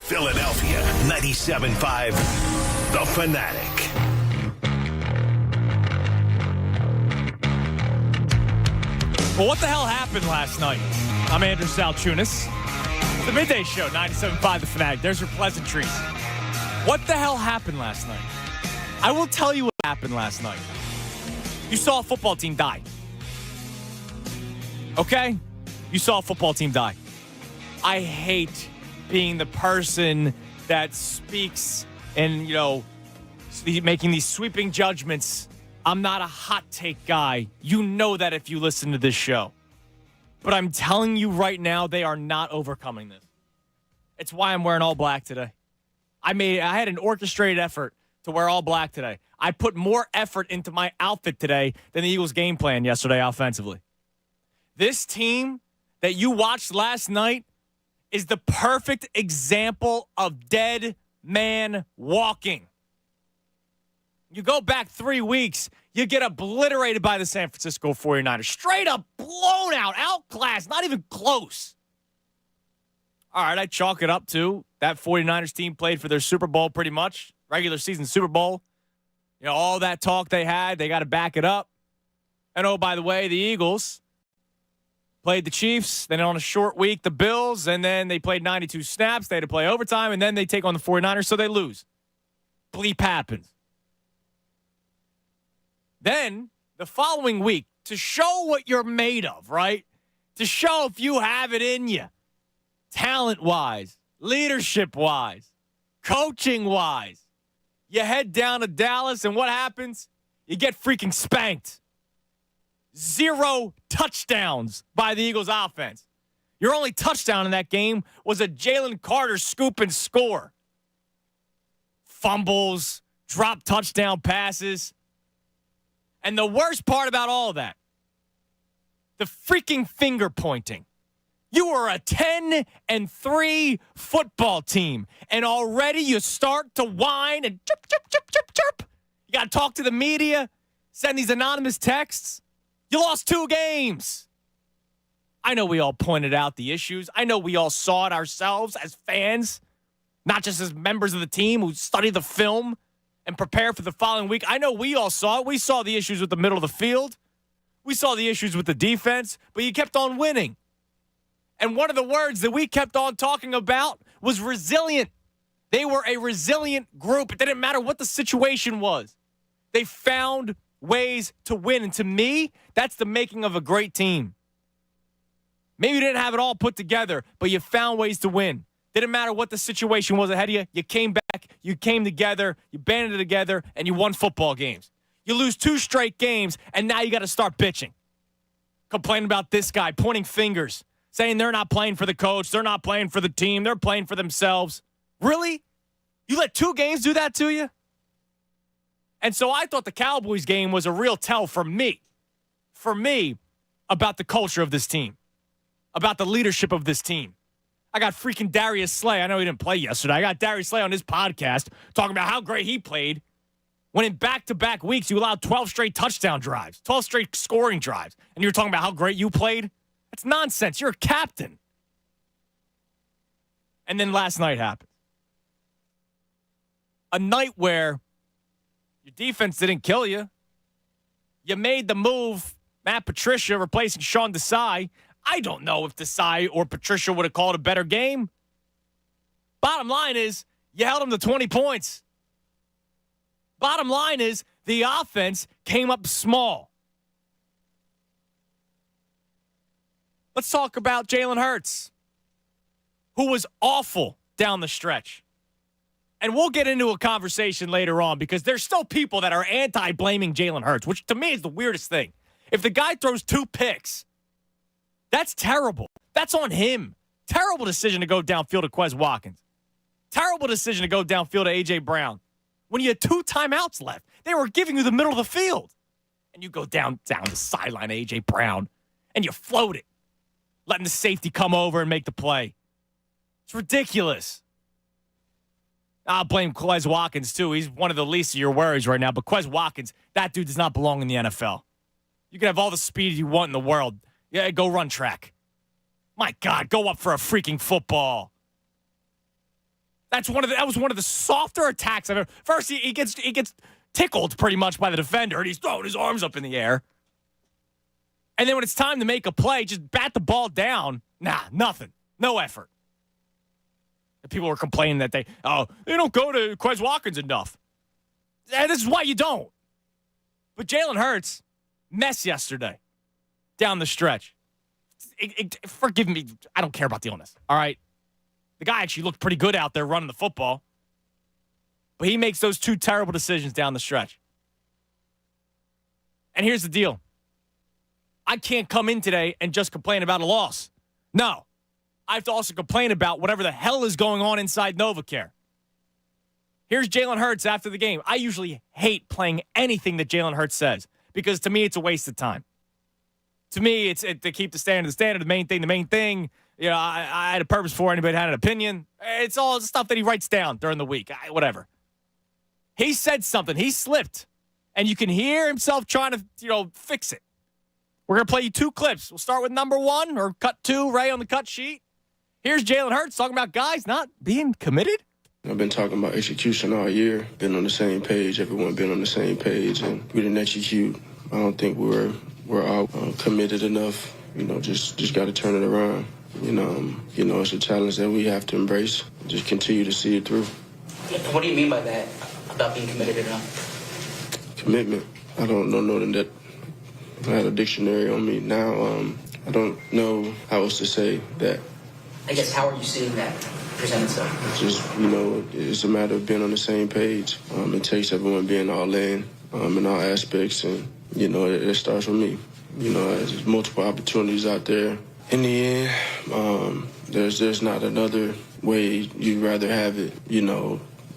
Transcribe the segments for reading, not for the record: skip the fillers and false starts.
Philadelphia 97.5, The Fanatic. Well, what the hell happened last night? I'm Andrew Salchunas. The Midday Show, 97.5 The Fanatic. There's your pleasantries. What the hell happened last night? I will tell you what happened last night. You saw a football team die. Okay? You saw a football team die. I hate being the person that speaks and, making these sweeping judgments. I'm not a hot take guy. You know that if you listen to this show. But I'm telling you right now, they are not overcoming this. It's why I'm wearing all black today. I had an orchestrated effort to wear all black today. I put more effort into my outfit today than the Eagles' game plan yesterday offensively. This team that you watched last night is the perfect example of dead man walking. You go back 3 weeks, you get obliterated by the San Francisco 49ers. Straight up blown out, outclassed, not even close. All right, I chalk it up to that 49ers team played for their Super Bowl pretty much, regular season Super Bowl. All that talk they had, they got to back it up. And oh, by the way, the Eagles played the Chiefs, then on a short week, the Bills, and then they played 92 snaps. They had to play overtime, and then they take on the 49ers, so they lose. Bleep happens. Then, the following week, to show what you're made of, right? To show if you have it in you, talent-wise, leadership-wise, coaching-wise, you head down to Dallas, and what happens? You get freaking spanked. 0 touchdowns by the Eagles offense. Your only touchdown in that game was a Jalen Carter scoop and score. Fumbles, drop touchdown passes. And the worst part about all of that, the freaking finger pointing. You are a 10-3 football team, and already you start to whine and chirp, chirp, chirp, chirp, chirp. You got to talk to the media, send these anonymous texts. You lost 2 games. I know we all pointed out the issues. I know we all saw it ourselves as fans, not just as members of the team who study the film and prepare for the following week. I know we all saw it. We saw the issues with the middle of the field. We saw the issues with the defense, but you kept on winning. And one of the words that we kept on talking about was resilient. They were a resilient group. It didn't matter what the situation was. They found ways to win. And to me, that's the making of a great team. Maybe you didn't have it all put together, but you found ways to win. Didn't matter what the situation was ahead of you. You came back, you came together, you banded it together, and you won football games. You lose 2 straight games, and now you got to start bitching. Complaining about this guy, pointing fingers, saying they're not playing for the coach, they're not playing for the team, they're playing for themselves. Really? You let 2 games do that to you? And so I thought the Cowboys game was a real tell for me, about the culture of this team, about the leadership of this team. I got freaking Darius Slay. I know he didn't play yesterday. I got Darius Slay on his podcast talking about how great he played when in back-to-back weeks you allowed 12 straight touchdown drives, 12 straight scoring drives, and you're talking about how great you played? That's nonsense. You're a captain. And then last night happened. A night where your defense didn't kill you. You made the move, Matt Patricia replacing Sean Desai. I don't know if Desai or Patricia would have called a better game. Bottom line is, you held them to 20 points. Bottom line is, the offense came up small. Let's talk about Jalen Hurts, who was awful down the stretch. And we'll get into a conversation later on because there's still people that are anti-blaming Jalen Hurts, which to me is the weirdest thing. If the guy throws 2 picks, that's terrible. That's on him. Terrible decision to go downfield to Quez Watkins. Terrible decision to go downfield to A.J. Brown. When you had 2 timeouts left, they were giving you the middle of the field. And you go down the sideline to A.J. Brown, and you float it, letting the safety come over and make the play. It's ridiculous. I'll blame Quez Watkins, too. He's one of the least of your worries right now. But Quez Watkins, that dude does not belong in the NFL. You can have all the speed you want in the world. Yeah, go run track. My God, go up for a freaking football. That was one of the softer attacks I've ever. First, he gets tickled pretty much by the defender, and he's throwing his arms up in the air. And then when it's time to make a play, just bat the ball down. Nah, nothing. No effort. And people were complaining that they don't go to Quez Watkins enough. And this is why you don't. But Jalen Hurts, mess yesterday down the stretch. Forgive me, I don't care about the illness, all right? The guy actually looked pretty good out there running the football. But he makes those two terrible decisions down the stretch. And here's the deal. I can't come in today and just complain about a loss. No. I have to also complain about whatever the hell is going on inside NovaCare. Here's Jalen Hurts after the game. I usually hate playing anything that Jalen Hurts says because to me it's a waste of time. To me, it's to keep the standard, the main thing. You know, I had a purpose for anybody had an opinion. It's all stuff that he writes down during the week. Whatever. He said something. He slipped. And you can hear himself trying to, fix it. We're going to play you two clips. We'll start with number 1 or cut 2, Ray, on the cut sheet. Here's Jalen Hurts talking about guys not being committed. I've been talking about execution all year. Been on the same page. Everyone been on the same page. And we didn't execute. I don't think we're all committed enough. Just got to turn it around. It's a challenge that we have to embrace. Just continue to see it through. What do you mean by that, about being committed enough? Commitment. I don't know that I had a dictionary on me now. I don't know how else to say that. I guess, how are you seeing that present itself? It's just, it's a matter of being on the same page. It takes everyone being all in all aspects, and, it starts with me. There's multiple opportunities out there. In the end, there's not another way you'd rather have it,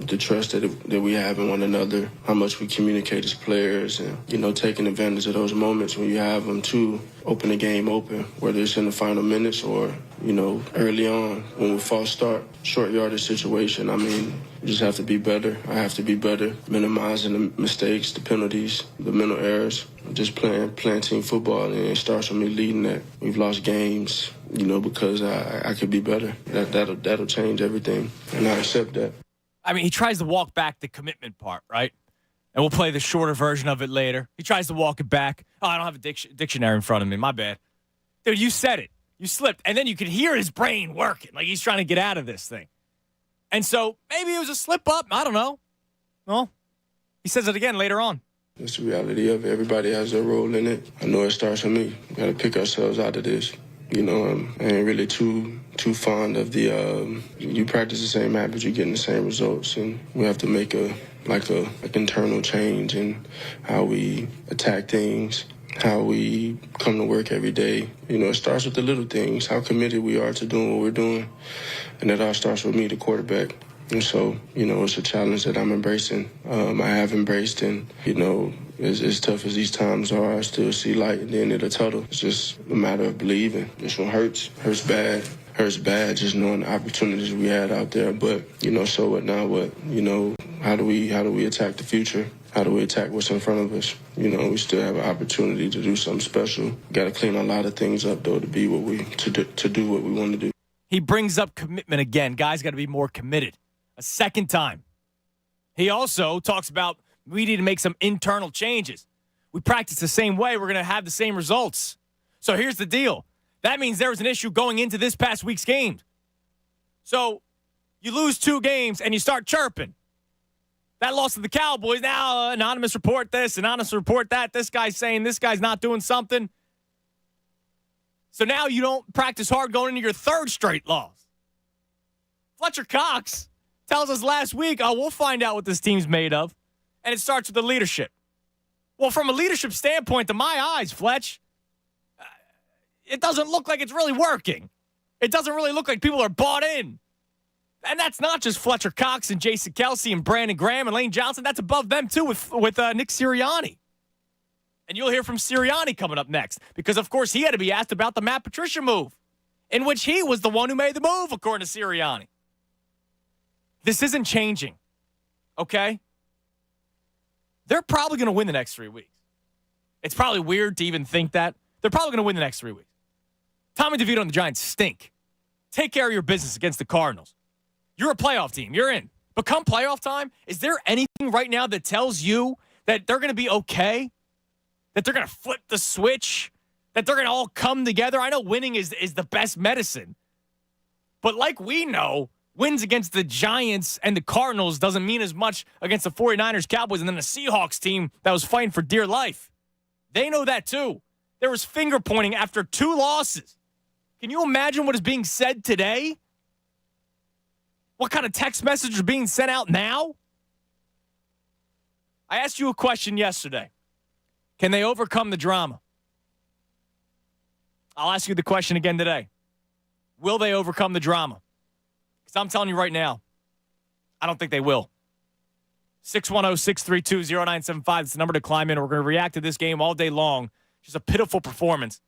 the trust that we have in one another, how much we communicate as players, and, taking advantage of those moments when you have them to open the game open, whether it's in the final minutes or, early on when we false start, short yardage situation. You just have to be better. I have to be better, minimizing the mistakes, the penalties, the mental errors, just playing team football, and it starts with me leading that. We've lost games, because I could be better. That'll change everything, and I accept that. He tries to walk back the commitment part, right? And we'll play the shorter version of it later. He tries to walk it back. Oh, I don't have a dictionary in front of me. My bad. Dude, you said it. You slipped. And then you could hear his brain working, like he's trying to get out of this thing. And so maybe it was a slip up. I don't know. Well, he says it again later on. It's the reality of it. Everybody has their role in it. I know it starts with me. We got to pick ourselves out of this. I ain't really too fond of the you practice the same habits, you getting the same results, and we have to make a internal change in how we attack things, how we come to work every day. It starts with the little things, how committed we are to doing what we're doing, and that all starts with me, the quarterback. And so, it's a challenge that I'm embracing. I have embraced, and, as tough as these times are, I still see light at the end of the tunnel. It's just a matter of believing. This one hurts bad, just knowing the opportunities we had out there. But, so what now? What, how do we attack the future? How do we attack what's in front of us? We still have an opportunity to do something special. Got to clean a lot of things up, though, to do what we want to do. He brings up commitment again. Guys got to be more committed. A second time. He also talks about we need to make some internal changes. We practice the same way. We're going to have the same results. So here's the deal. That means there was an issue going into this past week's game. So you lose 2 games and you start chirping. That loss to the Cowboys. Now, anonymous report this, anonymous report that. This guy's saying this guy's not doing something. So now you don't practice hard going into your 3rd straight loss. Fletcher Cox tells us last week, we'll find out what this team's made of. And it starts with the leadership. Well, from a leadership standpoint, to my eyes, Fletch, it doesn't look like it's really working. It doesn't really look like people are bought in. And that's not just Fletcher Cox and Jason Kelsey and Brandon Graham and Lane Johnson. That's above them, too, with Nick Sirianni. And you'll hear from Sirianni coming up next because, of course, he had to be asked about the Matt Patricia move, in which he was the one who made the move, according to Sirianni. This isn't changing, okay? They're probably going to win the next 3 weeks. It's probably weird to even think that. They're probably going to win the next 3 weeks. Tommy DeVito and the Giants stink. Take care of your business against the Cardinals. You're a playoff team. You're in. But come playoff time, is there anything right now that tells you that they're going to be okay? That they're going to flip the switch? That they're going to all come together? I know winning is the best medicine. But like we know, wins against the Giants and the Cardinals doesn't mean as much against the 49ers, Cowboys, and then the Seahawks team that was fighting for dear life. They know that too. There was finger pointing after 2 losses. Can you imagine what is being said today? What kind of text messages are being sent out now? I asked you a question yesterday. Can they overcome the drama? I'll ask you the question again today. Will they overcome the drama? Because I'm telling you right now, I don't think they will. 610-632-0975 is the number to climb in. We're going to react to this game all day long. Just a pitiful performance.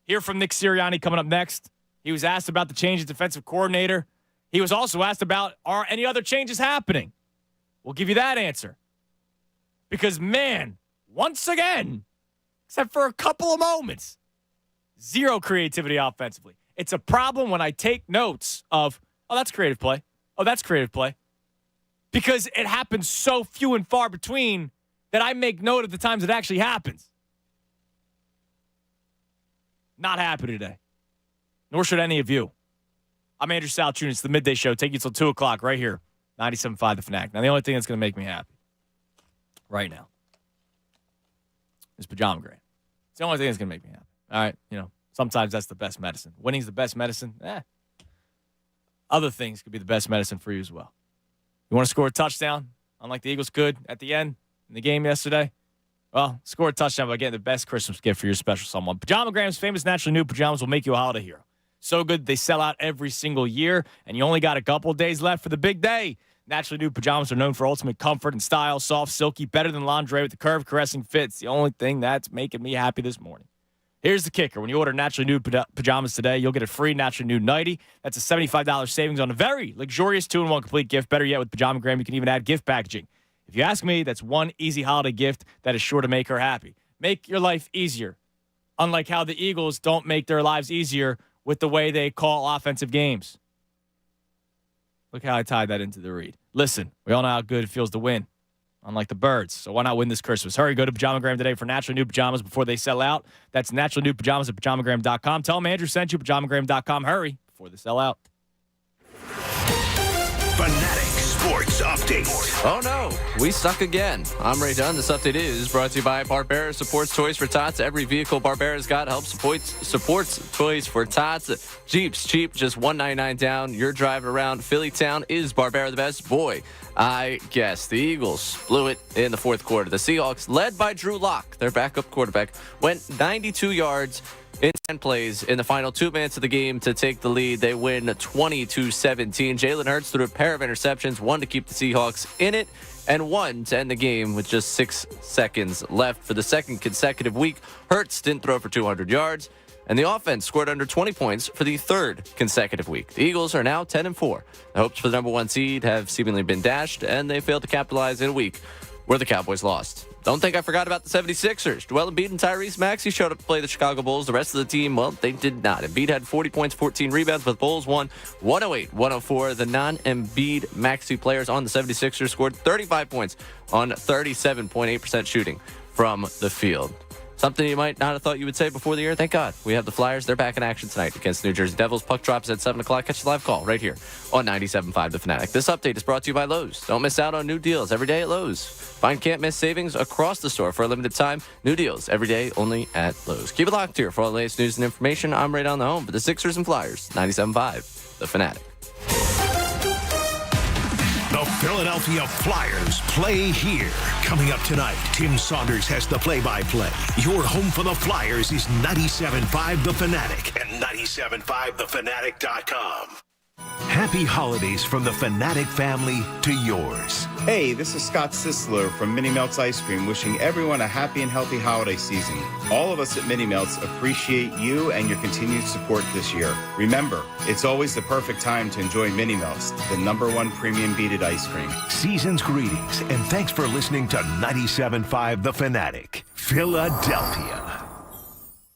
Hear from Nick Sirianni coming up next. He was asked about the change of defensive coordinator. He was also asked about, are any other changes happening? We'll give you that answer. Because, man, once again, except for a couple of moments, zero creativity offensively. It's a problem when I take notes of, oh, that's creative play. Oh, that's creative play. Because it happens so few and far between that I make note of the times it actually happens. Not happy today. Nor should any of you. I'm Andrew South Jr. It's the Midday Show. Take you till 2 o'clock right here. 97.5 The Fanatic. Now, the only thing that's going to make me happy right now is Pajama Grant. It's the only thing that's going to make me happy. All right, sometimes that's the best medicine. Winning's the best medicine. Other things could be the best medicine for you as well. You want to score a touchdown, unlike the Eagles could at the end in the game yesterday? Well, score a touchdown by getting the best Christmas gift for your special someone. Pajama Gram's famous naturally new pajamas will make you a holiday hero. So good, they sell out every single year, and you only got a couple days left for the big day. Naturally new pajamas are known for ultimate comfort and style, soft, silky, better than lingerie with the curved, caressing fit. It's the only thing that's making me happy this morning. Here's the kicker. When you order Naturally Nude pajamas today, you'll get a free Naturally Nude nightie. That's a $75 savings on a very luxurious 2-in-1 complete gift. Better yet, with Pajama Gram, you can even add gift packaging. If you ask me, that's one easy holiday gift that is sure to make her happy. Make your life easier. Unlike how the Eagles don't make their lives easier with the way they call offensive games. Look how I tied that into the read. Listen, we all know how good it feels to win. Unlike the Birds. So why not win this Christmas? Hurry, go to Pajamagram today for Naturally New Pajamas before they sell out. That's Naturally New Pajamas at Pajamagram.com. Tell them Andrew sent you, Pajamagram.com. Hurry before they sell out. Fanatic Sports Update. Oh no, we suck again. I'm Ray Dunn. This update is brought to you by Barbera Supports Toys for Tots. Every vehicle Barbera's got helps supports Toys for Tots. Jeep's cheap, just $199 down. Your drive around Philly town. Is Barbera the best? Boy, I guess. The Eagles blew it in the fourth quarter. The Seahawks, led by Drew Lock, their backup quarterback, went 92 yards in 10 plays in the final 2 minutes of the game to take the lead. They win 20-17. Jalen Hurts threw a pair of interceptions, one to keep the Seahawks in it, and one to end the game with just 6 seconds left. For the second consecutive week, Hurts didn't throw for 200 yards, and the offense scored under 20 points for the third consecutive week. The Eagles are now 10-4. The hopes for the number 1 seed have seemingly been dashed, and they failed to capitalize in a week where the Cowboys lost. Don't think I forgot about the 76ers. Joel Embiid and Tyrese Maxey showed up to play the Chicago Bulls. The rest of the team, well, they did not. Embiid had 40 points, 14 rebounds, but the Bulls won 108-104. The non-Embiid Maxey players on the 76ers scored 35 points on 37.8% shooting from the field. Something you might not have thought you would say before the year. Thank God. We have the Flyers. They're back in action tonight against the New Jersey Devils. Puck drops at 7 o'clock. Catch the live call right here on 97.5 The Fanatic. This update is brought to you by Lowe's. Don't miss out on new deals every day at Lowe's. Find can't-miss savings across the store for a limited time. New deals every day only at Lowe's. Keep it locked here for all the latest news and information. I'm right on the home for the Sixers and Flyers. 97.5 The Fanatic. The Philadelphia Flyers play here. Coming up tonight, Tim Saunders has the play-by-play. Your home for the Flyers is 97.5 The Fanatic and 97.5thefanatic.com. Happy holidays from the Fanatic family to yours. Hey, this is Scott Sisler from Mini Melts Ice Cream, wishing everyone a happy and healthy holiday season. All of us at Mini Melts appreciate you and your continued support this year. Remember, it's always the perfect time to enjoy Mini Melts, the #1 premium beaded ice cream. Season's greetings, and thanks for listening to 97.5 The Fanatic, Philadelphia.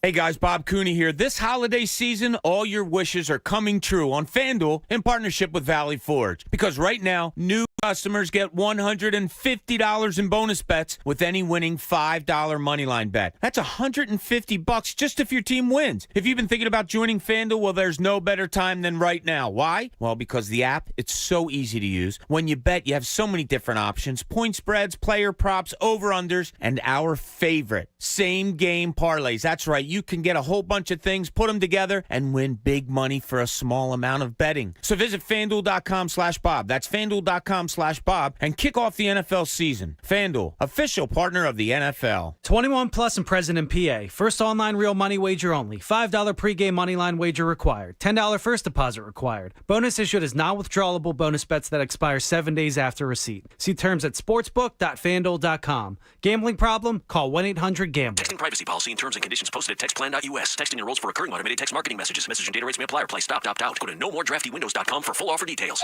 Hey guys, Bob Cooney here. This holiday season, all your wishes are coming true on FanDuel in partnership with Valley Forge. Because right now, new customers get $150 in bonus bets with any winning $5 moneyline bet. That's $150 just if your team wins. If you've been thinking about joining FanDuel, well, there's no better time than right now. Why? Well, because the app, it's so easy to use. When you bet, you have so many different options. Point spreads, player props, over-unders, and our favorite, same-game parlays. That's right. You can get a whole bunch of things, put them together, and win big money for a small amount of betting. So visit FanDuel.com/Bob. That's FanDuel.com/Bob and kick off the NFL season. FanDuel, official partner of the NFL. 21 plus and present in PA. First online real money wager only. $5 pregame moneyline wager required. $10 first deposit required. Bonus issued as non-withdrawable bonus bets that expire 7 days after receipt. See terms at sportsbook.fanduel.com. Gambling problem? Call 1-800-GAMBLER. Texting privacy policy and terms and conditions posted at textplan.us. Texting enrolls for recurring automated text marketing messages. Message and data rates may apply or play stopped, opt out. Go to nomoredraftywindows.com for full offer details.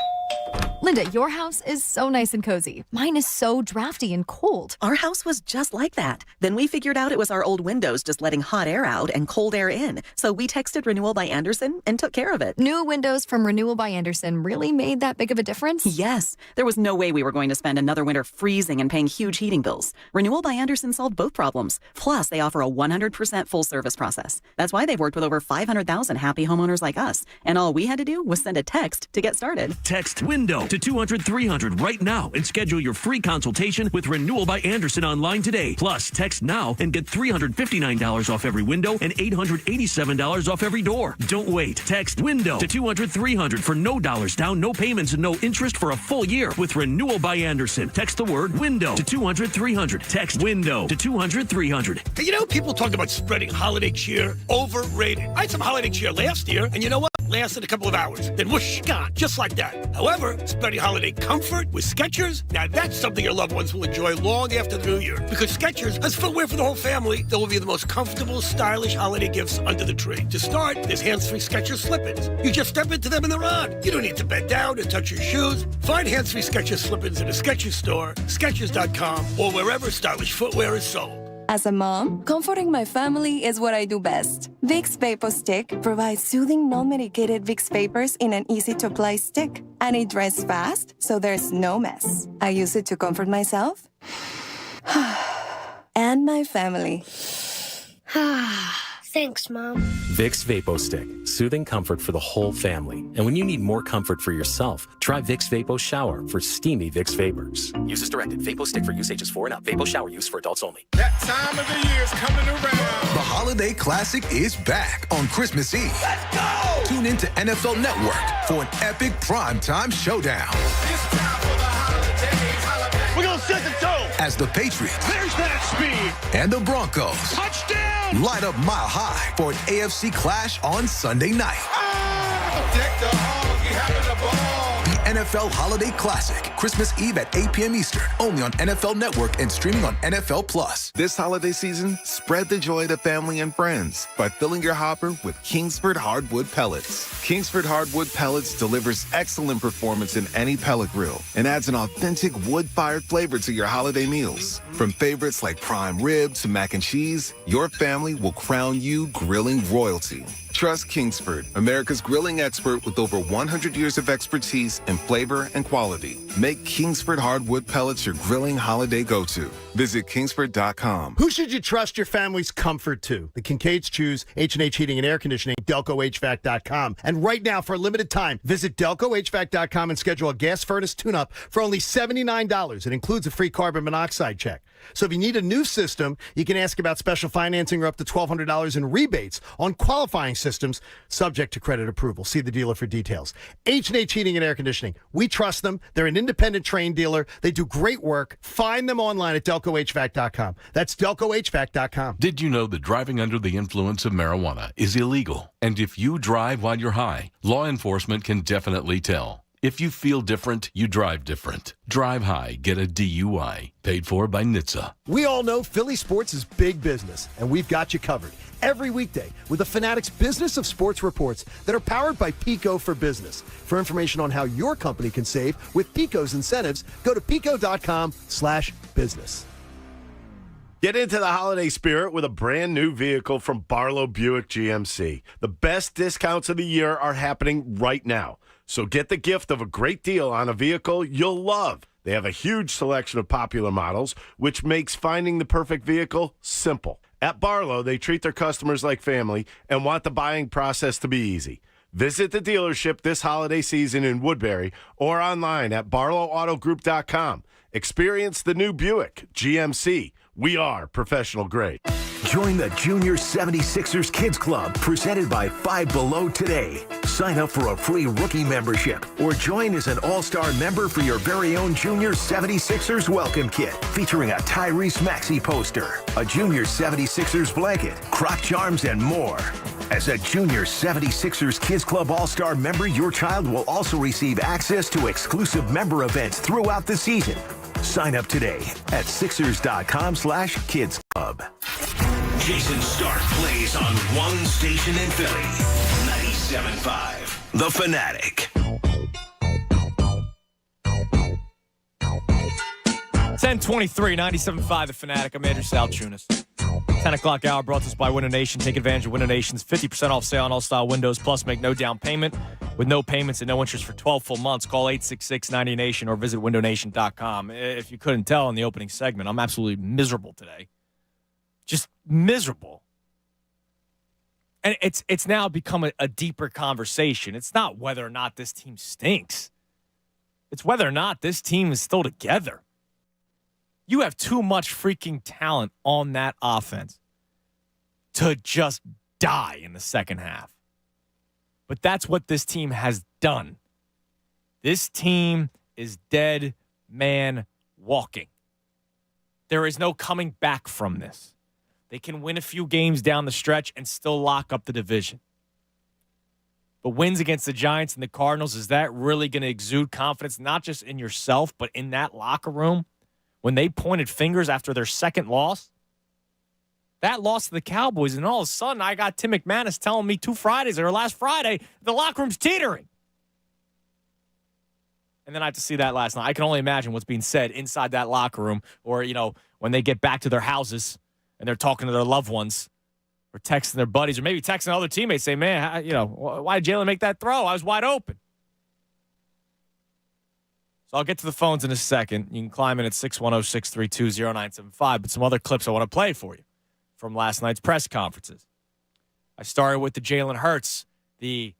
Linda, your house is so nice and cozy. Mine is so drafty and cold. Our house was just like that. Then we figured out it was our old windows just letting hot air out and cold air in. So we texted Renewal by Andersen and took care of it. New windows from Renewal by Andersen really made that big of a difference? Yes. There was no way we were going to spend another winter freezing and paying huge heating bills. Renewal by Andersen solved both problems. Plus, they offer a 100% full service process. That's why they've worked with over 500,000 happy homeowners like us. And all we had to do was send a text to get started. Text window to 200-300 right now and schedule your free consultation with Renewal by Andersen online today. Plus, text now and get $359 off every window and $887 off every door. Don't wait. Text window to 200-300 for no dollars down, no payments, and no interest for a full year with Renewal by Andersen. Text the word window to 200-300. Text window to 200-300. Hey, you know, people talk about spreading holiday cheer. Overrated. I had some holiday cheer last year, and you know what? Lasted a couple of hours. Then whoosh, gone. Just like that. However, spreading holiday comfort with Skechers, now that's something your loved ones will enjoy long after the new year. Because Skechers has footwear for the whole family that will be the most comfortable, stylish holiday gifts under the tree. To start, there's hands-free Skechers slip-ins. You just step into them and they're on. You don't need to bend down and touch your shoes. Find hands-free Skechers slip-ins in a Skechers store, Skechers.com, or wherever stylish footwear is sold. As a mom, comforting my family is what I do best. Vicks Vapor Stick provides soothing, non-medicated Vicks vapors in an easy-to-apply stick. And it dries fast, so there's no mess. I use it to comfort myself and my family. Thanks, Mom. Vicks Vapo Stick. Soothing comfort for the whole family. And when you need more comfort for yourself, try Vicks Vapo Shower for steamy Vicks vapors. Use as directed. Vapo Stick for use ages 4 and up. Vapo Shower use for adults only. That time of the year is coming around. The Holiday Classic is back on Christmas Eve. Let's go! Tune in to NFL Network for an epic primetime showdown. It's time for the holidays. We're going to set the tone. As the Patriots. There's that speed. And the Broncos. Touchdown! Light up Mile High for an AFC clash on Sunday night. Deck the hall, you having a ball. The NFL Holiday Classic, Christmas Eve at 8 p.m. Eastern, only on NFL Network and streaming on NFL Plus. This holiday season, spread the joy to family and friends by filling your hopper with Kingsford Hardwood Pellets. Kingsford Hardwood Pellets delivers excellent performance in any pellet grill and adds an authentic wood-fired flavor to your holiday meals. From favorites like prime rib to mac and cheese, your family will crown you grilling royalty. Trust Kingsford, America's grilling expert with over 100 years of expertise in flavor and quality. Make Kingsford Hardwood Pellets your grilling holiday go-to. Visit Kingsford.com. Who should you trust your family's comfort to? The Kincaids choose H&H Heating and Air Conditioning, DelcoHVAC.com. And right now, for a limited time, visit DelcoHVAC.com and schedule a gas furnace tune-up for only $79. It includes a free carbon monoxide check. So if you need a new system, you can ask about special financing or up to $1,200 in rebates on qualifying systems, subject to credit approval. See the dealer for details. H&H Heating and Air Conditioning. We trust them. They're an independent trained dealer. They do great work. Find them online at DelcoHVAC.com. That's DelcoHVAC.com. Did you know that driving under the influence of marijuana is illegal? And if you drive while you're high, law enforcement can definitely tell. If you feel different, you drive different. Drive high, get a DUI. Paid for by NHTSA. We all know Philly sports is big business, and we've got you covered every weekday with the Fanatic's Business of Sports reports that are powered by Pico for Business. For information on how your company can save with Pico's incentives, go to pico.com/business. Get into the holiday spirit with a brand new vehicle from Barlow Buick GMC. The best discounts of the year are happening right now. So get the gift of a great deal on a vehicle you'll love. They have a huge selection of popular models, which makes finding the perfect vehicle simple. At Barlow, they treat their customers like family and want the buying process to be easy. Visit the dealership this holiday season in Woodbury or online at barlowautogroup.com. Experience the new Buick GMC. We are professional grade. Join the Junior 76ers Kids Club, presented by Five Below today. Sign up for a free rookie membership or join as an all-star member for your very own Junior 76ers welcome kit, featuring a Tyrese Maxey poster, a Junior 76ers blanket, croc charms, and more. As a Junior 76ers Kids Club all-star member, your child will also receive access to exclusive member events throughout the season. Sign up today at Sixers.com/Kids Club. Jason Stark plays on one station in Philly, 97.5, The Fanatic. 10:23, 97.5, The Fanatic. I'm Andrew Salchunas. 10 o'clock hour brought to us by Window Nation. Take advantage of Window Nation's 50% off sale on all style windows, plus make no down payment with no payments and no interest for 12 full months. Call 866-90Nation or visit windownation.com. If you couldn't tell in the opening segment, I'm absolutely miserable today. Just miserable. And it's now become a deeper conversation. It's not whether or not this team stinks. It's whether or not this team is still together. You have too much freaking talent on that offense to just die in the second half. But that's what this team has done. This team is dead man walking. There is no coming back from this. They can win a few games down the stretch and still lock up the division. But wins against the Giants and the Cardinals, is that really going to exude confidence, not just in yourself, but in that locker room? When they pointed fingers after their second loss, that loss to the Cowboys, and all of a sudden I got Tim McManus telling me 2 Fridays or last Friday, the locker room's teetering. And then I had to see that last night. I can only imagine what's being said inside that locker room, or, when they get back to their houses and they're talking to their loved ones or texting their buddies or maybe texting other teammates, say, man, why did Jalen make that throw? I was wide open. So I'll get to the phones in a second. You can climb in at 610-632-0975, but some other clips I want to play for you from last night's press conferences. I started with the Jalen Hurts, the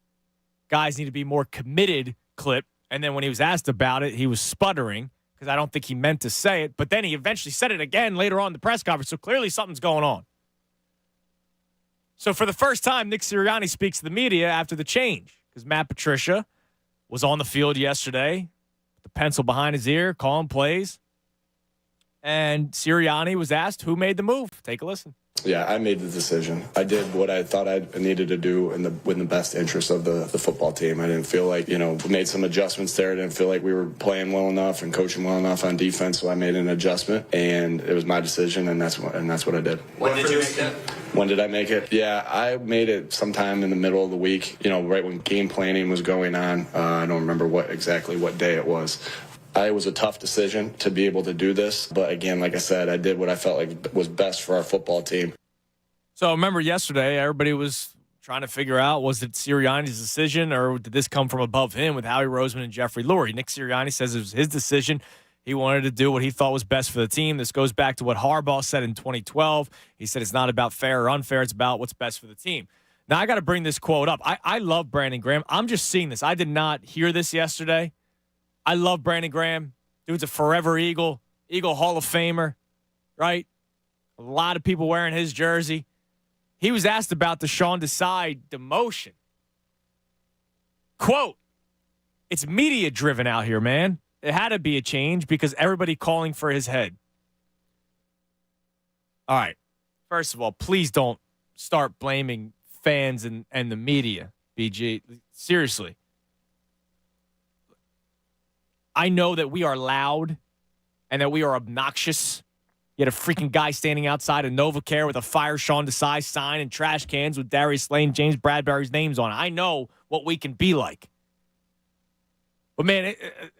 guys need to be more committed clip, and then when he was asked about it, he was sputtering because I don't think he meant to say it, but then he eventually said it again later on in the press conference, so clearly something's going on. So for the first time, Nick Sirianni speaks to the media after the change because Matt Patricia was on the field yesterday, the pencil behind his ear, calling plays. And Sirianni was asked who made the move. Take a listen. Yeah, I made the decision. I did what I thought I needed to do in the best interest of the football team. I didn't feel like, we made some adjustments there. I didn't feel like we were playing well enough and coaching well enough on defense, so I made an adjustment, and it was my decision, and that's what I did. When did you make it? When did I make it? Yeah, I made it sometime in the middle of the week, right when game planning was going on. I don't remember what day it was. It was a tough decision to be able to do this. But again, like I said, I did what I felt like was best for our football team. So remember yesterday, everybody was trying to figure out, was it Sirianni's decision or did this come from above him with Howie Roseman and Jeffrey Lurie? Nick Sirianni says it was his decision. He wanted to do what he thought was best for the team. This goes back to what Harbaugh said in 2012. He said it's not about fair or unfair. It's about what's best for the team. Now, I got to bring this quote up. I love Brandon Graham. I'm just seeing this. I did not hear this yesterday. I love Brandon Graham. Dude's a forever Eagle Hall of Famer, right? A lot of people wearing his jersey. He was asked about the Sean Desai demotion. Quote, it's media-driven out here, man. It had to be a change because everybody calling for his head. All right. First of all, please don't start blaming fans and the media, BG. Seriously. I know that we are loud and that we are obnoxious. You had a freaking guy standing outside of NovaCare with a Fire Sean Desai sign and trash cans with Darius Slane, James Bradbury's names on it. I know what we can be like. But, man,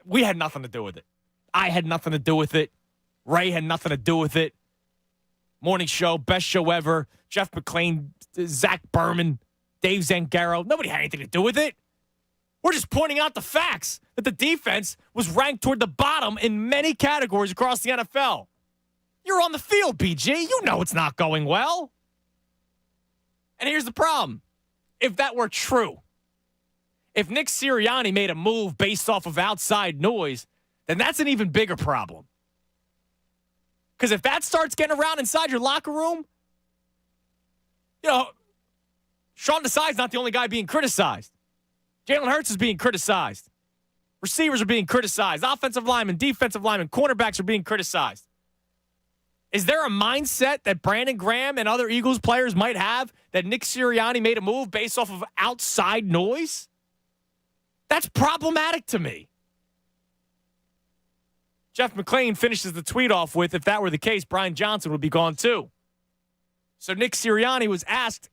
we had nothing to do with it. I had nothing to do with it. Ray had nothing to do with it. Morning show, best show ever. Jeff McLane, Zach Berman, Dave Zangaro. Nobody had anything to do with it. We're just pointing out the facts that the defense was ranked toward the bottom in many categories across the NFL. You're on the field, BG. You know it's not going well. And here's the problem. If that were true, if Nick Sirianni made a move based off of outside noise, then that's an even bigger problem. Because if that starts getting around inside your locker room, Sean Desai's not the only guy being criticized. Jalen Hurts is being criticized. Receivers are being criticized. Offensive linemen, defensive linemen, cornerbacks are being criticized. Is there a mindset that Brandon Graham and other Eagles players might have that Nick Sirianni made a move based off of outside noise? That's problematic to me. Jeff McLane finishes the tweet off with, if that were the case, Brian Johnson would be gone too. So Nick Sirianni was asked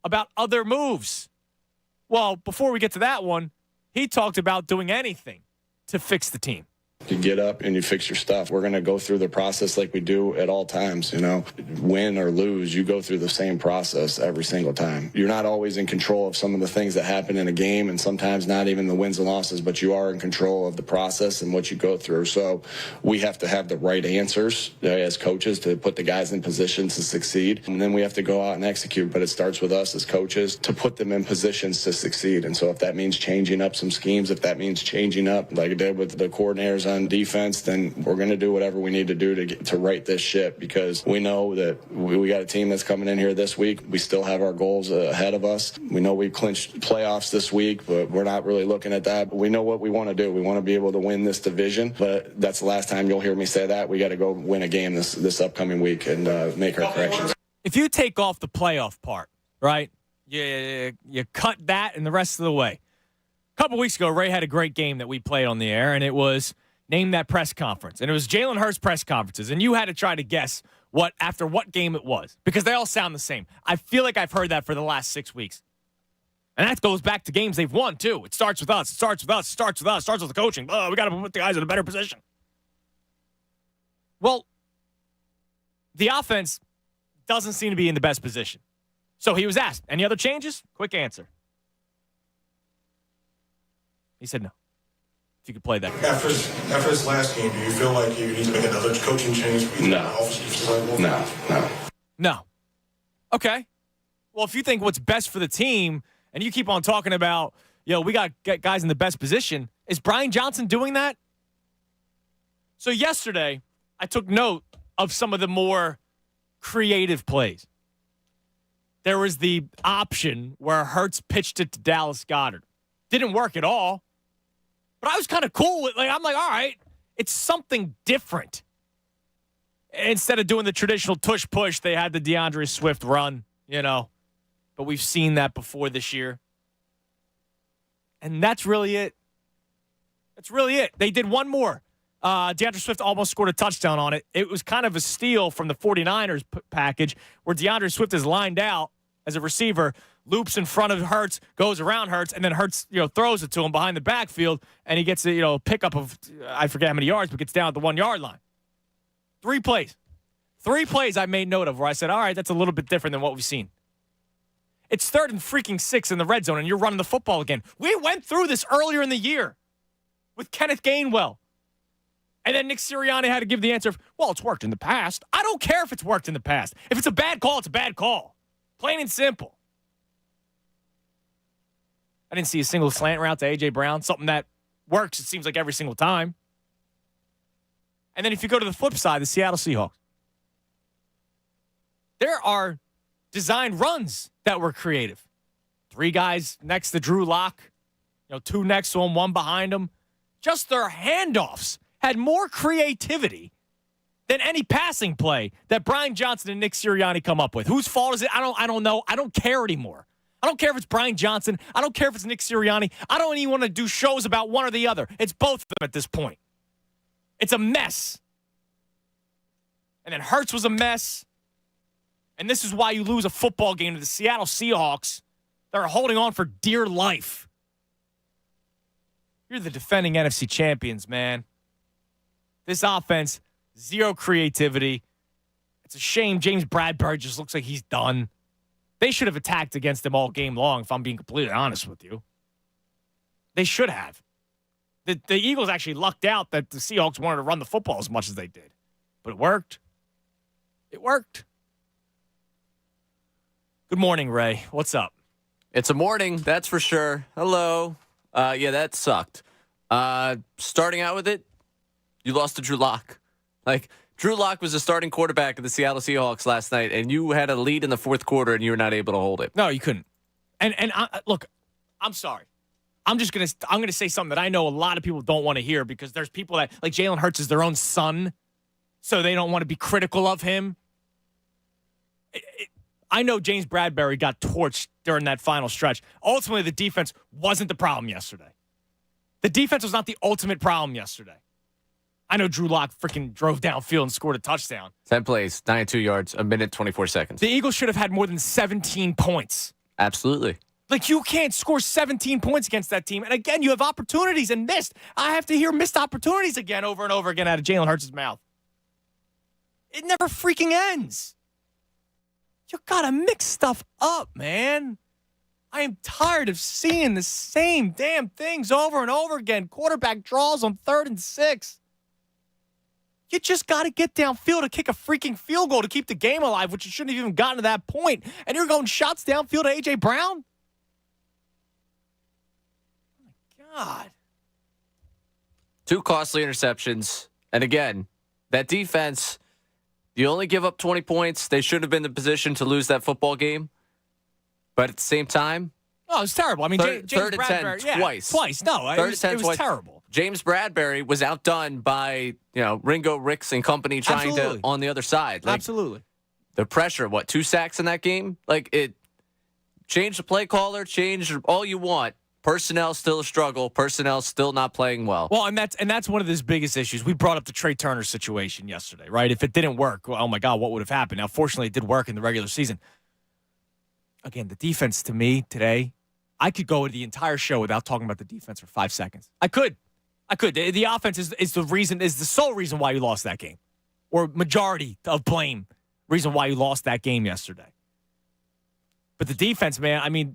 about other moves. Well, before we get to that one, he talked about doing anything to fix the team. You get up and you fix your stuff. We're going to go through the process like we do at all times, win or lose, you go through the same process every single time. You're not always in control of some of the things that happen in a game, and sometimes not even the wins and losses, but you are in control of the process and what you go through. So we have to have the right answers as coaches to put the guys in positions to succeed. And then we have to go out and execute, but it starts with us as coaches to put them in positions to succeed. And so if that means changing up some schemes, if that means changing up like I did with the coordinators on defense, then we're going to do whatever we need to do to right this ship, because we know that we got a team that's coming in here this week. We still have our goals ahead of us. We know we clinched playoffs this week, but we're not really looking at that. But we know what we want to do. We want to be able to win this division, but that's the last time you'll hear me say that. We got to go win a game this upcoming week and make our corrections. If you take off the playoff part, right, you cut that and the rest of the way. A couple weeks ago, Ray had a great game that we played on the air, and it was Name That Press Conference. And it was Jalen Hurts press conferences. And you had to try to guess after what game it was, because they all sound the same. I feel like I've heard that for the last 6 weeks. And that goes back to games they've won, too. It starts with us. It starts with us. It starts with us. It starts with the coaching. Oh, we got to put the guys in a better position. Well, the offense doesn't seem to be in the best position. So he was asked, any other changes? Quick answer. He said no. If you could play that. After this last game, do you feel like you need to make another coaching change? No. Okay. Well, if you think what's best for the team, and you keep on talking about, we got guys in the best position, is Brian Johnson doing that? So yesterday, I took note of some of the more creative plays. There was the option where Hurts pitched it to Dallas Goedert. Didn't work at all. But I was kind of cool with, I'm like, all right, it's something different. Instead of doing the traditional tush-push, they had the DeAndre Swift run, But we've seen that before this year. And that's really it. They did one more. DeAndre Swift almost scored a touchdown on it. It was kind of a steal from the 49ers package where DeAndre Swift is lined out as a receiver, loops in front of Hurts, goes around Hurts, and then Hurts, throws it to him behind the backfield, and he gets a, pickup of, I forget how many yards, but gets down at the 1 yard line. 3 plays. 3 plays I made note of where I said, all right, that's a little bit different than what we've seen. It's 3rd and freaking 6 in the red zone, and you're running the football again. We went through this earlier in the year with Kenneth Gainwell. And then Nick Sirianni had to give the answer of, well, it's worked in the past. I don't care if it's worked in the past. If it's a bad call, it's a bad call. Plain and simple. I didn't see a single slant route to A.J. Brown, something that works, it seems like, every single time. And then if you go to the flip side, the Seattle Seahawks, there are designed runs that were creative. 3 guys next to Drew Lock, 2 next to him, 1 behind him. Just their handoffs had more creativity than any passing play that Brian Johnson and Nick Sirianni come up with. Whose fault is it? I don't know. I don't care anymore. I don't care if it's Brian Johnson. I don't care if it's Nick Sirianni. I don't even want to do shows about one or the other. It's both of them at this point. It's a mess. And then Hurts was a mess. And this is why you lose a football game to the Seattle Seahawks that are holding on for dear life. You're the defending NFC champions, man. This offense, 0 creativity. It's a shame James Bradbury just looks like he's done. They should have attacked against him all game long, if I'm being completely honest with you. They should have. The Eagles actually lucked out that the Seahawks wanted to run the football as much as they did. But it worked. It worked. Good morning, Ray. What's up? It's a morning, that's for sure. Hello. Yeah, that sucked. Starting out with it, you lost to Drew Lock. Drew Lock was the starting quarterback of the Seattle Seahawks last night, and you had a lead in the fourth quarter, and you were not able to hold it. No, you couldn't. And look, I'm sorry. I'm gonna say something that I know a lot of people don't want to hear because there's people that like Jalen Hurts is their own son, so they don't want to be critical of him. I know James Bradbury got torched during that final stretch. Ultimately, the defense wasn't the problem yesterday. The defense was not the ultimate problem yesterday. I know Drew Lock freaking drove downfield and scored a touchdown. 10 plays, 92 yards, a minute, 24 seconds. The Eagles should have had more than 17 points. Absolutely. Like, you can't score 17 points against that team. And again, you have opportunities and missed. I have to hear missed opportunities again over and over again out of Jalen Hurts' mouth. It never freaking ends. You gotta mix stuff up, man. I am tired of seeing the same damn things over and over again. Quarterback draws on 3rd and 6. You just got to get downfield to kick a freaking field goal to keep the game alive, which you shouldn't have even gotten to that point. And you're going shots downfield to A.J. Brown? Oh, my God. 2 costly interceptions. And again, that defense, you only give up 20 points. They shouldn't have been in the position to lose that football game. But at the same time, oh, it was terrible. I mean, James third and Bradbury, 10 twice. Twice. No, it was terrible. James Bradbury was outdone by, Ringo Ricks and company trying to on the other side. Absolutely. The pressure, 2 sacks in that game? Change the play caller, change all you want. Personnel still a struggle. Personnel still not playing well. Well, and that's one of his biggest issues. We brought up the Trey Turner situation yesterday, right? If it didn't work, well, oh my God, what would have happened? Now, fortunately, it did work in the regular season. Again, the defense to me today, I could go the entire show without talking about the defense for 5 seconds. I could. The offense is the sole reason why you lost that game, or majority of blame reason why you lost that game yesterday. But the defense, man, I mean,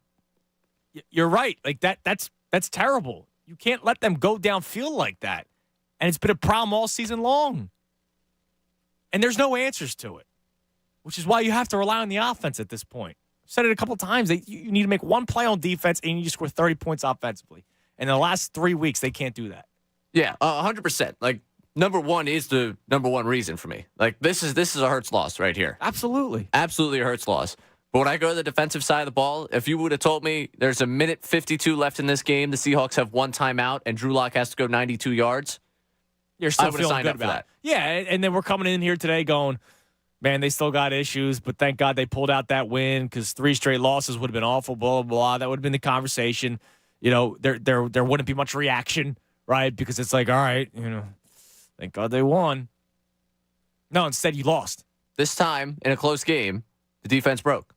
you're right. That's terrible. You can't let them go downfield like that, and it's been a problem all season long. And there's no answers to it, which is why you have to rely on the offense at this point. I've said it a couple of times. You need to make one play on defense, and you need to score 30 points offensively. And in the last 3 weeks, they can't do that. Yeah, 100%. Number one is the number one reason for me. This is a Hurts loss right here. Absolutely. Absolutely a Hurts loss. But when I go to the defensive side of the ball, if you would have told me there's a minute 52 left in this game, the Seahawks have 1 timeout, and Drew Lock has to go 92 yards, you're still I would have feeling signed good up for about that. it. Yeah, and then we're coming in here today going, man, they still got issues, but thank God they pulled out that win because 3 straight losses would have been awful, blah, blah, blah. That would have been the conversation. There wouldn't be much reaction, right? Because it's all right, thank God they won. No, instead you lost. This time, in a close game, the defense broke.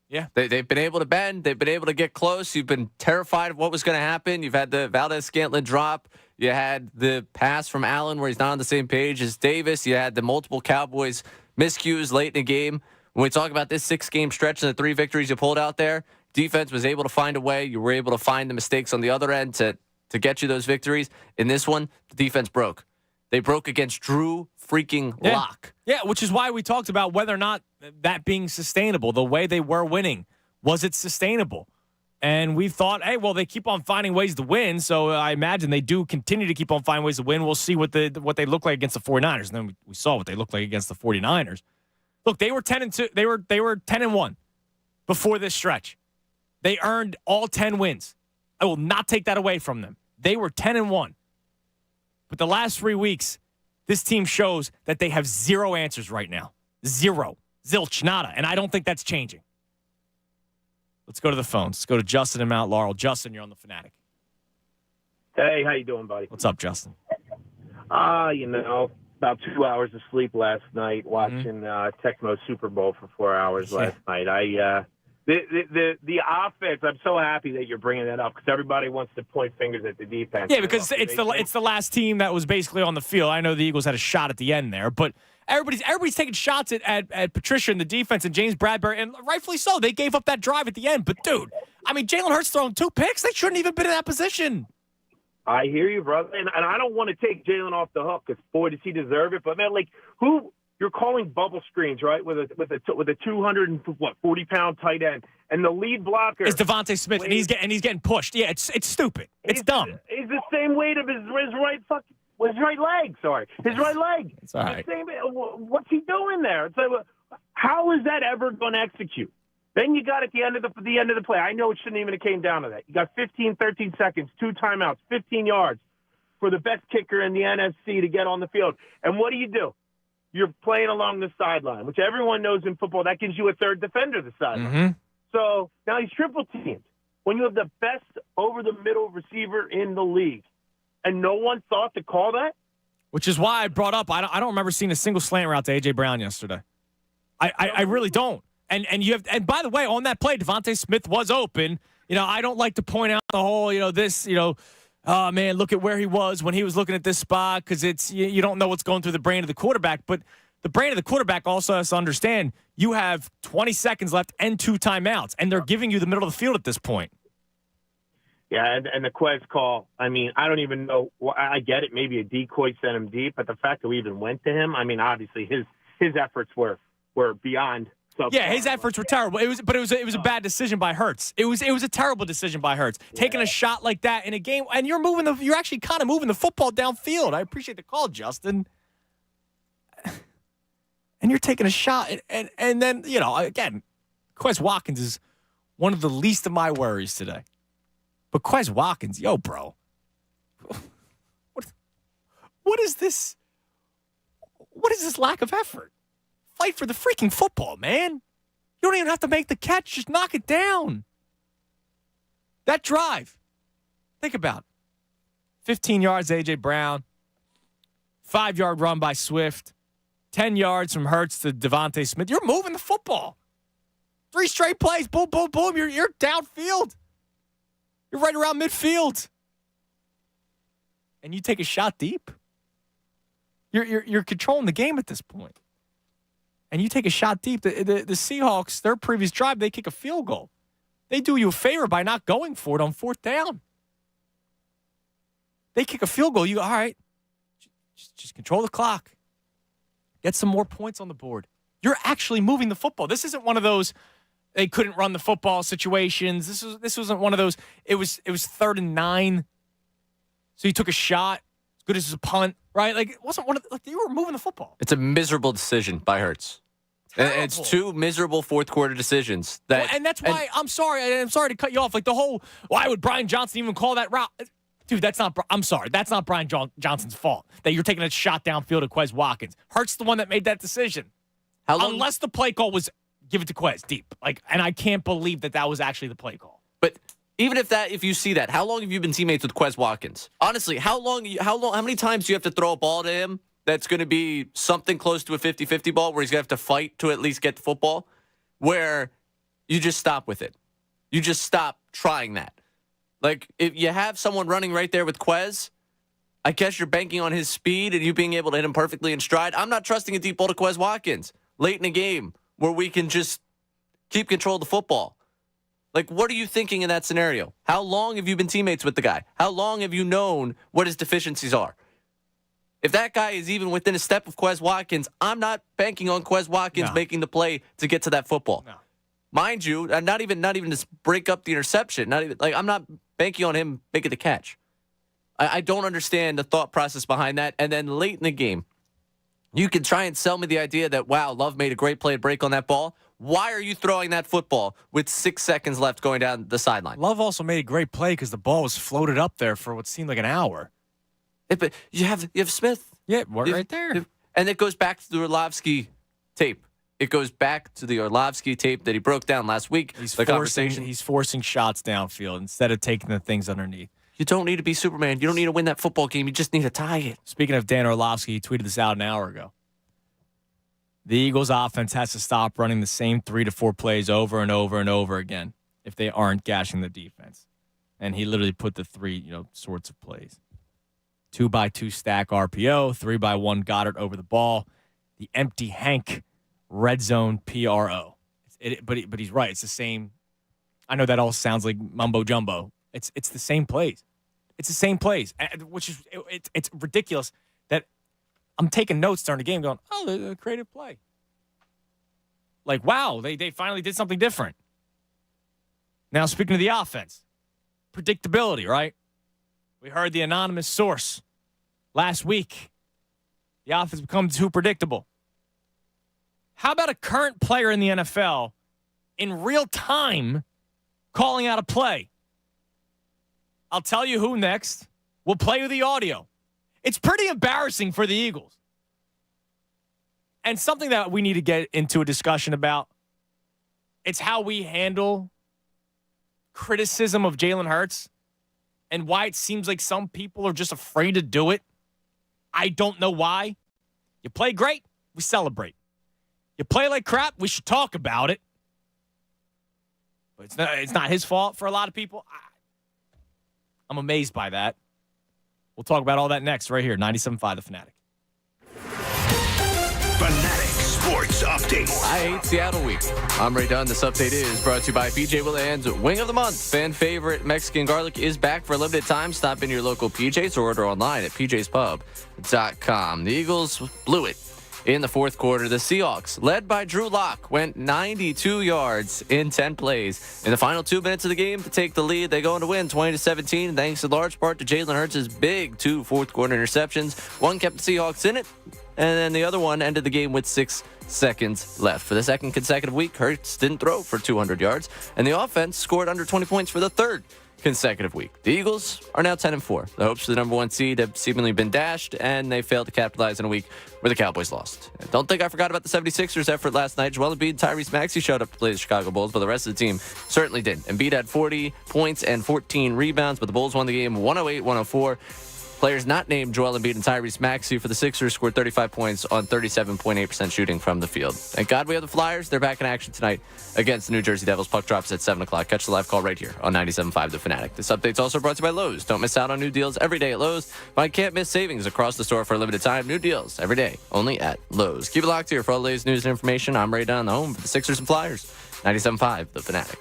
Yeah. They've been able to bend. They've been able to get close. You've been terrified of what was going to happen. You've had the Valdez-Scantling drop. You had the pass from Allen where he's not on the same page as Davis. You had the multiple Cowboys miscues late in the game. When we talk about this 6-game stretch and the 3 victories you pulled out there, defense was able to find a way. You were able to find the mistakes on the other end to get you those victories. In this one, the defense broke. They broke against Drew freaking Lock. Yeah, which is why we talked about whether or not that being sustainable, the way they were winning. Was it sustainable? And we thought, hey, well, they keep on finding ways to win, so I imagine they do continue to keep on finding ways to win. We'll see what they look like against the 49ers. And then we saw what they looked like against the 49ers. Look, they were 10-2. They were 10-1 before this stretch. They earned all 10 wins. I will not take that away from them. They were 10-1. But the last 3 weeks, this team shows that they have 0 answers right now. 0. Zilch, nada. And I don't think that's changing. Let's go to the phones. Let's go to Justin in Mount Laurel. Justin, you're on the Fanatic. Hey, how you doing, buddy? What's up, Justin? About 2 hours of sleep last night, watching Tecmo Super Bowl for 4 hours last night. The offense, I'm so happy that you're bringing that up because everybody wants to point fingers at the defense. Yeah, because it's the last team that was basically on the field. I know the Eagles had a shot at the end there, but Everybody's taking shots at Patricia and the defense and James Bradbury, and rightfully so. They gave up that drive at the end. But, dude, I mean, Jalen Hurts throwing 2 picks. They shouldn't even been in that position. I hear you, brother. And I don't want to take Jalen off the hook because, boy, does he deserve it. But, man, like, who – you're calling bubble screens, right, with a 240-pound tight end. And the lead blocker is Devontae Smith, and he's getting pushed. Yeah, it's stupid. It's dumb. He's the same weight of his right leg. Sorry, his right leg. It's all right. What's he doing there? It's like, how is that ever going to execute? Then you got at the end of the play. I know it shouldn't even have came down to that. You got 13 seconds, 2 timeouts, 15 yards for the best kicker in the NFC to get on the field. And what do? You're playing along the sideline, which everyone knows in football, that gives you a third defender to the sideline. Mm-hmm. So now he's triple teamed. When you have the best over-the-middle receiver in the league, and no one thought to call that? Which is why I brought up, I don't remember seeing a single slant route to A.J. Brown yesterday. I really don't. And by the way, on that play, Devontae Smith was open. I don't like to point out the whole, oh, man, look at where he was when he was looking at this spot because it's you don't know what's going through the brain of the quarterback. But the brain of the quarterback also has to understand you have 20 seconds left and 2 timeouts, and they're giving you the middle of the field at this point. Yeah, and the Quez call, I mean, I don't even know. I get it. Maybe a decoy sent him deep, but the fact that we even went to him, I mean, obviously his efforts were beyond. Yeah, his efforts were terrible. It was a bad decision by Hurts. It was a terrible decision by Hurts. Yeah. Taking a shot like that in a game, and you're actually kind of moving the football downfield. I appreciate the call, Justin. And you're taking a shot, and then again, Quez Watkins is one of the least of my worries today. But Quez Watkins, yo, bro, what is this? What is this lack of effort? Fight for the freaking football, man. You don't even have to make the catch. Just knock it down. That drive. Think about it. 15 yards, A.J. Brown. 5-yard run by Swift. 10 yards from Hurts to Devontae Smith. You're moving the football. 3 straight plays. Boom, boom, boom. You're downfield. You're right around midfield. And you take a shot deep. You're controlling the game at this point. And you take a shot deep. The Seahawks, their previous drive, they kick a field goal. They do you a favor by not going for it on 4th down. They kick a field goal. You go, all right, just control the clock. Get some more points on the board. You're actually moving the football. This isn't one of those they couldn't run the football situations. This wasn't one of those. It was 3rd and 9. So you took a shot. As good as a punt, right? Like it wasn't one of you were moving the football. It's a miserable decision by Hurts. Terrible. It's 2 miserable 4th quarter decisions. And that's why I'm sorry to cut you off. Like the whole, why would Brian Johnson even call that route? Dude, I'm sorry. That's not Brian Johnson's fault that you're taking a shot downfield at Quez Watkins. Hurts the one that made that decision. Unless the play call was give it to Quez deep. And I can't believe that was actually the play call. But even if you see that, how long have you been teammates with Quez Watkins? Honestly, how many times do you have to throw a ball to him that's going to be something close to a 50-50 ball where he's going to have to fight to at least get the football, where you just stop with it? You just stop trying that. Like, if you have someone running right there with Quez, I guess you're banking on his speed and you being able to hit him perfectly in stride. I'm not trusting a deep ball to Quez Watkins late in a game where we can just keep control of the football. Like, what are you thinking in that scenario? How long have you been teammates with the guy? How long have you known what his deficiencies are? If that guy is even within a step of Quez Watkins, I'm not banking on Quez Watkins making the play to get to that football. No. Mind you, not even to break up the interception. I'm not banking on him making the catch. I don't understand the thought process behind that. And then late in the game, you can try and sell me the idea that, wow, Love made a great play to break on that ball. Why are you throwing that football with 6 seconds left going down the sideline? Love also made a great play because the ball was floated up there for what seemed like an hour. But you have Smith. Yeah, right there. And it goes back to the Orlovsky tape. It goes back to the Orlovsky tape that he broke down last week. He's forcing shots downfield instead of taking the things underneath. You don't need to be Superman. You don't need to win that football game. You just need to tie it. Speaking of Dan Orlovsky, he tweeted this out an hour ago. The Eagles' offense has to stop running the same 3 to 4 plays over and over and over again if they aren't gashing the defense. And he literally put the 3, sorts of plays. 2x2 stack RPO, 3x1 Goddard over the ball. The Empty Hank Red Zone PRO. But he's right. It's the same. I know that all sounds like mumbo jumbo. It's the same plays. It's the same plays, which is it's ridiculous that I'm taking notes during the game going, oh, they're a creative play. Like, wow, they finally did something different. Now, speaking of the offense, predictability, right? We heard the anonymous source last week. The offense becomes too predictable. How about a current player in the NFL in real time calling out a play? I'll tell you who next. We'll play you the audio. It's pretty embarrassing for the Eagles. And something that we need to get into a discussion about, it's how we handle criticism of Jalen Hurts and why it seems like some people are just afraid to do it. I don't know why. You play great, we celebrate. You play like crap, we should talk about it. But it's not his fault for a lot of people. I'm amazed by that. We'll talk about all that next right here, 97.5 The Fanatic. Fanatic Sports Update. I hate Seattle week. I'm Ray Dunn. This update is brought to you by PJ Williams Wing of the Month. Fan favorite Mexican garlic is back for a limited time. Stop in your local PJ's or order online at pjspub.com. The Eagles blew it in the fourth quarter. The Seahawks, led by Drew Lock, went 92 yards in 10 plays. In the final 2 minutes of the game to take the lead, they go on to win 20-17, thanks in large part to Jalen Hurts' big 2 fourth-quarter interceptions. One kept the Seahawks in it, and then the other one ended the game with 6 seconds left. For the second consecutive week, Hurts didn't throw for 200 yards, and the offense scored under 20 points for the third consecutive week. The Eagles are now 10-4. The hopes for the number 1 seed have seemingly been dashed, and they failed to capitalize in a week where the Cowboys lost. Don't think I forgot about the 76ers' effort last night. Joel Embiid and Tyrese Maxey showed up to play the Chicago Bulls, but the rest of the team certainly didn't. Embiid had 40 points and 14 rebounds, but the Bulls won the game 108-104. Players not named Joel Embiid and Tyrese Maxey for the Sixers scored 35 points on 37.8% shooting from the field. Thank God we have the Flyers. They're back in action tonight against the New Jersey Devils. Puck drops at 7 o'clock. Catch the live call right here on 97.5 The Fanatic. This update's also brought to you by Lowe's. Don't miss out on new deals every day at Lowe's. Find can't-miss savings across the store for a limited time. New deals every day, only at Lowe's. Keep it locked here for all the latest news and information. I'm Ray Dunn, the home for the Sixers and Flyers. 97.5 The Fanatic.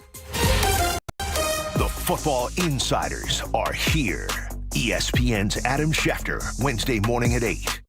The football insiders are here. ESPN's Adam Schefter, Wednesday morning at 8.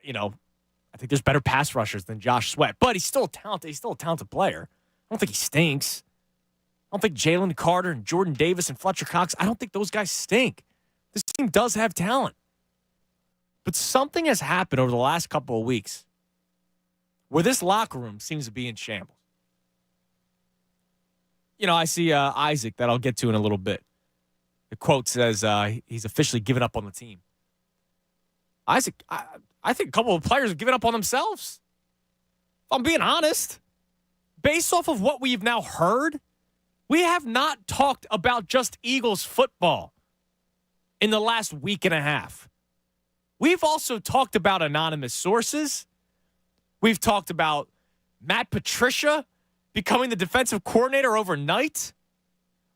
I think there's better pass rushers than Josh Sweat, but he's still talented. He's still a talented player. I don't think he stinks. I don't think Jalen Carter and Jordan Davis and Fletcher Cox, I don't think those guys stink. This team does have talent. But something has happened over the last couple of weeks where this locker room seems to be in shambles. I see Isaac that I'll get to in a little bit. The quote says he's officially given up on the team. Isaac, I think a couple of players have given up on themselves. If I'm being honest, based off of what we've now heard, we have not talked about just Eagles football in the last week and a half. We've also talked about anonymous sources. We've talked about Matt Patricia becoming the defensive coordinator overnight.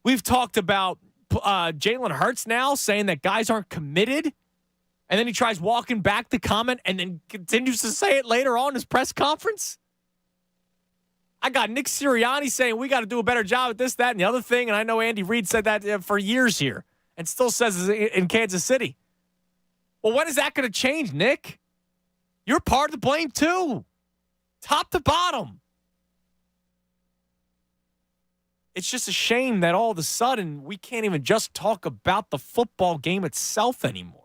We've talked about Jalen Hurts now saying that guys aren't committed. And then he tries walking back the comment and then continues to say it later on in his press conference. I got Nick Sirianni saying we got to do a better job at this, that, and the other thing. And I know Andy Reid said that for years here and still says it in Kansas City. Well, when is that going to change, Nick? You're part of the blame too. Top to bottom. It's just a shame that all of a sudden we can't even just talk about the football game itself anymore.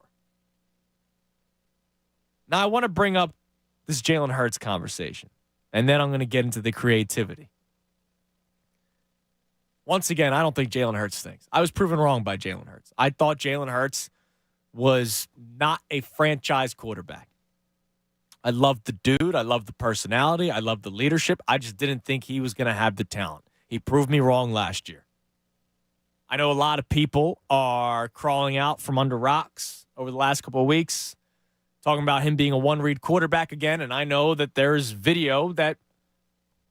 Now, I want to bring up this Jalen Hurts conversation, and then I'm going to get into the creativity. Once again, I don't think Jalen Hurts stinks. I was proven wrong by Jalen Hurts. I thought Jalen Hurts was not a franchise quarterback. I loved the dude. I loved the personality. I loved the leadership. I just didn't think he was going to have the talent. He proved me wrong last year. I know a lot of people are crawling out from under rocks over the last couple of weeks, talking about him being a one-read quarterback again, and I know that there's video that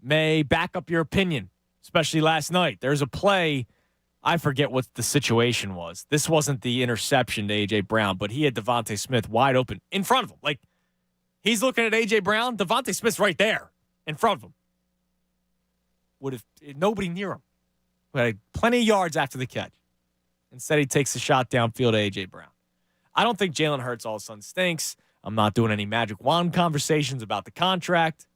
may back up your opinion, especially last night. There's a play, I forget what the situation was. This wasn't the interception to A.J. Brown, but he had Devontae Smith wide open in front of him. Like, he's looking at A.J. Brown, Devontae Smith's right there in front of him. Would have nobody near him. We had plenty of yards after the catch. Instead, he takes the shot downfield to A.J. Brown. I don't think Jalen Hurts all of a sudden stinks. I'm not doing any magic wand conversations about the contract.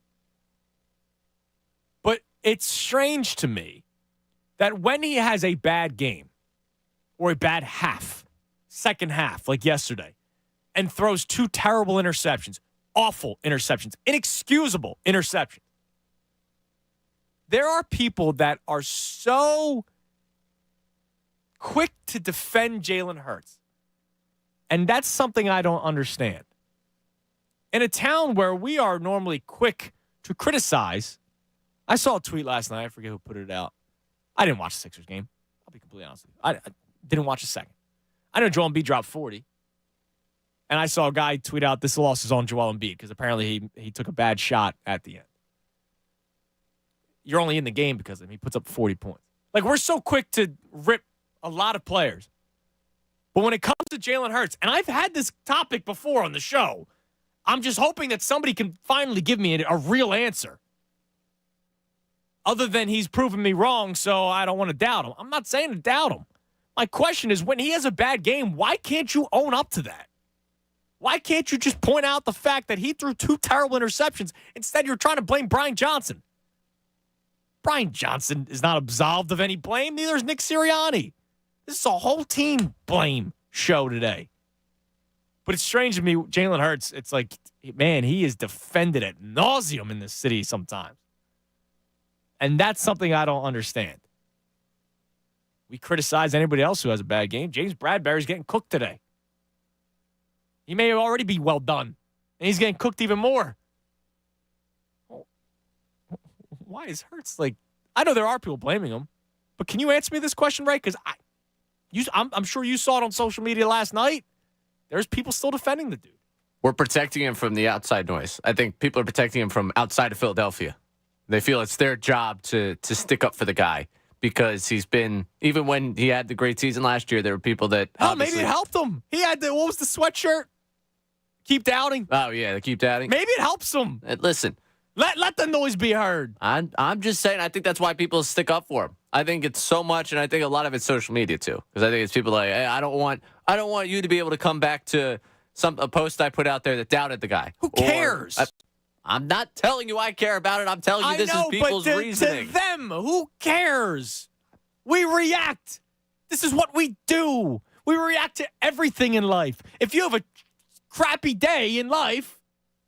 But it's strange to me that when he has a bad game or a bad half, second half, like yesterday, and throws two terrible interceptions, awful interceptions, inexcusable interceptions, there are people that are so quick to defend Jalen Hurts. And that's something I don't understand. In a town where we are normally quick to criticize, I saw a tweet last night. I forget who put it out. I didn't watch the Sixers game. I'll be completely honest with you. I didn't watch a second. I know Joel Embiid dropped 40. And I saw a guy tweet out, this loss is on Joel Embiid because apparently he took a bad shot at the end. You're only in the game because of him. He puts up 40 points. Like, we're so quick to rip a lot of players. But when it comes to Jalen Hurts, and I've had this topic before on the show, I'm just hoping that somebody can finally give me a real answer. Other than he's proven me wrong, so I don't want to doubt him. I'm not saying to doubt him. My question is, when he has a bad game, why can't you own up to that? Why can't you just point out the fact that he threw two terrible interceptions? Instead, you're trying to blame Brian Johnson. Brian Johnson is not absolved of any blame. Neither is Nick Sirianni. This is a whole team blame show today. But it's strange to me, Jalen Hurts, it's like, man, he is defended ad nauseum in this city sometimes. And that's something I don't understand. We criticize anybody else who has a bad game. James Bradbury's getting cooked today. He may already be well done, and he's getting cooked even more. Why is Hurts like? I know there are people blaming him, but can you answer me this question right? Because I'm sure you saw it on social media last night. There's people still defending the dude. We're protecting him from the outside noise. I think people are protecting him from outside of Philadelphia. They feel it's their job to stick up for the guy because he's been, even when he had the great season last year, there were people that maybe it helped him. He had what was the sweatshirt? Keep doubting. Oh, yeah, the keep doubting. Maybe it helps him. Listen. Let the noise be heard. I'm just saying, I think that's why people stick up for him. I think it's so much, and I think a lot of it's social media too. Because I think it's people like, hey, I don't want you to be able to come back to a post I put out there that doubted the guy. Who cares? I'm not telling you I care about it. I'm telling you this is people's reasoning. To them, who cares? We react. This is what we do. We react to everything in life. If you have a crappy day in life,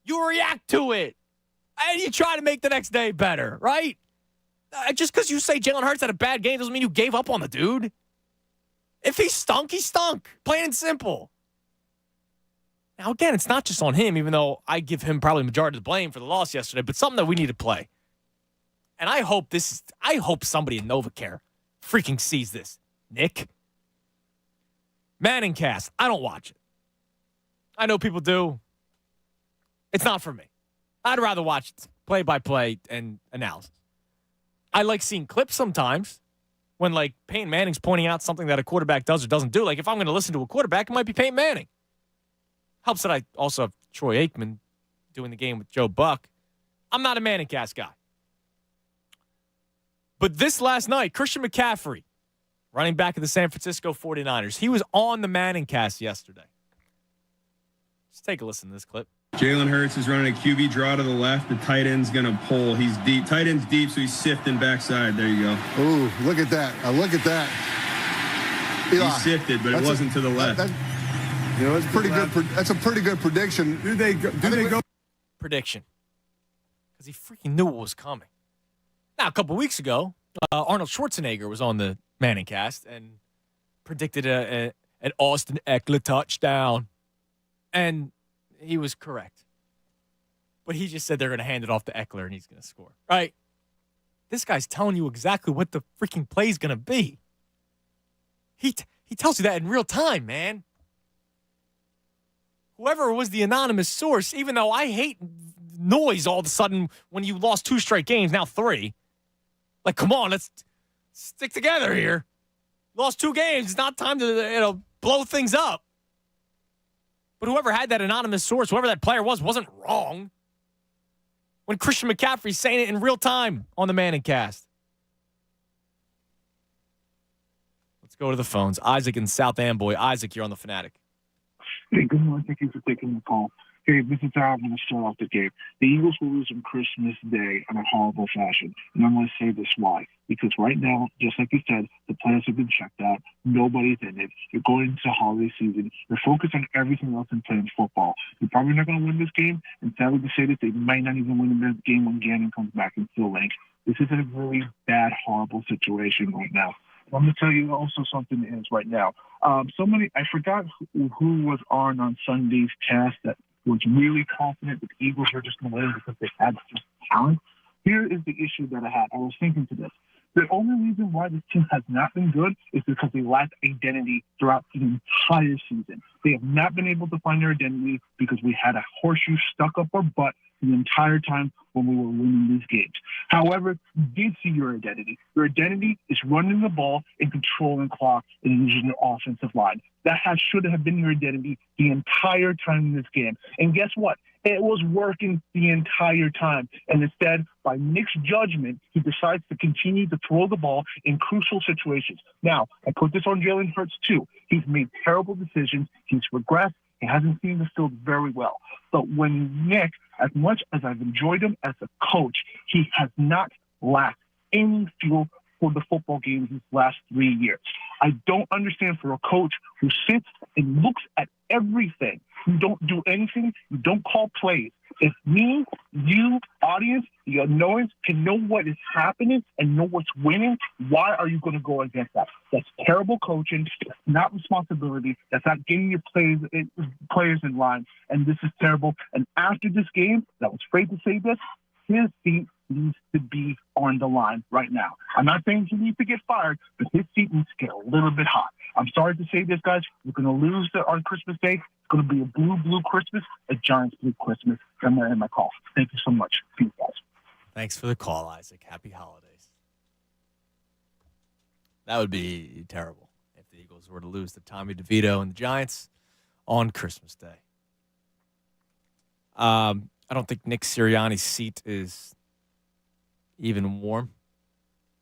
you react to it. And you try to make the next day better, right? Just because you say Jalen Hurts had a bad game doesn't mean you gave up on the dude. If he stunk, he stunk. Plain and simple. Now, again, it's not just on him, even though I give him probably the majority of the blame for the loss yesterday, but something that we need to play. And I hope somebody in NovaCare freaking sees this. Nick. Manning cast. I don't watch it. I know people do. It's not for me. I'd rather watch play-by-play and analysis. I like seeing clips sometimes when, like, Peyton Manning's pointing out something that a quarterback does or doesn't do. Like, if I'm going to listen to a quarterback, it might be Peyton Manning. Helps that I also have Troy Aikman doing the game with Joe Buck. I'm not a Manning cast guy. But this last night, Christian McCaffrey, running back of the San Francisco 49ers, he was on the Manning cast yesterday. Let's take a listen to this clip. Jalen Hurts is running a QB draw to the left. The tight end's going to pull. He's deep. Tight end's deep, so he's sifting backside. There you go. Ooh, look at that. Look at that. He sifted, but it wasn't to the left. It's pretty good. That's a pretty good prediction. Do they go? Prediction. Because he freaking knew what was coming. Now, a couple weeks ago, Arnold Schwarzenegger was on the Manning cast and predicted an Austin Eckler touchdown. And he was correct. But he just said they're going to hand it off to Eckler and he's going to score. Right? This guy's telling you exactly what the freaking play is going to be. He tells you that in real time, man. Whoever was the anonymous source, even though I hate noise all of a sudden when you lost 2 straight games, now 3. Like, come on, let's stick together here. Lost 2 games. It's not time to blow things up. But whoever had that anonymous source, whoever that player was, wasn't wrong. When Christian McCaffrey's saying it in real time on the Manning cast. Let's go to the phones. Isaac in South Amboy. Isaac, you're on the Fanatic. Hey, good morning. Thank you for taking the call. Hey, this is how I'm going to start off the game. The Eagles will lose on Christmas Day in a horrible fashion. And I'm going to say this why. Because right now, just like you said, the players have been checked out. Nobody's in it. You're going into holiday season. You're focused on everything else than playing football. You're probably not going to win this game. And sadly to say this, they might not even win this game when Gannon comes back and Phil Link. This is a really bad, horrible situation right now. I'm going to tell you also something is right now. I forgot who was on Sunday's cast that was really confident that the Eagles were just going to win because they had just talent. Here is the issue that I had. I was thinking to this. The only reason why this team has not been good is because they lack identity throughout the entire season. They have not been able to find their identity because we had a horseshoe stuck up our butt the entire time when we were winning these games. However, you did see your identity. Your identity is running the ball and controlling clock and using your offensive line. That should have been your identity the entire time in this game. And guess what? It was working the entire time. And instead, by Nick's judgment, he decides to continue to throw the ball in crucial situations. Now, I put this on Jalen Hurts too. He's made terrible decisions. He's regressed. He hasn't seen the field very well. But when Nick, as much as I've enjoyed him as a coach, he has not lacked any feel for the football games these last 3 years. I don't understand for a coach who sits and looks at everything. You don't do anything. You don't call plays. If me, you, audience, the annoyance can know what is happening and know what's winning, why are you going to go against that? That's terrible coaching. That's not responsibility. That's not getting your players in line. And this is terrible. And after this game, I was afraid to say this, his seat needs to be on the line right now. I'm not saying he needs to get fired, but his seat needs to get a little bit hot. I'm sorry to say this, guys. We're going to lose on Christmas Day. It's going to be a blue Christmas, a Giants blue Christmas. I'm going to end my call. Thank you so much. Peace, guys. Thanks for the call, Isaac. Happy holidays. That would be terrible if the Eagles were to lose to Tommy DeVito and the Giants on Christmas Day. I don't think Nick Sirianni's seat is even warm,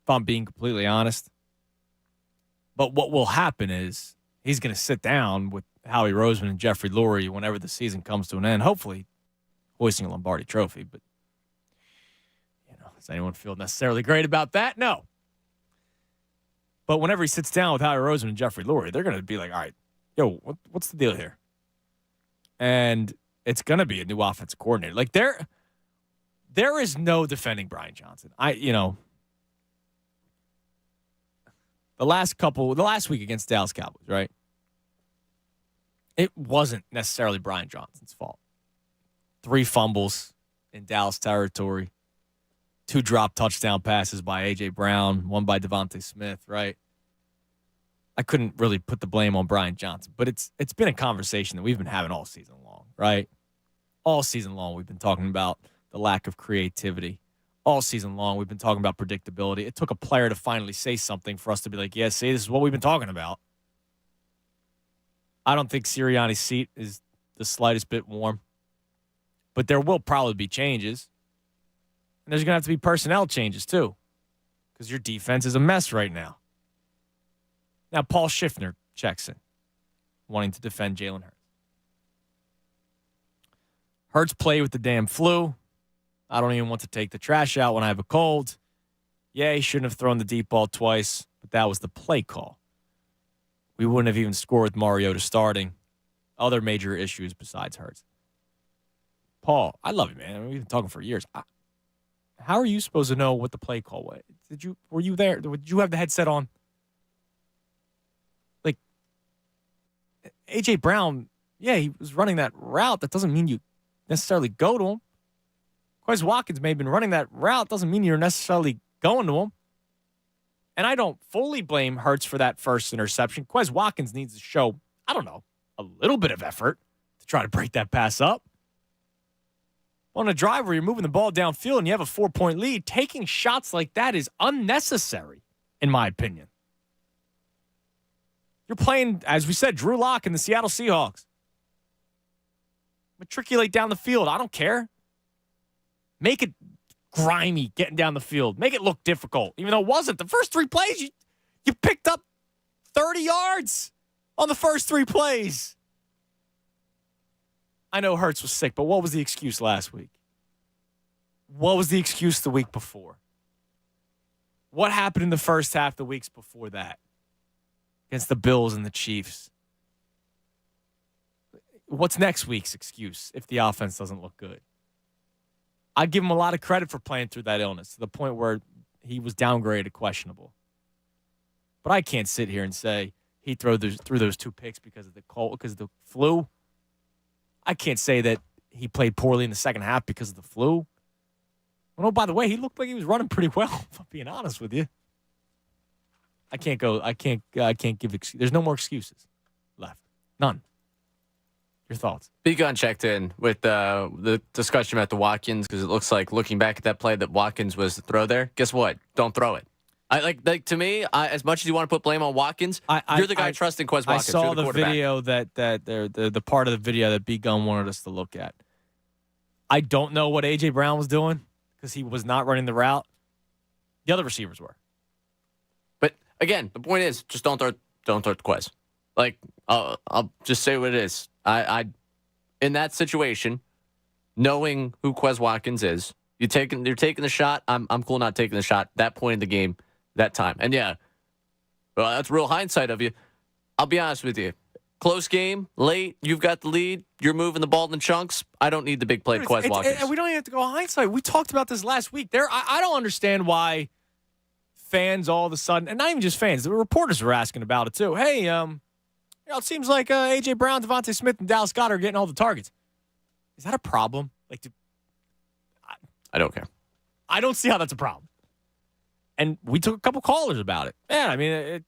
if I'm being completely honest. But what will happen is he's going to sit down with Howie Roseman and Jeffrey Lurie whenever the season comes to an end, hopefully hoisting a Lombardi trophy. But, does anyone feel necessarily great about that? No. But whenever he sits down with Howie Roseman and Jeffrey Lurie, they're going to be like, all right, yo, what's the deal here? And it's going to be a new offensive coordinator. Like, there is no defending Brian Johnson. The last week against Dallas Cowboys, right? It wasn't necessarily Brian Johnson's fault. 3 fumbles in Dallas territory, 2 drop touchdown passes by A.J. Brown, 1 by Devontae Smith, right? I couldn't really put the blame on Brian Johnson, but it's been a conversation that we've been having all season long, right? All season long, we've been talking about the lack of creativity. All season long, we've been talking about predictability. It took a player to finally say something for us to be like, yeah, see, this is what we've been talking about. I don't think Sirianni's seat is the slightest bit warm, but there will probably be changes. And there's going to have to be personnel changes, too, because your defense is a mess right now. Now, Paul Schiffner checks in, wanting to defend Jalen Hurts. Hurts played with the damn flu. I don't even want to take the trash out when I have a cold. Yeah, he shouldn't have thrown the deep ball twice, but that was the play call. We wouldn't have even scored with Mariota starting. Other major issues besides Hurts. Paul, I love you, man. We've been talking for years. How are you supposed to know what the play call was? Were you there? Did you have the headset on? Like, A.J. Brown, yeah, he was running that route. That doesn't mean you necessarily go to him. Quez Watkins may have been running that route. Doesn't mean you're necessarily going to him. And I don't fully blame Hurts for that first interception. Quez Watkins needs to show, a little bit of effort to try to break that pass up. On a drive where you're moving the ball downfield and you have a 4-point lead, taking shots like that is unnecessary, in my opinion. You're playing, as we said, Drew Lock and the Seattle Seahawks. Matriculate down the field. I don't care. Make it grimy getting down the field. Make it look difficult, even though it wasn't. The first 3 plays, you picked up 30 yards on the first 3 plays. I know Hurts was sick, but what was the excuse last week? What was the excuse the week before? What happened in the first half the weeks before that against the Bills and the Chiefs? What's next week's excuse if the offense doesn't look good? I give him a lot of credit for playing through that illness to the point where he was downgraded questionable. But I can't sit here and say he threw those 2 picks because of the flu. I can't say that he played poorly in the second half because of the flu. Oh, by the way, he looked like he was running pretty well, if I'm being honest with you. I can't give there's no more excuses left. None. Your thoughts? Big Gun checked in with the discussion about the Watkins because it looks like looking back at that play that Watkins was the throw there. Guess what? Don't throw it. To me, as much as you want to put blame on Watkins, you're the guy trusting Quez Watkins. I saw the video the part of the video that B Gun wanted us to look at. I don't know what A.J. Brown was doing because he was not running the route. The other receivers were. But again, the point is, just don't throw to Quez. Like, I'll just say what it is. I in that situation, knowing who Quez Watkins is, you're taking the shot. I'm cool not taking the shot. That point in the game, that time, and yeah, well, that's real hindsight of you. I'll be honest with you. Close game, late. You've got the lead. You're moving the ball in chunks. I don't need the big play, Quez Watkins. And we don't even have to go hindsight. We talked about this last week. I don't understand why fans all of a sudden, and not even just fans, the reporters were asking about it too. Hey, it seems like A.J. Brown, Devontae Smith, and Dallas Goedert are getting all the targets. Is that a problem? I don't care. I don't see how that's a problem. And we took a couple callers about it. Man, I mean,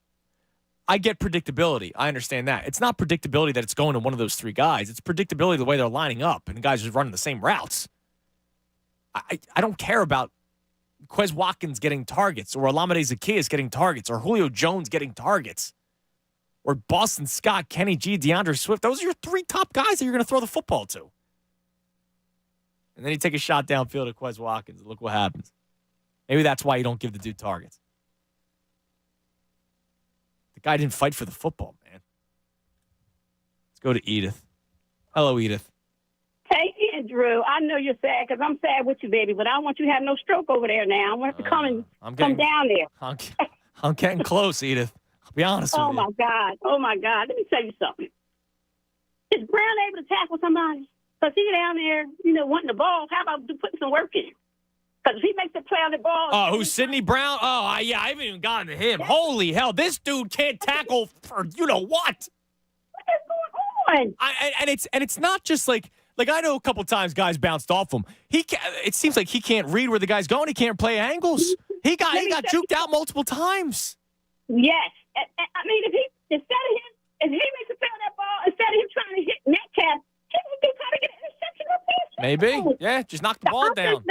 I get predictability. I understand that. It's not predictability that it's going to one of those 3 guys. It's predictability the way they're lining up and the guys are running the same routes. I don't care about Quez Watkins getting targets or Olamide Zaccheaus getting targets or Julio Jones getting targets or Boston Scott, Kenny G, DeAndre Swift. Those are your 3 top guys that you're going to throw the football to. And then you take a shot downfield at Quez Watkins. Look what happens. Maybe that's why you don't give the dude targets. The guy didn't fight for the football, man. Let's go to Edith. Hello, Edith. Hey, Andrew, I know you're sad because I'm sad with you, baby, but I don't want you to have no stroke over there now. I want you to come down there. I'm getting close, Edith. I'll be honest with you. Oh, my God. Oh, my God. Let me tell you something. Is Brown able to tackle somebody? Because he down there, wanting the ball. How about putting some work in? Because if he makes a play on the ball. Oh, who's Sidney Brown? Oh, I haven't even gotten to him. Holy hell, this dude can't tackle for what? What is going on? And it's not just like I know a couple times guys bounced off him. It seems like he can't read where the guy's going. He can't play angles. He got juked out multiple times. Yes. I mean, if he makes a play on that ball, instead of him trying to hit Metcalf, he would be trying to get an interception up there. Maybe. Yeah, just knock the ball down.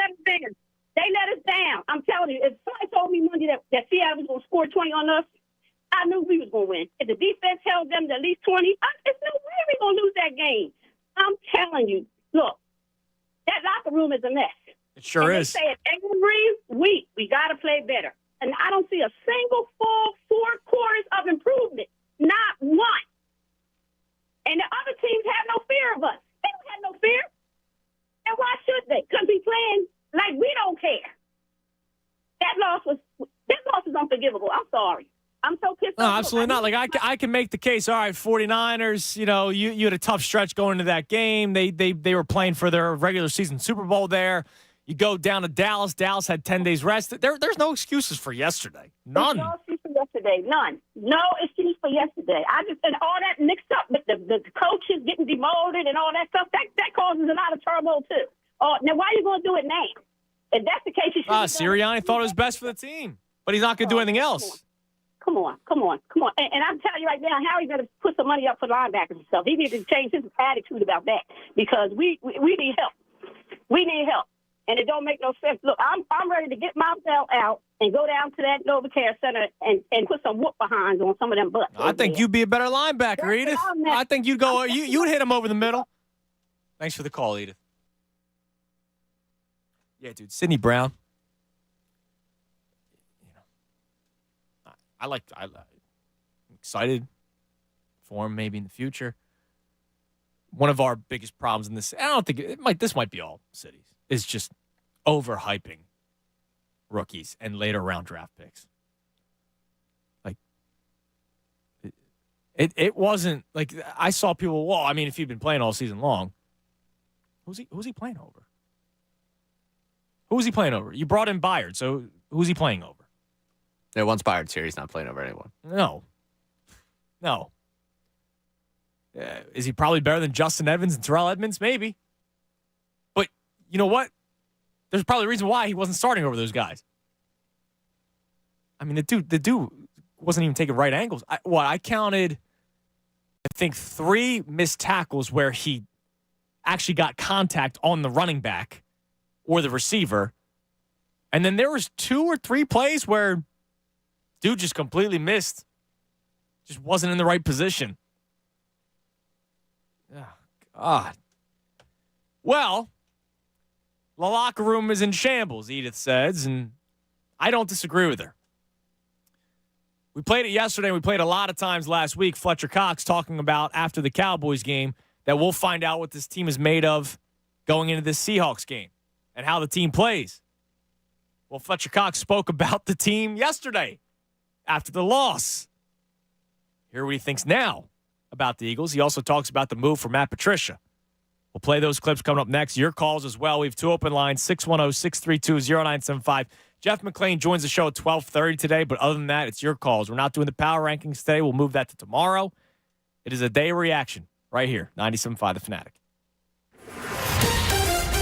They let us down. I'm telling you, if somebody told me Monday that Seattle was going to score 20 on us, I knew we was going to win. If the defense held them to at least 20, there's no way we're going to lose that game. I'm telling you, look, that locker room is a mess. It sure is. They say it every week, we got to play better. And I don't see a single full 4 quarters of improvement. Not one. And the other teams have no fear of us. They don't have no fear. And why should they? Because we playing like we don't care. That loss is unforgivable. I'm sorry. I'm so pissed off. No, absolutely not. Like I can make the case. All right, 49ers. You had a tough stretch going into that game. They were playing for their regular season Super Bowl there. You go down to Dallas. Dallas had 10 days rest. There's no excuses for yesterday. None. No excuse for yesterday. None. No excuse for yesterday. And all that mixed up with the coaches getting demoted and all that stuff. That causes a lot of turmoil too. Now why are you going to do it now? If that's the case, you should. Sirianni thought it was best for the team, but he's not going to do anything else. Come on. And I'm telling you right now, Harry better put some money up for linebackers and stuff. He needs to change his attitude about that because we need help. We need help. And it don't make no sense. Look, I'm ready to get myself out and go down to that NovaCare Center and put some whoop behinds on some of them butts. I think you'd be a better linebacker, Edith. I think you'd go. You'd hit him over the middle. Thanks for the call, Edith. Yeah, dude, Sidney Brown. I'm excited for him maybe in the future. One of our biggest problems in this, I don't think this might be all cities, is just overhyping rookies and later round draft picks. Like it wasn't like I saw people. Well, I mean, if he'd been playing all season long, who's he playing over? Who was he playing over? You brought in Byard, so who's he playing over? Yeah, once Byard's here, he's not playing over anyone. No. Is he probably better than Justin Evans and Terrell Edmonds? Maybe. But you know what? There's probably a reason why he wasn't starting over those guys. I mean, the dude wasn't even taking right angles. I counted, I think, 3 missed tackles where he actually got contact on the running back or the receiver. And then there was 2 or 3 plays where dude just completely missed. Just wasn't in the right position. Oh, God. Well, the locker room is in shambles, Edith says, and I don't disagree with her. We played it yesterday. We played a lot of times last week. Fletcher Cox talking about after the Cowboys game that we'll find out what this team is made of going into this Seahawks game and how the team plays. Well, Fletcher Cox spoke about the team yesterday after the loss. Hear what he thinks now about the Eagles. He also talks about the move for Matt Patricia. We'll play those clips coming up next. Your calls as well. We have 2 open lines, 610-632-0975. Jeff McLane joins the show at 12:30 today, but other than that, it's your calls. We're not doing the power rankings today. We'll move that to tomorrow. It is a day of reaction right here, 97.5 The Fanatic.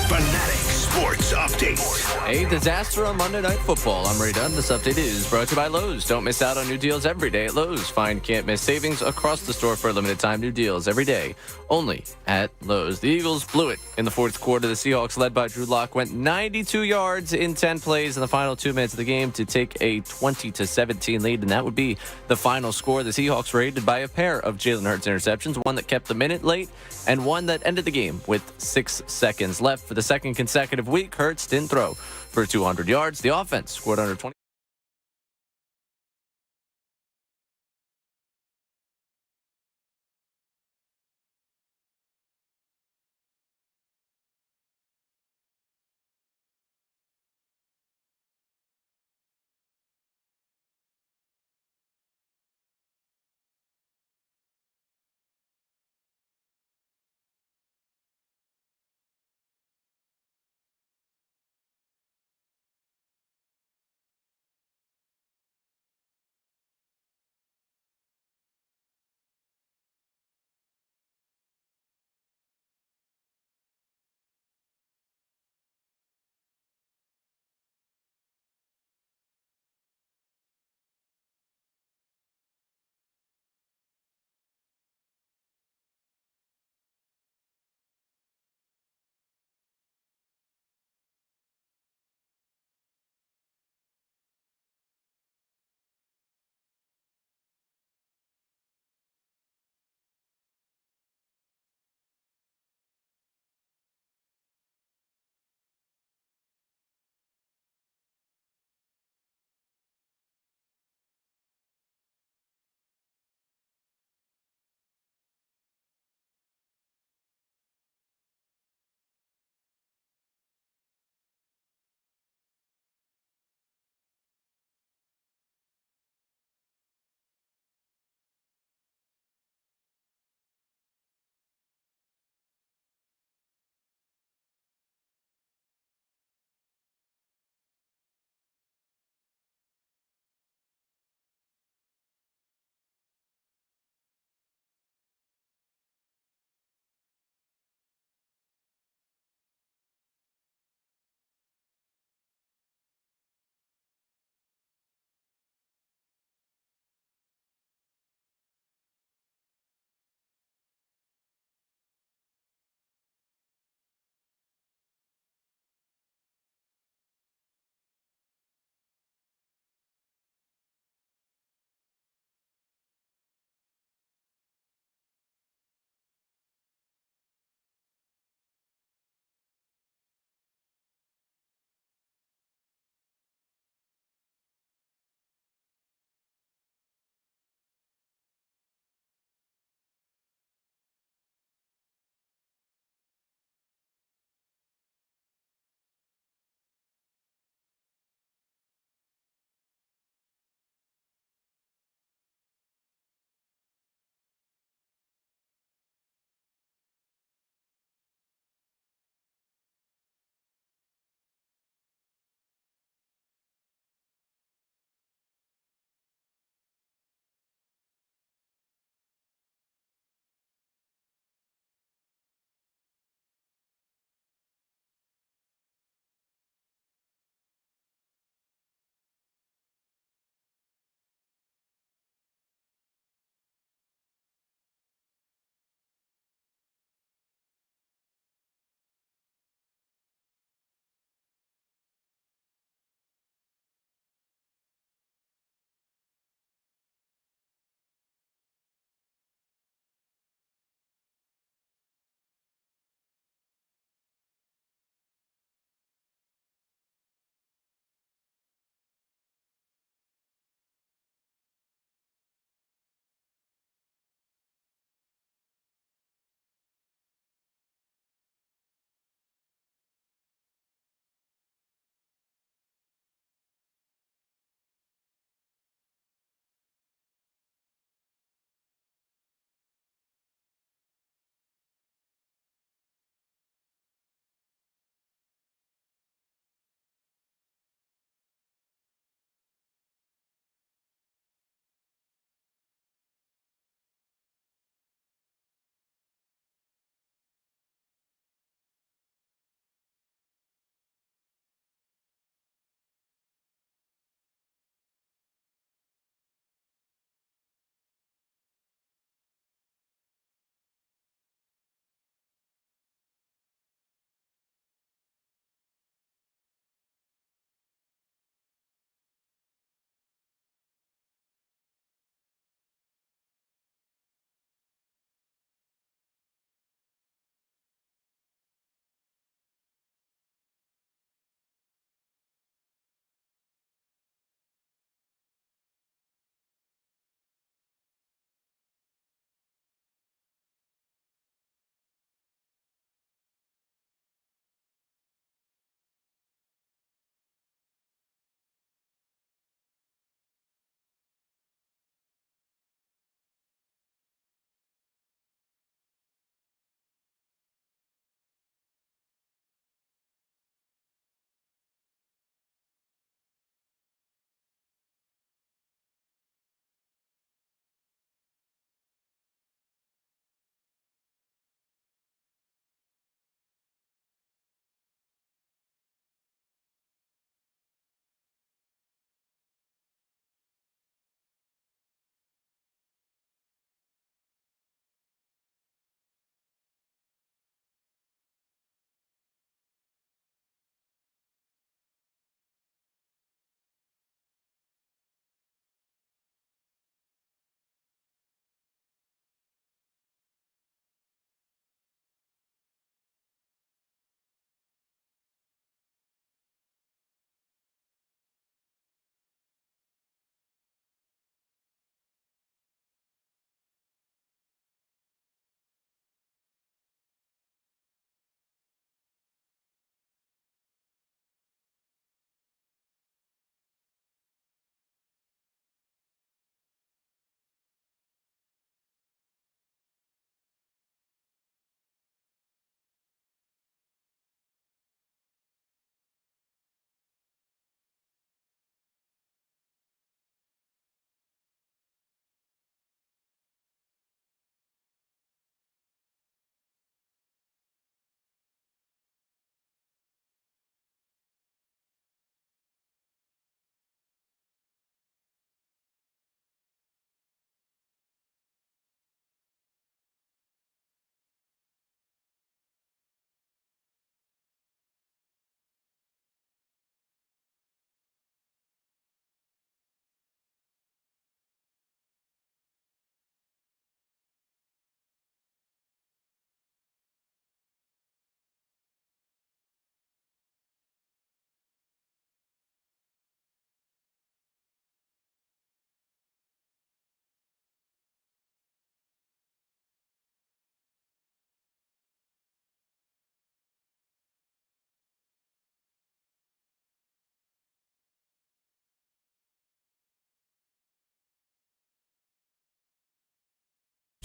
Fanatic Sports Update. A disaster on Monday Night Football. I'm Ray Dunn. This update is brought to you by Lowe's. Don't miss out on new deals every day at Lowe's. Find can't-miss savings across the store for a limited time. New deals every day, only at Lowe's. The Eagles blew it in the fourth quarter. The Seahawks, led by Drew Lock, went 92 yards in 10 plays in the final 2 minutes of the game to take a 20-17 lead, and that would be the final score. The Seahawks were aided by a pair of Jalen Hurts interceptions, one that kept the minute late and one that ended the game with 6 seconds left. For the second consecutive week, Hurts didn't throw for 200 yards. The offense scored under 20.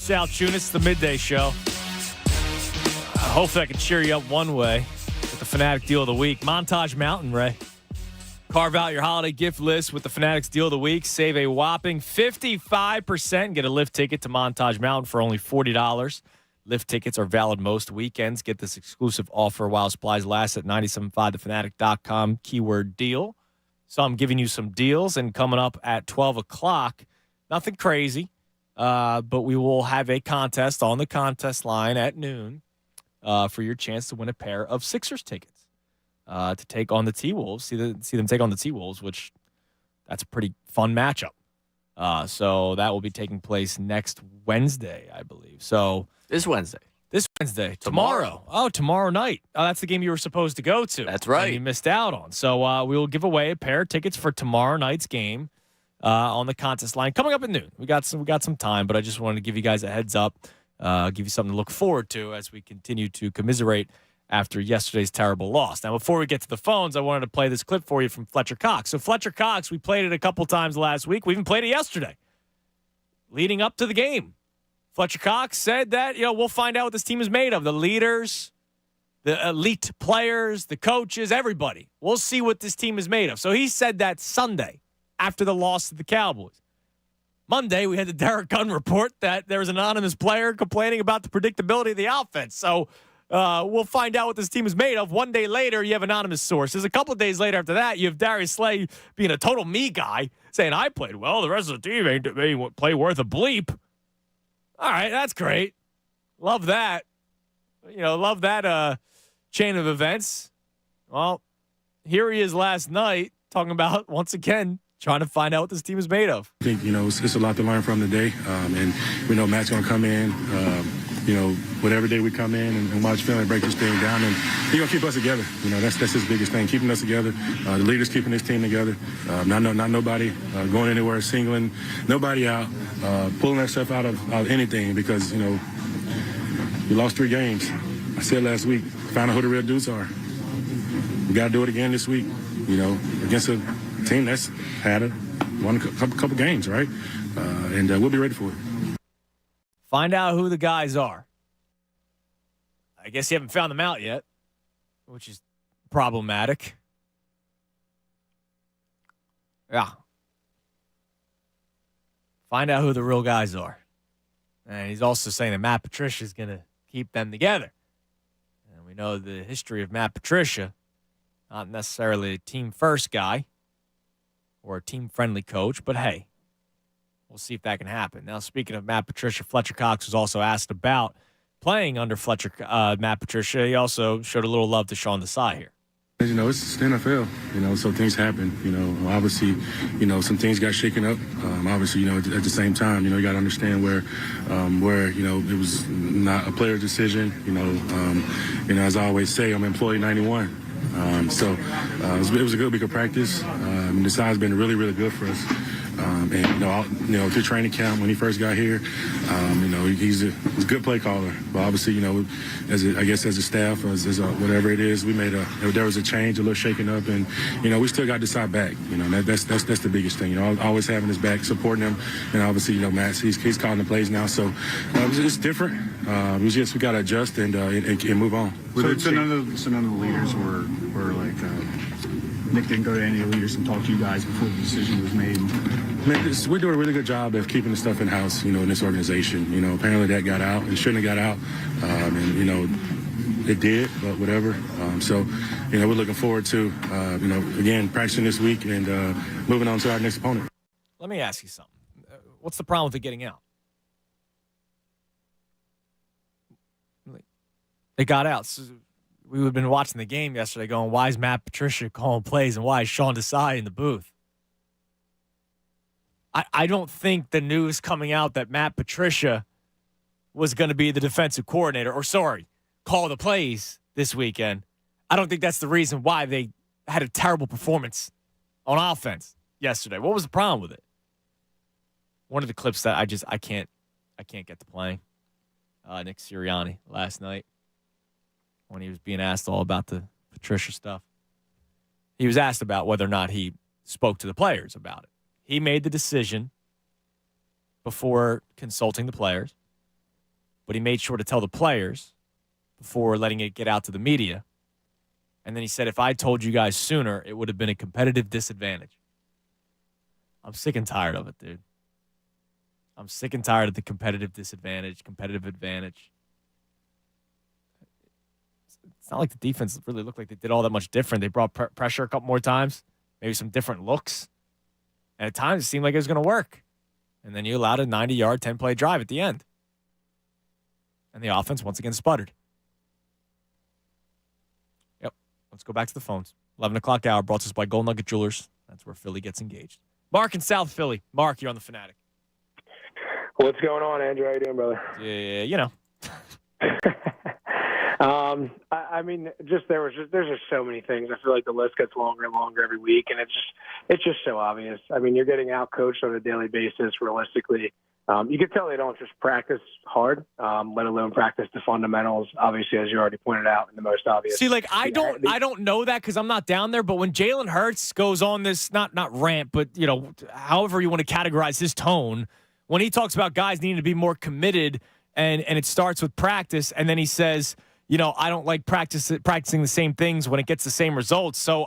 Sal Chunas, the Midday Show. Hopefully I can cheer you up one way with the Fanatic Deal of the Week. Montage Mountain, Ray. Carve out your holiday gift list with the Fanatics Deal of the Week. Save a whopping 55%. Get a lift ticket to Montage Mountain for only $40. Lift tickets are valid most weekends. Get this exclusive offer while supplies last at 975thefanatic.com, keyword deal. So I'm giving you some deals, and coming up at 12 o'clock, nothing crazy, but we will have a contest on the contest line at noon for your chance to win a pair of Sixers tickets to take on the T-Wolves, see them take on the T-Wolves, which that's a pretty fun matchup. So that will be taking place next Wednesday, I believe. So This Wednesday. Tomorrow. Oh, tomorrow night. Oh, that's the game you were supposed to go to. That's right. And you missed out on. So we will give away a pair of tickets for tomorrow night's game on the contest line coming up at noon. We got some time, but I just wanted to give you guys a heads up, give you something to look forward to as we continue to commiserate after yesterday's terrible loss. Now, before we get to the phones, I wanted to play this clip for you from Fletcher Cox. So Fletcher Cox, we played it a couple times last week. We even played it yesterday, leading up to the game. Fletcher Cox said that, we'll find out what this team is made of. The leaders, the elite players, the coaches, everybody. We'll see what this team is made of. So he said that Sunday after the loss to the Cowboys. Monday, we had the Derek Gunn report that there was an anonymous player complaining about the predictability of the offense. So we'll find out what this team is made of. One day later, you have anonymous sources. A couple of days later after that, you have Darius Slay being a total me guy, saying, I played well. The rest of the team ain't play worth a bleep. All right, that's great. Love that. Love that chain of events. Well, here he is last night talking about, once again, trying to find out what this team is made of. I think, it's a lot to learn from today. And we know Matt's going to come in, whatever day we come in and watch film and break this thing down. And he's going to keep us together. That's his biggest thing, keeping us together. The leaders keeping this team together. Not nobody going anywhere, singling nobody out, pulling ourselves out of anything because, we lost 3 games. I said last week, find out who the real dudes are. We got to do it again this week, against a team that's won a couple games, right? And we'll be ready for it. Find out who the guys are. I guess you haven't found them out yet, which is problematic. Yeah. Find out who the real guys are. And he's also saying that Matt Patricia is going to keep them together. And we know the history of Matt Patricia, not necessarily a team-first guy or a team-friendly coach, but hey, we'll see if that can happen. Now, speaking of Matt Patricia, Fletcher Cox was also asked about playing under Matt Patricia. He also showed a little love to Sean Desai here. It's the NFL, so things happen. Obviously, some things got shaken up. Obviously, at the same time, you got to understand where it was not a player decision. As I always say, I'm employee 91. It was a good week of practice. Desai's been really, really good for us. Through training camp when he first got here, he's a good play caller. But obviously, as a staff, as whatever it is, there was a change, a little shaking up, and we still got Desai back. That's the biggest thing. Always having his back, supporting him, and obviously, Matt, he's calling the plays now, so it's different. We got to adjust and move on. So none of the leaders were like. Nick didn't go to any of the leaders and talk to you guys before the decision was made. We're doing a really good job of keeping the stuff in-house, in this organization. Apparently that got out. It shouldn't have got out. It did, but whatever. We're looking forward to, again, practicing this week and moving on to our next opponent. Let me ask you something. What's the problem with it getting out? It got out. So we would have been watching the game yesterday going, why is Matt Patricia calling plays and why is Sean Desai in the booth? I don't think the news coming out that Matt Patricia was going to be the defensive coordinator, call the plays this weekend. I don't think that's the reason why they had a terrible performance on offense yesterday. What was the problem with it? One of the clips that I can't get to playing. Nick Sirianni last night, when he was being asked all about the Patricia stuff. He was asked about whether or not he spoke to the players about it. He made the decision before consulting the players but he made sure to tell the players before letting it get out to the media. And then he said, if I told you guys sooner, it would have been a competitive disadvantage. I'm sick and tired of it, dude. I'm sick and tired of the competitive disadvantage, competitive advantage. It's not like the defense really looked like they did all that much different. They brought pressure a couple more times, maybe some different looks. And at times, it seemed like it was going to work. And then you allowed a 90-yard, 10-play drive at the end. And the offense once again sputtered. Yep. Let's go back to the phones. 11 o'clock hour brought to us by Gold Nugget Jewelers. That's where Philly gets engaged. Mark in South Philly. Mark, you're on the Fanatic. What's going on, Andrew? How you doing, brother? Yeah, you know. I mean, there's just so many things. I feel like the list gets longer and longer every week, and it's just so obvious. I mean, you're getting out coached on a daily basis. Realistically, you can tell they don't just practice hard, let alone practice the fundamentals. Obviously, as you already pointed out, in the most obvious. See, like I don't know that because I'm not down there. But when Jalen Hurts goes on this not rant, but however you want to categorize his tone, when he talks about guys needing to be more committed, and it starts with practice, and then he says, I don't like practicing the same things when it gets the same results. So,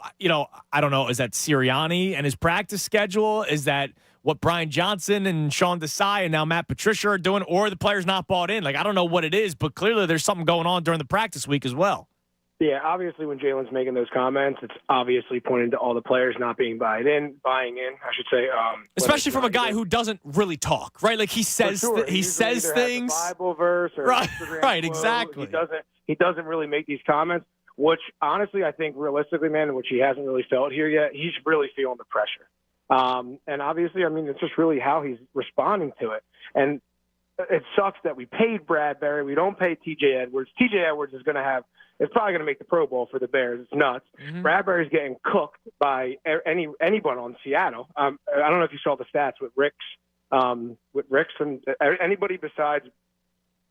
I don't know. Is that Sirianni and his practice schedule? Is that what Brian Johnson and Sean Desai and now Matt Patricia are doing? Or the players not bought in? Like, I don't know what it is, but clearly there's something going on during the practice week as well. Yeah, obviously when Jalen's making those comments, it's obviously pointing to all the players not being buying in, I should say. Especially from a guy who doesn't really talk, right? Like he says, sure. he says things. Has a Bible verse or right, Instagram right, quote. exactly. He doesn't really make these comments, which honestly I think realistically, man, which he hasn't really felt here yet. He's really feeling the pressure, and obviously, I mean, it's just really how he's responding to it. And it sucks that we paid Bradbury. We don't pay T.J. Edwards. T.J. Edwards is going to have. It's probably going to make the Pro Bowl for the Bears. It's nuts. Mm-hmm. Bradbury's getting cooked by anyone on Seattle. I don't know if you saw the stats with Ricks and anybody besides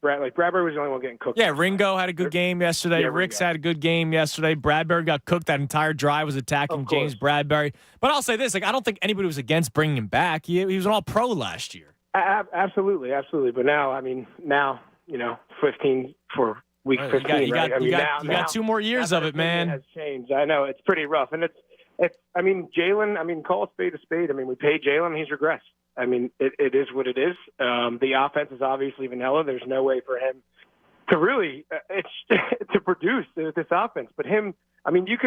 Bradbury was the only one getting cooked. Yeah, Ringo had a good game yesterday. Yeah, Ricks Ringo had a good game yesterday. Bradbury got cooked. That entire drive was attacking James Bradbury. But I'll say this: I don't think anybody was against bringing him back. He was an All-Pro last year. Absolutely. But now, 15 for week 15. You got 2 more years of it, man. Has changed. I know it's pretty rough, and it's. I mean, Jalen. I mean, call a spade a spade. I mean, we paid Jalen. He's regressed. I mean, it is what it is. The offense is obviously vanilla. There's no way for him to really to produce this offense. But him, I mean, you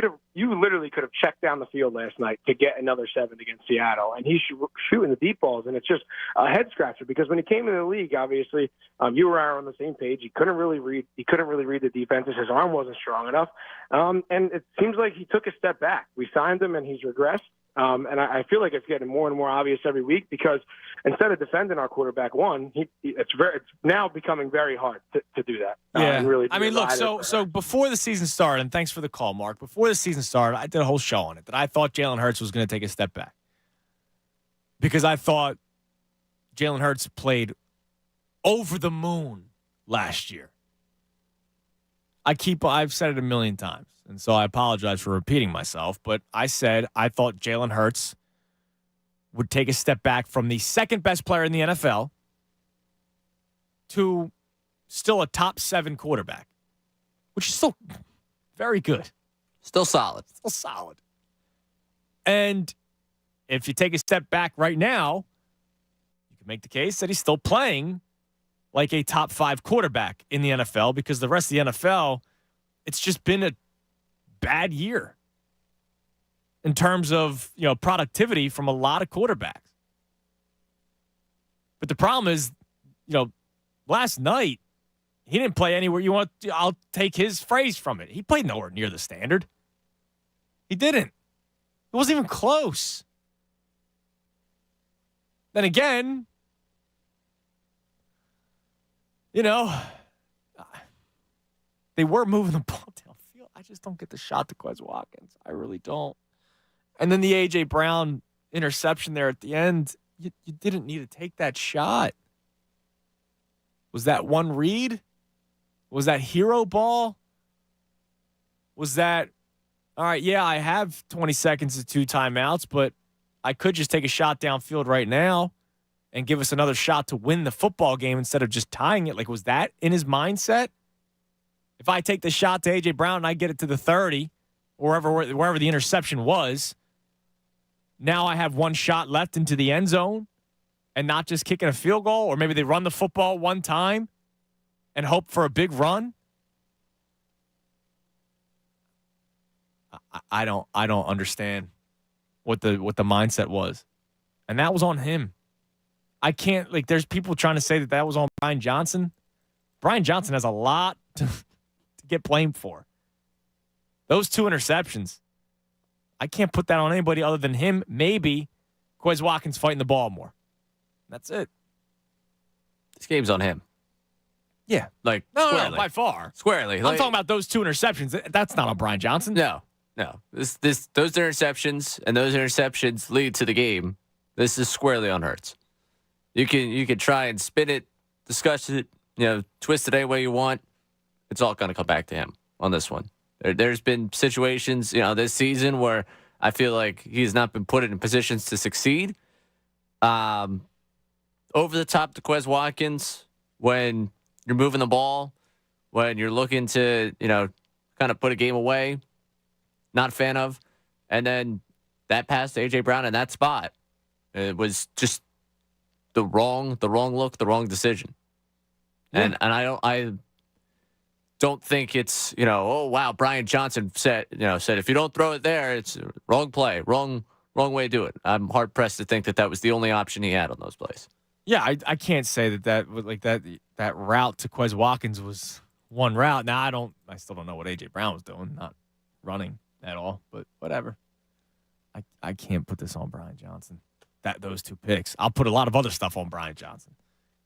literally could have checked down the field last night to get another 7 against Seattle, and he's shooting the deep balls, and it's just a head scratcher because when he came into the league, obviously you were on the same page. He couldn't really read the defenses. His arm wasn't strong enough, and it seems like he took a step back. We signed him, and he's regressed. And I feel like it's getting more and more obvious every week because instead of defending our quarterback it's now becoming very hard to do that. Yeah. Really I mean, look, so before the season started, and thanks for the call, Mark. Before the season started, I did a whole show on it that I thought Jalen Hurts was going to take a step back because I thought Jalen Hurts played over the moon last year. I've said it a million times. And so I apologize for repeating myself, but I said I thought Jalen Hurts would take a step back from the second best player in the NFL to still a top 7 quarterback, which is still very good. Still solid. Still solid. And if you take a step back right now, you can make the case that he's still playing like a top 5 quarterback in the NFL because the rest of the NFL, it's just been a bad year in terms of productivity from a lot of quarterbacks. But the problem is, last night he didn't play anywhere I'll take his phrase from it. He played nowhere near the standard. He didn't. It wasn't even close. Then again, they were moving the ball downfield. I just don't get the shot to Quez Watkins. I really don't. And then the A.J. Brown interception there at the end, you didn't need to take that shot. Was that one read? Was that hero ball? Was that, all right, yeah, I have 20 seconds to 2 timeouts, but I could just take a shot downfield right now and give us another shot to win the football game instead of just tying it. Like, was that in his mindset? If I take the shot to A.J. Brown and I get it to the 30, or wherever the interception was, now I have one shot left into the end zone and not just kicking a field goal, or maybe they run the football one time and hope for a big run. I don't understand what the mindset was. And that was on him. I can't, like, there's people trying to say that was on Brian Johnson. Brian Johnson has a lot to get blamed for. Those 2 interceptions, I can't put that on anybody other than him. Maybe Quez Watkins fighting the ball more. That's it. This game's on him. Yeah. Like, no, by far. Squarely. I'm talking about those 2 interceptions. That's not on Brian Johnson. No. Those interceptions and those interceptions lead to the game. This is squarely on Hurts. You can try and spin it, discuss it, twist it any way you want. It's all going to come back to him on this one. There's been situations, this season where I feel like he's not been put in positions to succeed. Over the top to Quez Watkins when you're moving the ball, when you're looking to, kind of put a game away. Not a fan of. And then that pass to A.J. Brown in that spot, it was just the wrong look, the wrong decision. Yeah. And I don't think it's, oh wow, Brian Johnson said if you don't throw it there, it's wrong play, wrong way to do it. I'm hard pressed to think that was the only option he had on those plays. Yeah, I can't say that route to Quez Watkins was one route. Now I still don't know what A.J. Brown was doing, not running at all, but whatever. I can't put this on Brian Johnson. Those 2 picks. I'll put a lot of other stuff on Brian Johnson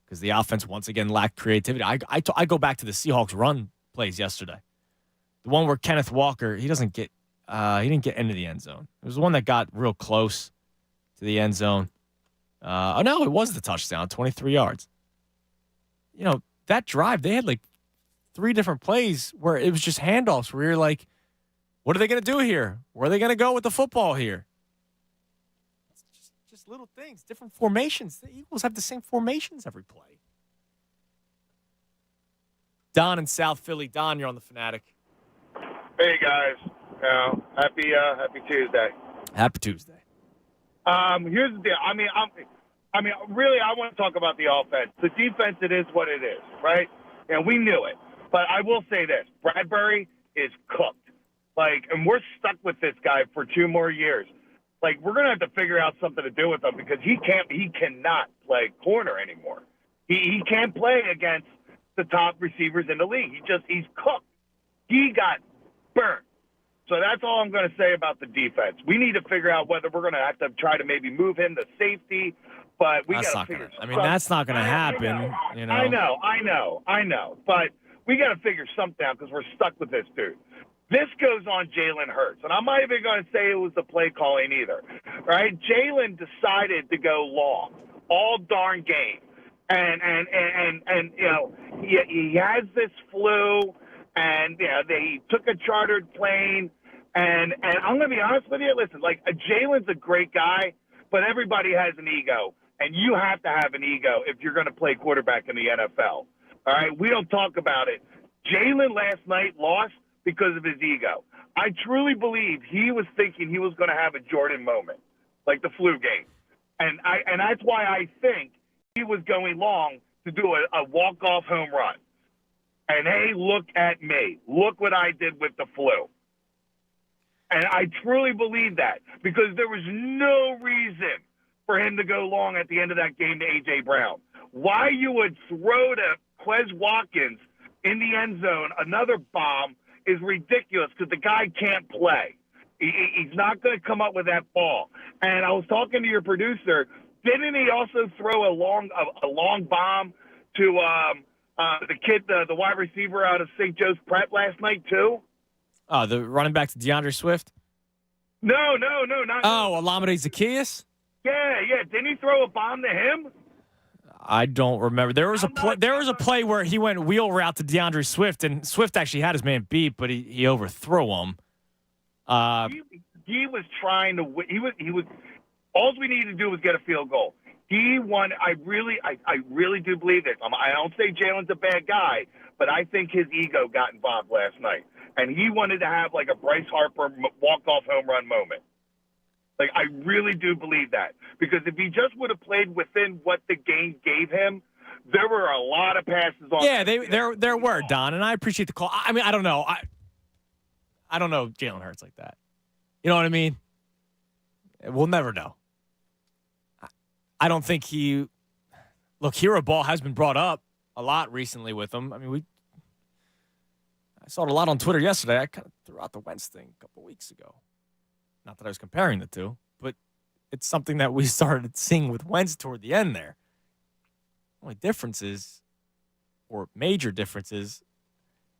because the offense once again lacked creativity. I go back to the Seahawks run plays yesterday. The one where Kenneth Walker, he didn't get into the end zone. It was the one that got real close to the end zone. No, it was the touchdown, 23 yards. That drive, they had like 3 different plays where it was just handoffs where you're like, what are they going to do here? Where are they going to go with the football here? It's just little things, different formations. The Eagles have the same formations every play. Don in South Philly. Don, you're on the Fanatic. Hey, guys. Happy Tuesday. Happy Tuesday. Here's the deal. I mean, really, I want to talk about the offense. The defense, it is what it is, right? And we knew it. But I will say this. Bradbury is cooked. And we're stuck with this guy for 2 more years. We're going to have to figure out something to do with him because he cannot play corner anymore. He can't play against the top receivers in the league. He's cooked. He got burnt. So that's all I'm going to say about the defense. We need to figure out whether we're going to have to try to maybe move him to safety, but we got to figure something out. That's not going to happen. I know. But we got to figure something out because we're stuck with this dude. This goes on Jalen Hurts, and I'm not even going to say it was the play calling either, right? Jalen decided to go long all darn game, and he has this flu, and they took a chartered plane, and I'm going to be honest with you. Listen, Jalen's a great guy, but everybody has an ego, and you have to have an ego if you're going to play quarterback in the NFL. All right, we don't talk about it. Jalen last night lost because of his ego. I truly believe he was thinking he was going to have a Jordan moment, like the flu game. And that's why I think he was going long to do a walk-off home run. And, hey, look at me. Look what I did with the flu. And I truly believe that because there was no reason for him to go long at the end of that game to A.J. Brown. Why you would throw to Quez Watkins in the end zone, another bomb, is ridiculous because the guy can't play. He's not going to come up with that ball. And I was talking to your producer. Didn't he also throw a long bomb to the kid, the wide receiver out of St. Joe's Prep last night too? The running back to DeAndre Swift? No, not. Oh, Olamide Zaccheaus? Yeah. Didn't he throw a bomb to him? I don't remember. There was a play where he went wheel route to DeAndre Swift, and Swift actually had his man beat, but he overthrew him. He was trying to. He was. All we needed to do was get a field goal. He won. I really do believe this. I don't say Jalen's a bad guy, but I think his ego got involved last night, and he wanted to have like a Bryce Harper walk-off home run moment. Like, I really do believe that, because if he just would have played within what the game gave him, there were a lot of passes on. Yeah, there were, Don, and I appreciate the call. I mean, I don't know. I don't know Jalen Hurts like that. You know what I mean? We'll never know. I don't think hero ball has been brought up a lot recently with him. I mean, I saw it a lot on Twitter yesterday. I kind of threw out the Wentz thing a couple weeks ago. Not that I was comparing the two, but it's something that we started seeing with Wentz toward the end there. Only differences, or major differences,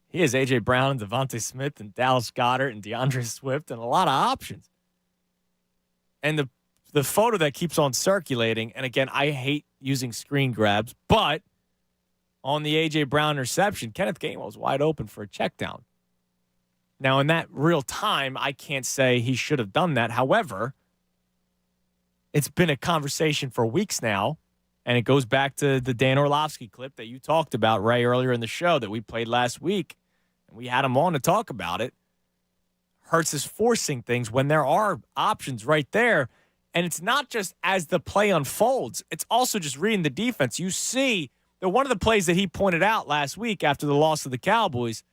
he has A.J. Brown and Devontae Smith and Dallas Goedert and DeAndre Swift and a lot of options. And the photo that keeps on circulating, and again, I hate using screen grabs, but on the A.J. Brown reception, Kenneth Gainwell was wide open for a check down. Now, in that real time, I can't say he should have done that. However, it's been a conversation for weeks now, and it goes back to the Dan Orlovsky clip that you talked about, Ray, earlier in the show that we played last week, and we had him on to talk about it. Hurts is forcing things when there are options right there, and it's not just as the play unfolds. It's also just reading the defense. You see that one of the plays that he pointed out last week after the loss of the Cowboys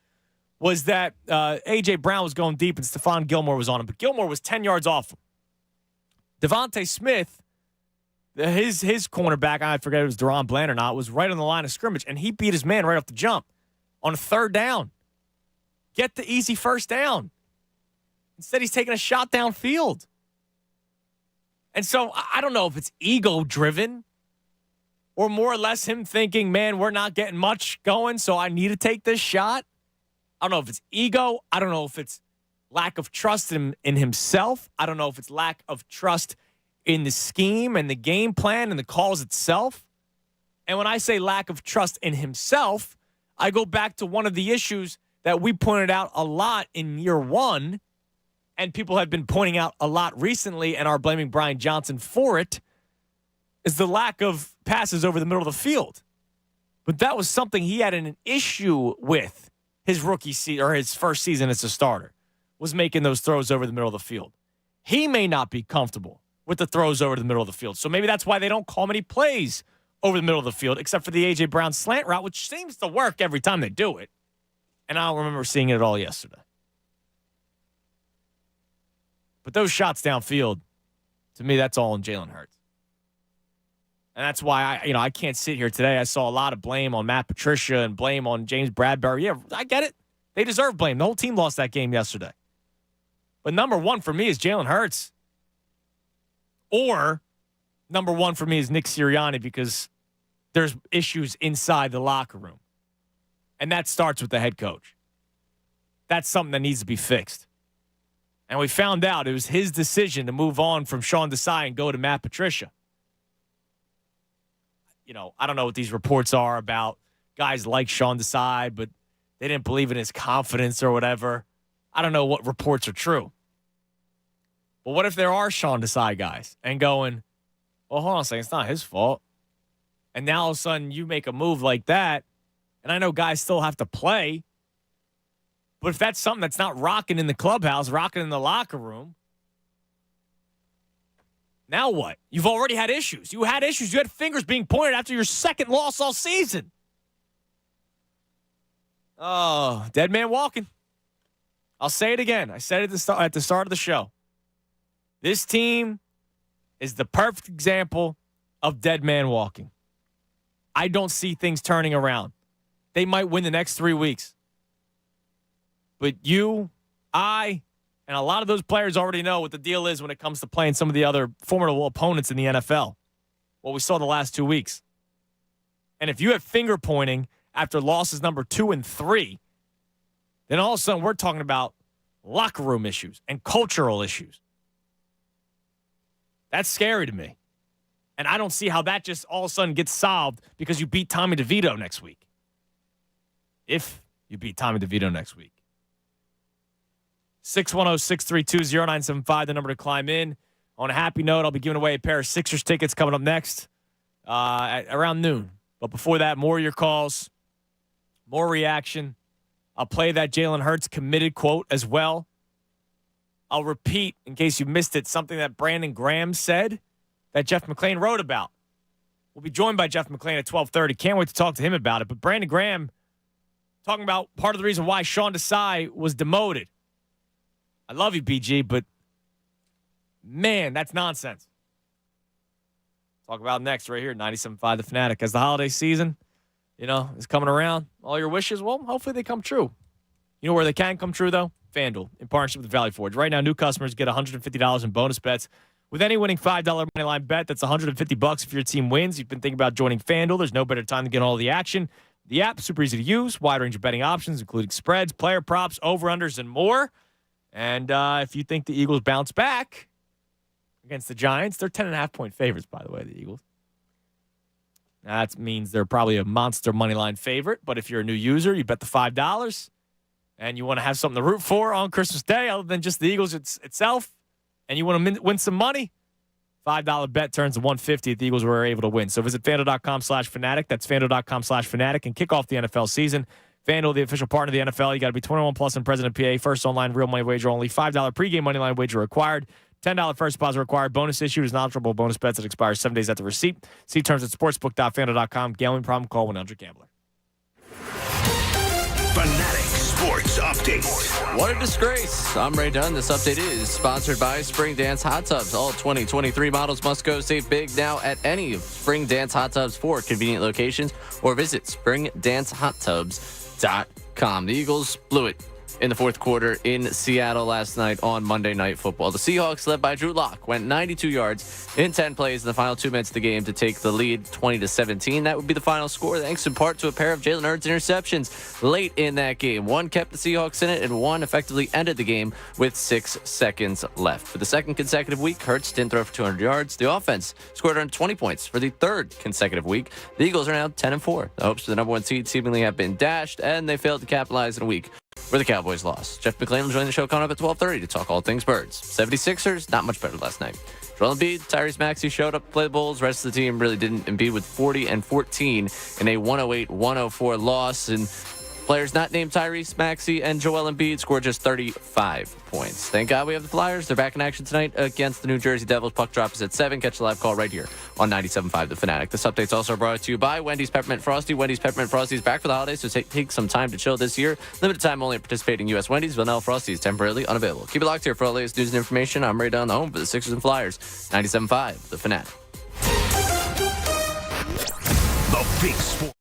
was that A.J. Brown was going deep and Stephon Gilmore was on him, but Gilmore was 10 yards off him. Devontae Smith, his cornerback, I forget if it was Deron Bland or not, was right on the line of scrimmage, and he beat his man right off the jump on a third down. Get the easy first down. Instead, he's taking a shot downfield. And so I don't know if it's ego-driven or more or less him thinking, man, we're not getting much going, so I need to take this shot. I don't know if it's ego. I don't know if it's lack of trust in himself. I don't know if it's lack of trust in the scheme and the game plan and the calls itself. And when I say lack of trust in himself, I go back to one of the issues that we pointed out a lot in year one, and people have been pointing out a lot recently and are blaming Brian Johnson for it, is the lack of passes over the middle of the field. But that was something he had an issue with his rookie season, or his first season as a starter, was making those throws over the middle of the field. He may not be comfortable with the throws over the middle of the field. So maybe that's why they don't call many plays over the middle of the field, except for the A.J. Brown slant route, which seems to work every time they do it. And I don't remember seeing it at all yesterday. But those shots downfield, to me, that's all on Jalen Hurts. And that's why I can't sit here today. I saw a lot of blame on Matt Patricia and blame on James Bradbury. Yeah, I get it. They deserve blame. The whole team lost that game yesterday. But number one for me is Jalen Hurts. Or number one for me is Nick Sirianni, because there's issues inside the locker room. And that starts with the head coach. That's something that needs to be fixed. And we found out it was his decision to move on from Sean Desai and go to Matt Patricia. I don't know what these reports are about guys like Sean Desai, but they didn't believe in his confidence or whatever. I don't know what reports are true. But what if there are Sean Desai guys and going, well, hold on a second, it's not his fault. And now all of a sudden you make a move like that, and I know guys still have to play, but if that's something that's not rocking in the clubhouse, rocking in the locker room, now what? You've already had issues. You had issues. You had fingers being pointed after your second loss all season. Oh, dead man walking. I'll say it again. I said it at the start of the show. This team is the perfect example of dead man walking. I don't see things turning around. They might win the next 3 weeks. But you, I, and a lot of those players already know what the deal is when it comes to playing some of the other formidable opponents in the NFL. What we saw the last 2 weeks. And if you have finger pointing after losses number 2 and 3, then all of a sudden we're talking about locker room issues and cultural issues. That's scary to me. And I don't see how that just all of a sudden gets solved because you beat Tommy DeVito next week. If you beat Tommy DeVito next week. 610-632-0975, the number to climb in. On a happy note, I'll be giving away a pair of Sixers tickets coming up next around noon. But before that, more of your calls, more reaction. I'll play that Jalen Hurts committed quote as well. I'll repeat, in case you missed it, something that Brandon Graham said that Jeff McLane wrote about. We'll be joined by Jeff McLane at 12:30. Can't wait to talk to him about it. But Brandon Graham talking about part of the reason why Sean Desai was demoted. I love you, BG, but man, that's nonsense. Talk about next right here, 97.5 The Fanatic. As the holiday season, is coming around, all your wishes, well, hopefully they come true. You know where they can come true, though? FanDuel, in partnership with Valley Forge. Right now, new customers get $150 in bonus bets with any winning $5 moneyline bet. That's $150 if your team wins. You've been thinking about joining FanDuel. There's no better time to get all the action. The app, super easy to use, wide range of betting options, including spreads, player props, over-unders, and more. And if you think the Eagles bounce back against the Giants, they're 10.5-point favorites, by the way, the Eagles. Now, that means they're probably a monster moneyline favorite. But if you're a new user, you bet the $5, and you want to have something to root for on Christmas Day other than just the Eagles itself, and you want to win some money, $5 bet turns to $150 if the Eagles were able to win. So visit FanDuel.com/Fanatic. That's FanDuel.com/Fanatic and kick off the NFL season. FanDuel, the official partner of the NFL. You got to be 21 plus and present in PA. First online real money wager only. $5 pregame money line wager required. $10 first deposit required. Bonus issued is non-eligible bonus bets that expire 7 days after receipt. See terms at sportsbook.fanduel.com. Gambling problem? Call 1-800-GAMBLER. Fanatic Sports Update. What a disgrace. I'm Ray Dunn. This update is sponsored by Spring Dance Hot Tubs. All 2023 models must go. Save big now at any of Spring Dance Hot Tubs for convenient locations or visit springdancehottubs.com. The Eagles blew it in the fourth quarter in Seattle last night on Monday Night Football. The Seahawks, led by Drew Lock, went 92 yards in 10 plays in the final 2 minutes of the game to take the lead 20-17. That would be the final score, thanks in part to a pair of Jalen Hurts interceptions late in that game. One kept the Seahawks in it, and one effectively ended the game with 6 seconds left. For the second consecutive week, Hurts didn't throw for 200 yards. The offense scored around 20 points for the third consecutive week. The Eagles are now 10-4. The hopes for the number one seed seemingly have been dashed, and they failed to capitalize in a week where the Cowboys lost. Jeff McLane will join the show coming up at 12:30 to talk all things Birds. 76ers, not much better last night. Joel Embiid, Tyrese Maxey showed up to play the Bulls. The rest of the team really didn't. Embiid with 40 and 14 in a 108-104 loss. And players not named Tyrese Maxey and Joel Embiid scored just 35 points. Thank God we have the Flyers. They're back in action tonight against the New Jersey Devils. Puck drop is at 7. Catch the live call right here on 97.5 The Fanatic. This update's also brought to you by Wendy's Peppermint Frosty. Wendy's Peppermint Frosty is back for the holidays, so take some time to chill this year. Limited time only at participating U.S. Wendy's. Vanilla Frosty is temporarily unavailable. Keep it locked here for all the latest news and information. I'm Ray Dunn, the home for the Sixers and Flyers. 97.5 The Fanatic. The Big Sport.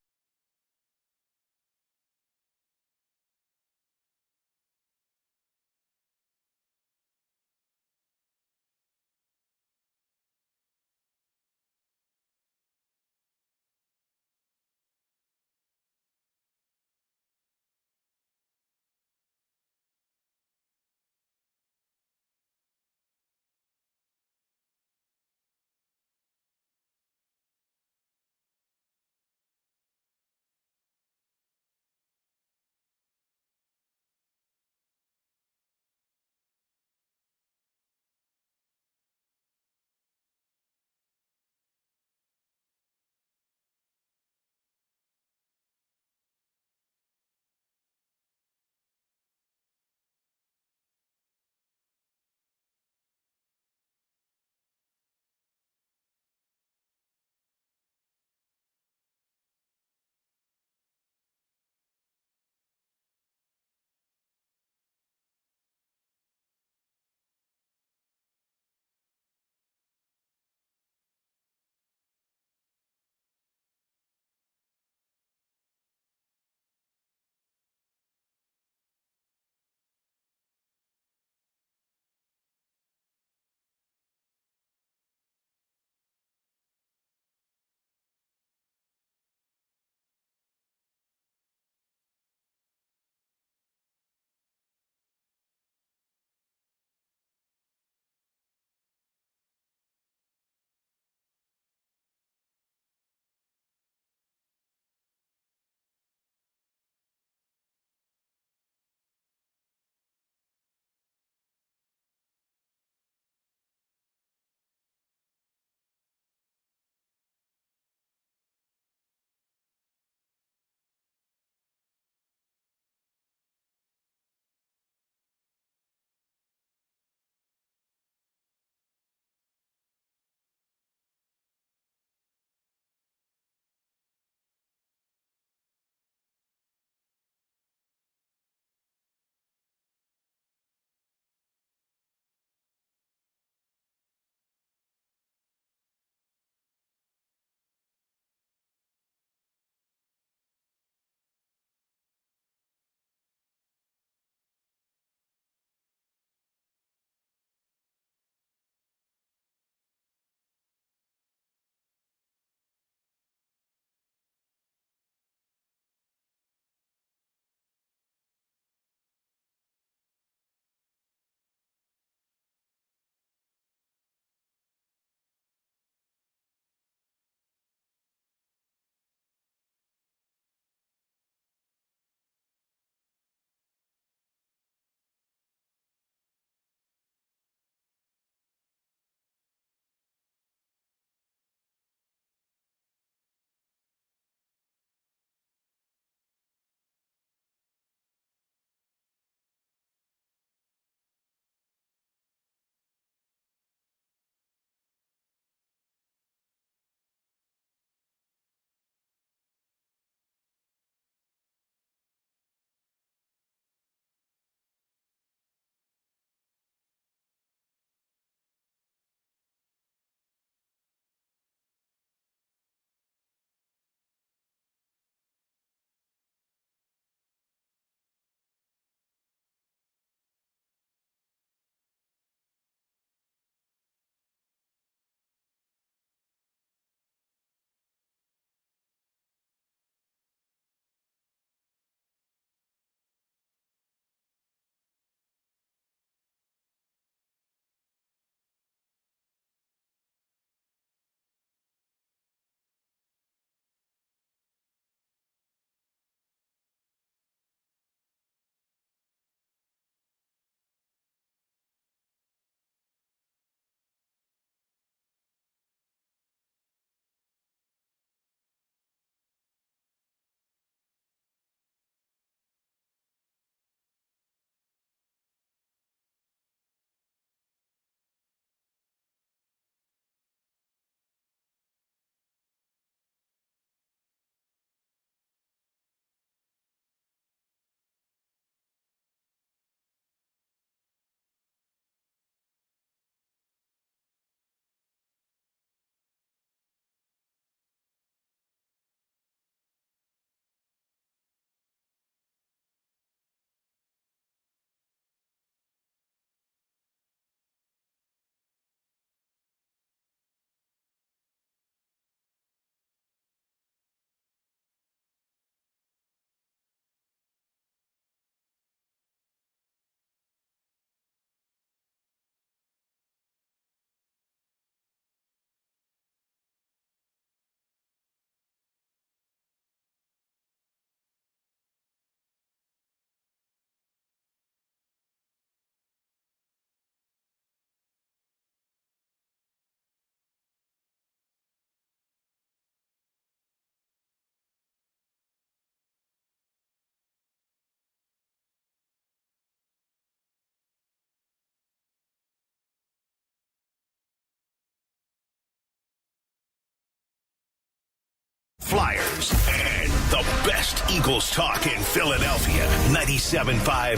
Flyers, and the best Eagles talk in Philadelphia. 97.5,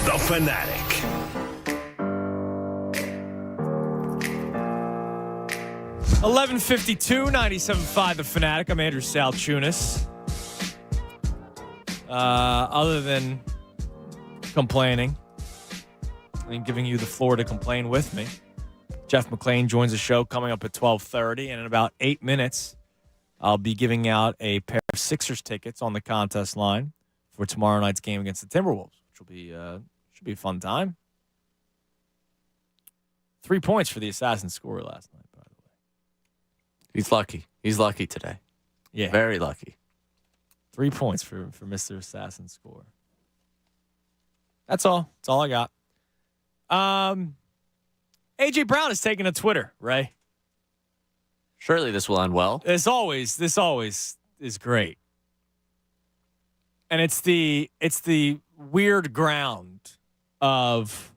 The Fanatic. $11:52, 97.5 The Fanatic. I'm Andrew Salchunas. Other than complaining and giving you the floor to complain with me, Jeff McLane joins the show coming up at 12:30, and in about 8 minutes, I'll be giving out a pair of Sixers tickets on the contest line for tomorrow night's game against the Timberwolves, which will be should be a fun time. 3 points for the assassin scorer last night, by the way. He's lucky. He's lucky today. Yeah, very lucky. 3 points for Mr. Assassin scorer. That's all. That's all I got. AJ Brown is taking to Twitter, Ray. Surely this will end well. This always is great. And it's the weird ground of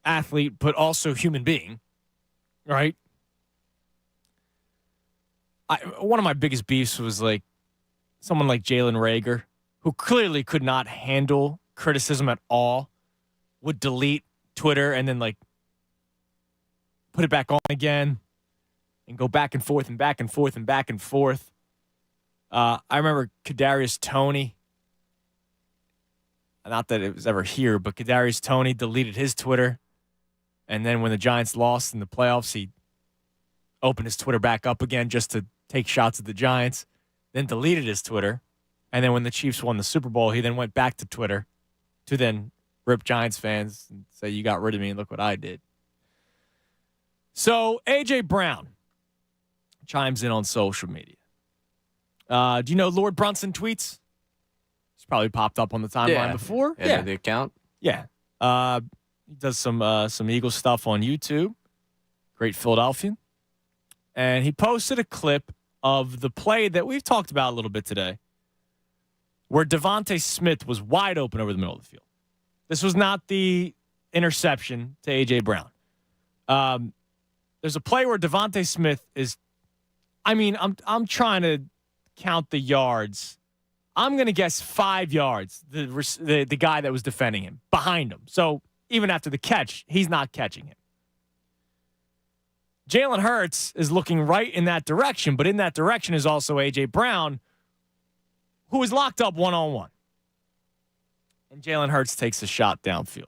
athlete, but also human being, right? One of my biggest beefs was like someone like Jalen Reagor, who clearly could not handle criticism at all, would delete Twitter and then like put it back on again and go back and forth and back and forth and back and forth. I remember Kadarius Toney. Not that it was ever here, but Kadarius Toney deleted his Twitter. And then when the Giants lost in the playoffs, he opened his Twitter back up again just to take shots at the Giants, then deleted his Twitter. And then when the Chiefs won the Super Bowl, he then went back to Twitter to then rip Giants fans and say, you got rid of me and look what I did. So A.J. Brown chimes in on social media. Do you know Lord Brunson tweets? He's probably popped up on the timeline before. Yeah, the account. Yeah. He does some Eagles stuff on YouTube. Great Philadelphian. And he posted a clip of the play that we've talked about a little bit today, where Devontae Smith was wide open over the middle of the field. This was not the interception to A.J. Brown. There's a play where Devontae Smith is, I'm trying to count the yards. I'm going to guess 5 yards, the guy that was defending him, behind him. So even after the catch, he's not catching him. Jalen Hurts is looking right in that direction, but in that direction is also A.J. Brown, who is locked up one-on-one. And Jalen Hurts takes a shot downfield.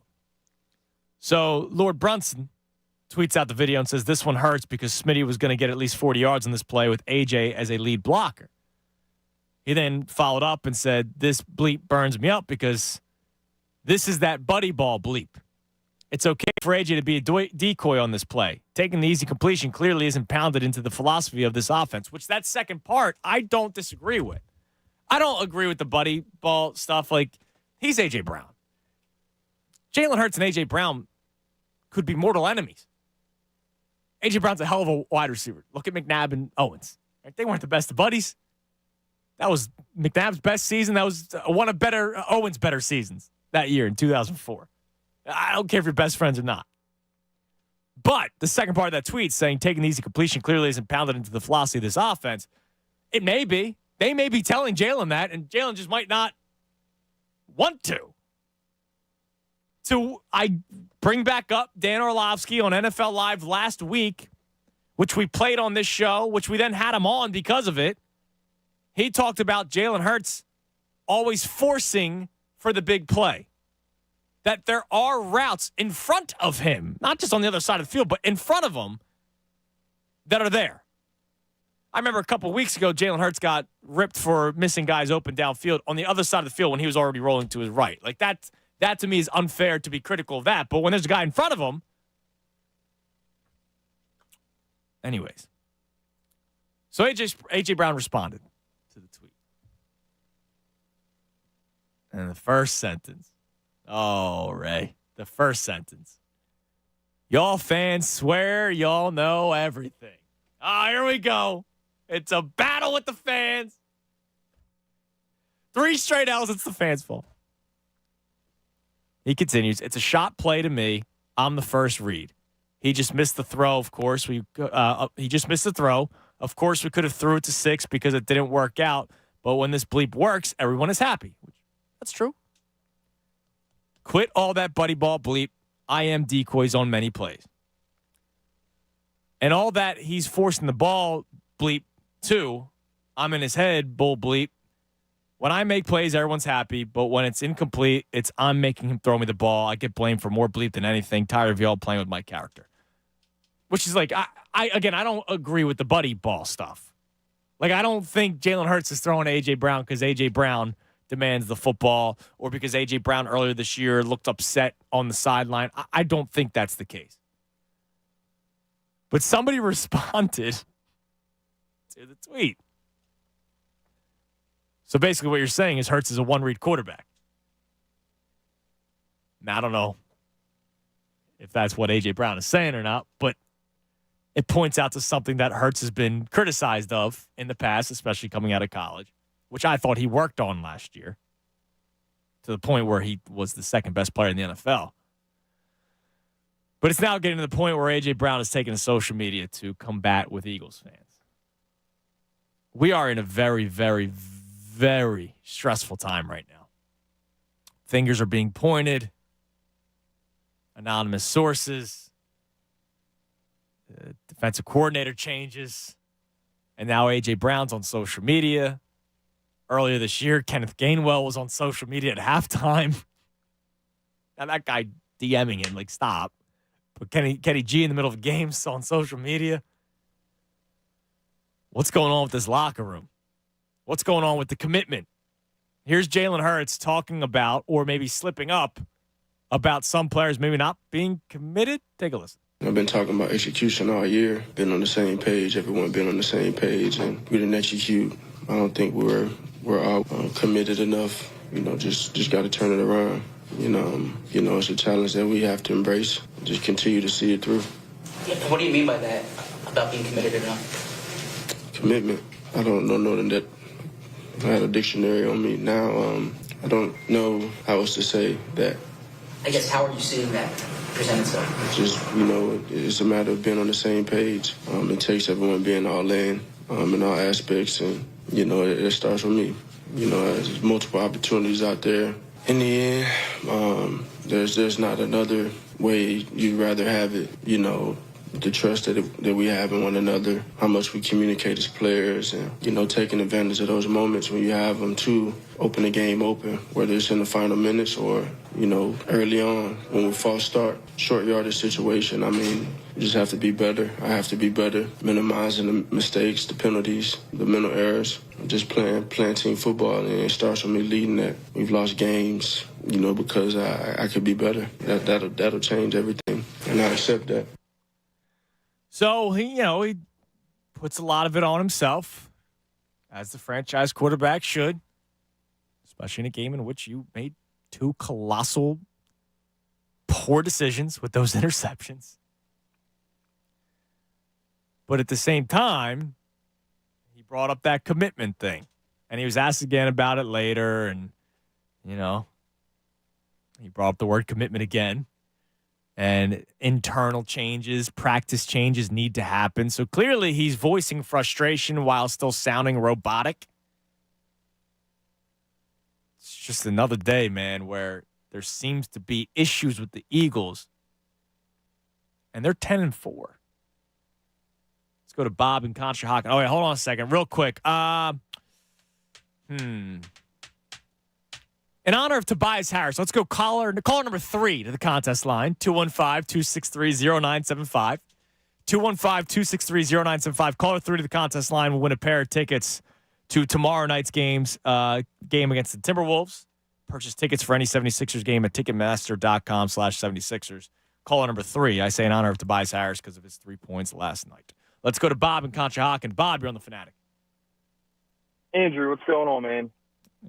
So Lord Brunson tweets out the video and says, this one hurts because Smitty was going to get at least 40 yards on this play with A.J. as a lead blocker. He then followed up and said, this bleep burns me up because this is that buddy ball bleep. It's okay for A.J. to be a decoy on this play. Taking the easy completion clearly isn't pounded into the philosophy of this offense, which that second part I don't disagree with. I don't agree with the buddy ball stuff. Like, he's A.J. Brown. Jalen Hurts and A.J. Brown could be mortal enemies. A.J. Brown's a hell of a wide receiver. Look at McNabb and Owens. Right? They weren't the best of buddies. That was McNabb's best season. That was one of Owens' better seasons that year in 2004. I don't care if you're best friends or not. But the second part of that tweet saying taking the easy completion clearly isn't pounded into the philosophy of this offense. It may be. They may be telling Jalen that, and Jalen just might not want to. So I bring back up Dan Orlovsky on NFL Live last week, which we played on this show, which we then had him on because of it. He talked about Jalen Hurts always forcing for the big play. That there are routes in front of him, not just on the other side of the field, but in front of him that are there. I remember a couple weeks ago, Jalen Hurts got ripped for missing guys open downfield on the other side of the field when he was already rolling to his right. Like that to me is unfair to be critical of that. But when there's a guy in front of him, anyways. So A.J. Brown responded to the tweet. And the first sentence. Oh, Ray. The first sentence. Y'all fans swear y'all know everything. Here we go. It's a battle with the fans. 3 straight L's. It's the fans' fault. He continues. It's a shot play to me. I'm the first read. He just missed the throw, of course. He just missed the throw. Of course, we could have threw it to 6 because it didn't work out. But when this bleep works, everyone is happy. That's true. Quit all that buddy ball bleep. I am decoys on many plays. And all that he's forcing the ball bleep too. I'm in his head bull bleep. When I make plays, everyone's happy. But when it's incomplete, it's I'm making him throw me the ball. I get blamed for more bleep than anything. Tired of y'all playing with my character. Which is like, I don't agree with the buddy ball stuff. Like, I don't think Jalen Hurts is throwing to A.J. Brown because A.J. Brown demands the football or because A.J. Brown earlier this year looked upset on the sideline. I don't think that's the case. But somebody responded to the tweet. So basically what you're saying is Hurts is a one-read quarterback. Now, I don't know if that's what A.J. Brown is saying or not, but it points out to something that Hurts has been criticized of in the past, especially coming out of college, which I thought he worked on last year to the point where he was the second best player in the NFL. But it's now getting to the point where A.J. Brown is taking to social media to combat with Eagles fans. We are in a very, very, very stressful time right now. Fingers are being pointed. Anonymous sources. The defensive coordinator changes. And now A.J. Brown's on social media. Earlier this year, Kenneth Gainwell was on social media at halftime. Now that guy DMing him, like, stop. But Kenny G in the middle of games on social media. What's going on with this locker room? What's going on with the commitment? Here's Jalen Hurts talking about, or maybe slipping up, about some players maybe not being committed. Take a listen. I've been talking about execution all year. Been on the same page. Everyone been on the same page, and we didn't execute. I don't think we're all committed enough. Just got to turn it around. It's a challenge that we have to embrace. Just continue to see it through. What do you mean by that, about being committed enough? Commitment. I don't know that I had a dictionary on me now. I don't know how else to say that. I guess, how are you seeing that present itself? Just, it's a matter of being on the same page. It takes everyone being all in all aspects, and, it starts with me. There's multiple opportunities out there. In the end, there's not another way you'd rather have it, the trust that we have in one another, how much we communicate as players, and, taking advantage of those moments when you have them to open the game open, whether it's in the final minutes or, early on when we false start, short yardage situation. I mean, you just have to be better. I have to be better, minimizing the mistakes, the penalties, the mental errors, just playing team football, and it starts with me leading that. We've lost games, because I could be better. That'll change everything, and I accept that. So, he puts a lot of it on himself, as the franchise quarterback should, especially in a game in which you made two colossal poor decisions with those interceptions. But at the same time, he brought up that commitment thing, and he was asked again about it later, and, he brought up the word commitment again. And internal changes, practice changes need to happen. So clearly he's voicing frustration while still sounding robotic. It's just another day, man, where there seems to be issues with the Eagles. And they're 10-4. Let's go to Bob in Conshohocken. Oh, wait, hold on a second. Real quick. In honor of Tobias Harris, let's go caller number 3 to the contest line, 215-263-0975. 215-263-0975. Caller 3 to the contest line will win a pair of tickets to tomorrow night's game against the Timberwolves. Purchase tickets for any 76ers game at Ticketmaster.com/76ers. Caller number 3, I say in honor of Tobias Harris because of his 3 points last night. Let's go to Bob in Conshohocken. Bob, you're on the Fanatic. Andrew, what's going on, man?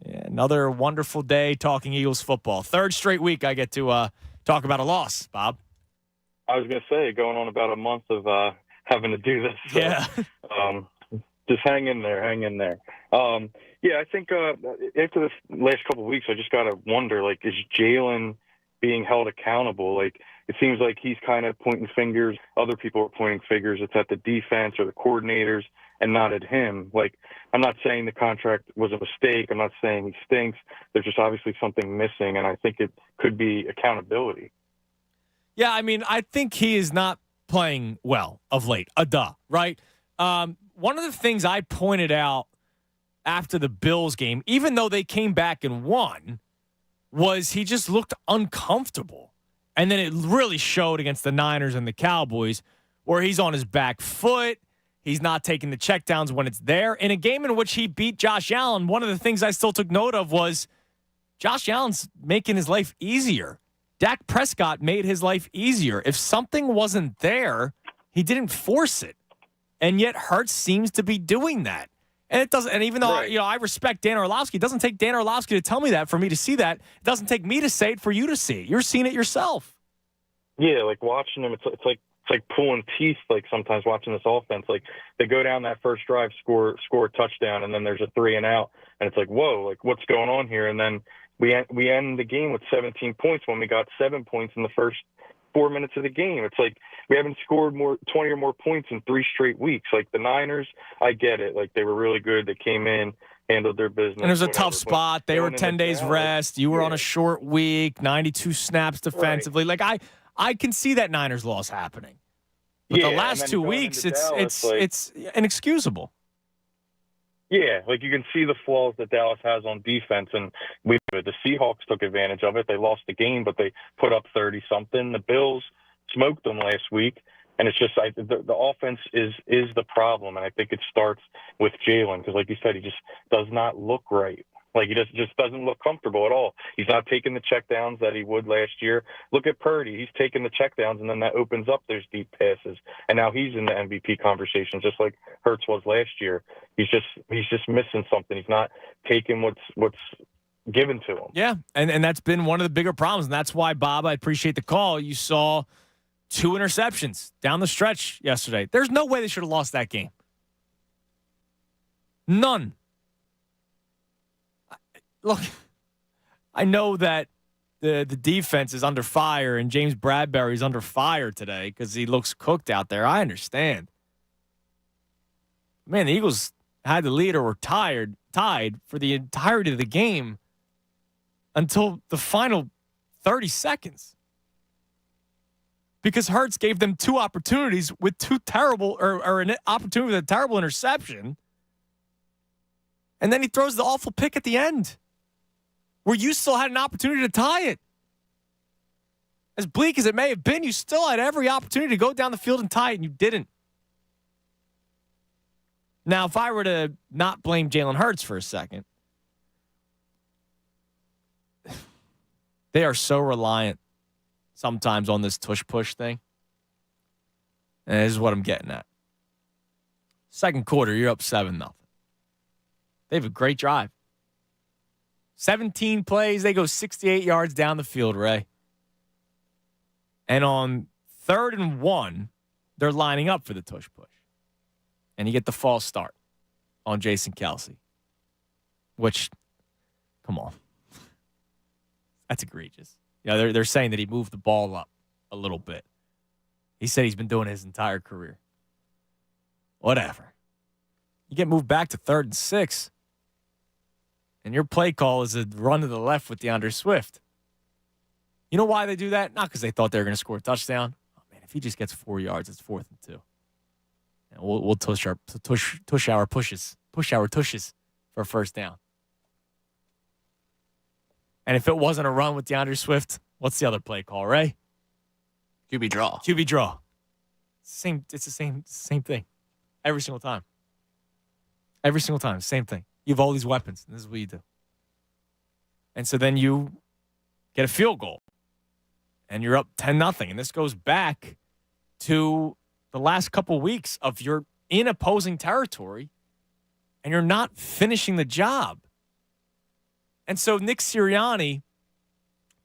Yeah, another wonderful day talking Eagles football. Third straight week I get to talk about a loss, Bob. I was going to say, going on about a month of having to do this. So, yeah. Just hang in there. I think after this last couple of weeks, I just got to wonder, is Jalen being held accountable? It seems like he's kind of pointing fingers. Other people are pointing fingers. It's at the defense or the coordinators. and not at him. Like, I'm not saying the contract was a mistake. I'm not saying he stinks. There's just obviously something missing, and I think it could be accountability. Yeah, I mean, I think he is not playing well of late. Right? One of the things I pointed out after the Bills game, even though they came back and won, was he just looked uncomfortable. And then it really showed against the Niners and the Cowboys, where he's on his back foot. He's not taking the checkdowns when it's there. In a game in which he beat Josh Allen, one of the things I still took note of was Josh Allen's making his life easier. Dak Prescott made his life easier. If something wasn't there, he didn't force it. And yet Hurts seems to be doing that. And it doesn't. And even though I respect Dan Orlovsky, it doesn't take Dan Orlovsky to tell me that for me to see that. It doesn't take me to say it for you to see. You're seeing it yourself. Yeah, like watching him, it's like pulling teeth. Like sometimes watching this offense, like they go down that first drive, score a touchdown, and then there's a 3 and out, and it's like, whoa, like what's going on here? And then we end the game with 17 points when we got 7 points in the first 4 minutes of the game. It's like we haven't scored 20 or more points in 3 straight weeks. Like the Niners, I get it. Like they were really good. They came in, handled their business. And it was a tough spot. They were 10 days rest. You were on a short week, 92 snaps defensively. Like I can see that Niners loss happening. But the last 2 weeks, it's inexcusable. Yeah, like you can see the flaws that Dallas has on defense, and the Seahawks took advantage of it. They lost the game, but they put up 30-something. The Bills smoked them last week, and it's just the offense is the problem, and I think it starts with Jalen because, like you said, he just does not look right. Like he just doesn't look comfortable at all. He's not taking the checkdowns that he would last year. Look at Purdy. He's taking the checkdowns, and then that opens up those deep passes. And now he's in the MVP conversation, just like Hurts was last year. He's just missing something. He's not taking what's given to him. Yeah, and that's been one of the bigger problems, and that's why, Bob, I appreciate the call. You saw 2 interceptions down the stretch yesterday. There's no way they should have lost that game. None. Look, I know that the defense is under fire and James Bradbury's under fire today because he looks cooked out there. I understand. Man, the Eagles had the lead or were tied for the entirety of the game until the final 30 seconds. Because Hurts gave them 2 opportunities with 2 terrible or an opportunity with a terrible interception. And then he throws the awful pick at the end, where you still had an opportunity to tie it. As bleak as it may have been, you still had every opportunity to go down the field and tie it, and you didn't. Now, if I were to not blame Jalen Hurts for a second, they are so reliant sometimes on this tush-push thing. And this is what I'm getting at. Second quarter, you're up 7-0. They have a great drive. 17 plays, they go 68 yards down the field, Ray. And on 3rd and 1, they're lining up for the tush push. And you get the false start on Jason Kelce. Which, come on. That's egregious. Yeah, they're saying that he moved the ball up a little bit. He said he's been doing it his entire career. Whatever. You get moved back to 3rd and 6. And your play call is a run to the left with DeAndre Swift. You know why they do that? Not because they thought they were going to score a touchdown. Oh, man, if he just gets 4 yards, it's 4th and 2. And we'll push our tushes for a first down. And if it wasn't a run with DeAndre Swift, what's the other play call, Ray? QB draw. QB draw. It's the same thing. Every single time. Every single time, same thing. You have all these weapons, and this is what you do. And so then you get a field goal, and you're up 10-0. And this goes back to the last couple weeks of you're in opposing territory, and you're not finishing the job. And so Nick Sirianni,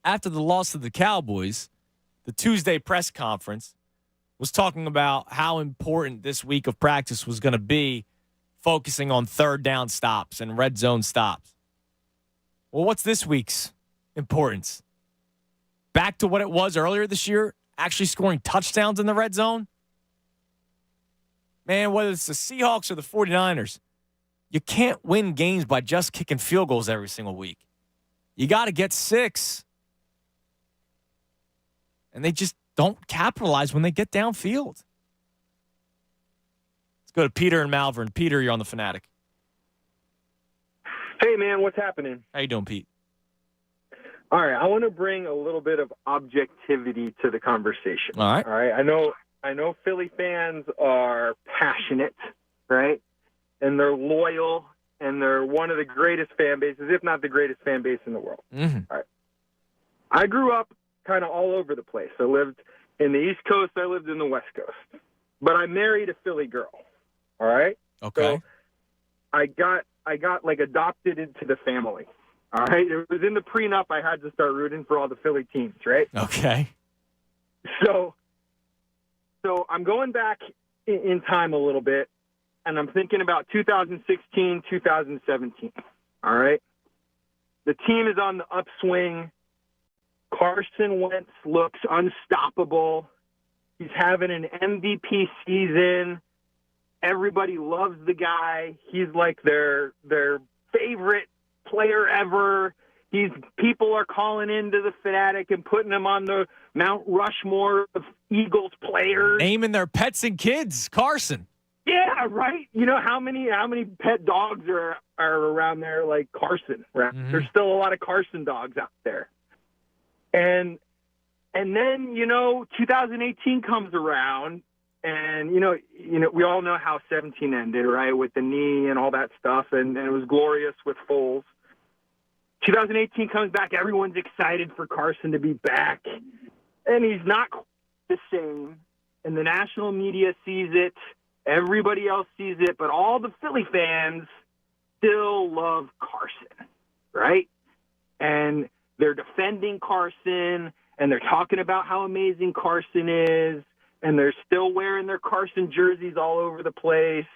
after the loss of the Cowboys, the Tuesday press conference, was talking about how important this week of practice was going to be, focusing on 3rd down stops and red zone stops. Well, what's this week's importance? Back to what it was earlier this year, actually scoring touchdowns in the red zone? Man, whether it's the Seahawks or the 49ers, you can't win games by just kicking field goals every single week. You got to get 6. And they just don't capitalize when they get downfield. Let's go to Peter and Malvern. Peter, you're on the Fanatic. Hey, man, what's happening? How you doing, Pete? All right, I want to bring a little bit of objectivity to the conversation. All right. All right, I know Philly fans are passionate, right? And they're loyal, and they're one of the greatest fan bases, if not the greatest fan base in the world. Mm-hmm. All right. I grew up kind of all over the place. I lived in the East Coast. I lived in the West Coast. But I married a Philly girl, all right? Okay. So I got like adopted into the family, all right? It was in the prenup. I had to start rooting for all the Philly teams, right? Okay. So I'm going back in time a little bit, and I'm thinking about 2016, 2017, all right? The team is on the upswing. Carson Wentz looks unstoppable. He's having an MVP season. Everybody loves the guy. He's like their favorite player ever. People are calling into the Fanatic and putting him on the Mount Rushmore of Eagles players. Naming their pets and kids, Carson. Yeah, right. You know how many pet dogs are around there like Carson, right? Mm-hmm. There's still a lot of Carson dogs out there. And then, 2018 comes around, and, we all know how 17 ended, right, with the knee and all that stuff, and it was glorious with Foles. 2018 comes back, everyone's excited for Carson to be back, and he's not the same, and the national media sees it, everybody else sees it, but all the Philly fans still love Carson, right? And they're defending Carson, and they're talking about how amazing Carson is, and they're still wearing their Carson jerseys all over the place,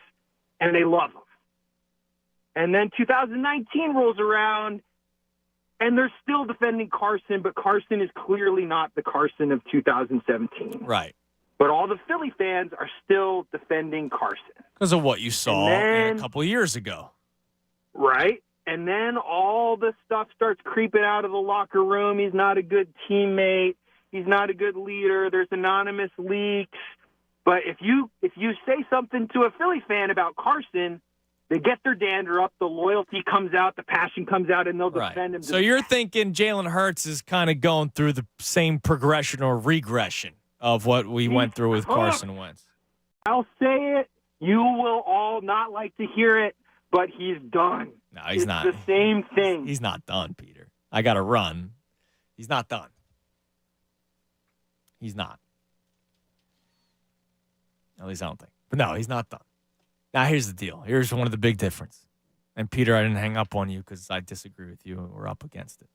and they love him. And then 2019 rolls around, and they're still defending Carson, but Carson is clearly not the Carson of 2017. Right. But all the Philly fans are still defending Carson. Because of what you saw a couple of years ago. Right. And then all the stuff starts creeping out of the locker room. He's not a good teammate. He's not a good leader. There's anonymous leaks. But if you say something to a Philly fan about Carson, they get their dander up, the loyalty comes out, the passion comes out, and they'll defend him. So you're thinking Jalen Hurts is kind of going through the same progression or regression of what we went through with Carson Wentz. I'll say it. You will all not like to hear it, but he's done. No, he's not. It's the same thing. He's not done, Peter. I got to run. He's not done. He's not. At least I don't think. But no, he's not done. Now, here's the deal. Here's one of the big difference. And, Peter, I didn't hang up on you because I disagree with you and we're up against it.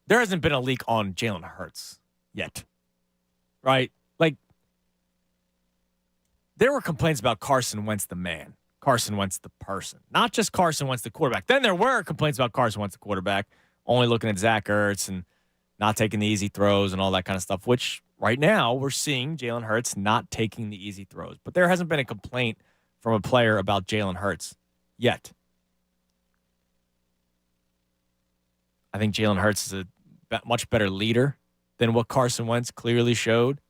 There hasn't been a leak on Jalen Hurts yet. Right? Like, there were complaints about Carson Wentz the man. Carson Wentz the person. Not just Carson Wentz the quarterback. Then there were complaints about Carson Wentz the quarterback, only looking at Zach Ertz and not taking the easy throws and all that kind of stuff, which right now we're seeing Jalen Hurts not taking the easy throws. But there hasn't been a complaint from a player about Jalen Hurts yet. I think Jalen Hurts is a much better leader than what Carson Wentz clearly showed.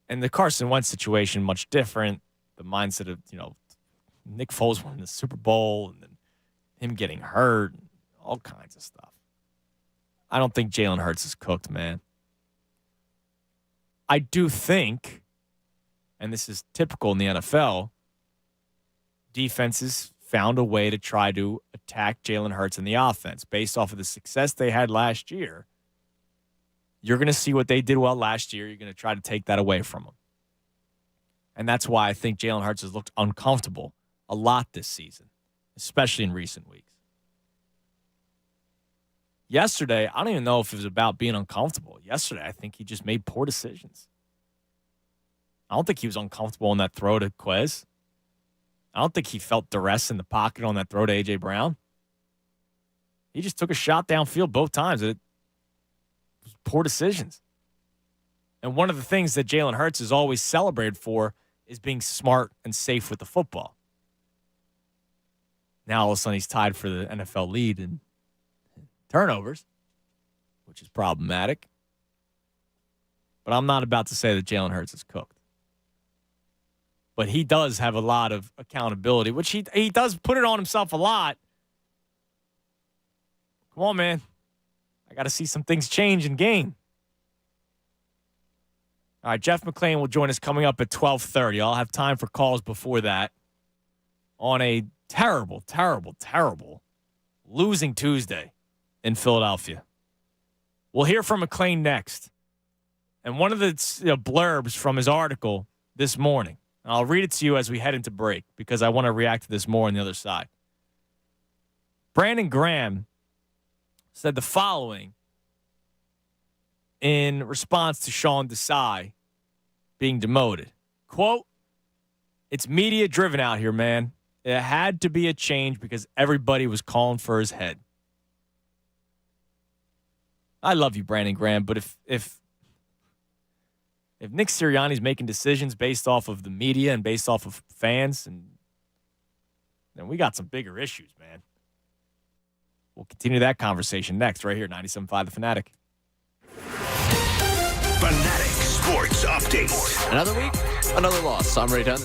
And the Carson Wentz situation, much different. The mindset of, Nick Foles winning the Super Bowl and then him getting hurt, and all kinds of stuff. I don't think Jalen Hurts is cooked, man. I do think, and this is typical in the NFL, defenses found a way to try to attack Jalen Hurts in the offense based off of the success they had last year. You're going to see what they did well last year. You're going to try to take that away from them. And that's why I think Jalen Hurts has looked uncomfortable a lot this season, especially in recent weeks. Yesterday, I don't even know if it was about being uncomfortable. Yesterday, I think he just made poor decisions. I don't think he was uncomfortable on that throw to Quez. I don't think he felt duress in the pocket on that throw to A.J. Brown. He just took a shot downfield both times. It was poor decisions. And one of the things that Jalen Hurts is always celebrated for is being smart and safe with the football. Now, all of a sudden, he's tied for the NFL lead in turnovers, which is problematic. But I'm not about to say that Jalen Hurts is cooked. But he does have a lot of accountability, which he does put it on himself a lot. Come on, man. I got to see some things change in game. All right, Jeff McLane will join us coming up at 12:30. I'll have time for calls before that on a terrible, terrible, terrible losing Tuesday in Philadelphia. We'll hear from McLane next. And one of the blurbs from his article this morning, and I'll read it to you as we head into break because I want to react to this more on the other side. Brandon Graham said the following in response to Sean Desai being demoted. Quote, "It's media-driven out here, man. It had to be a change because everybody was calling for his head." I love you, Brandon Graham, but if Nick Sirianni's making decisions based off of the media and based off of fans, then we got some bigger issues, man. We'll continue that conversation next right here, 97.5 The Fanatic. Fanatic Sports Update. Another week, another loss. I'm Ray Dunn.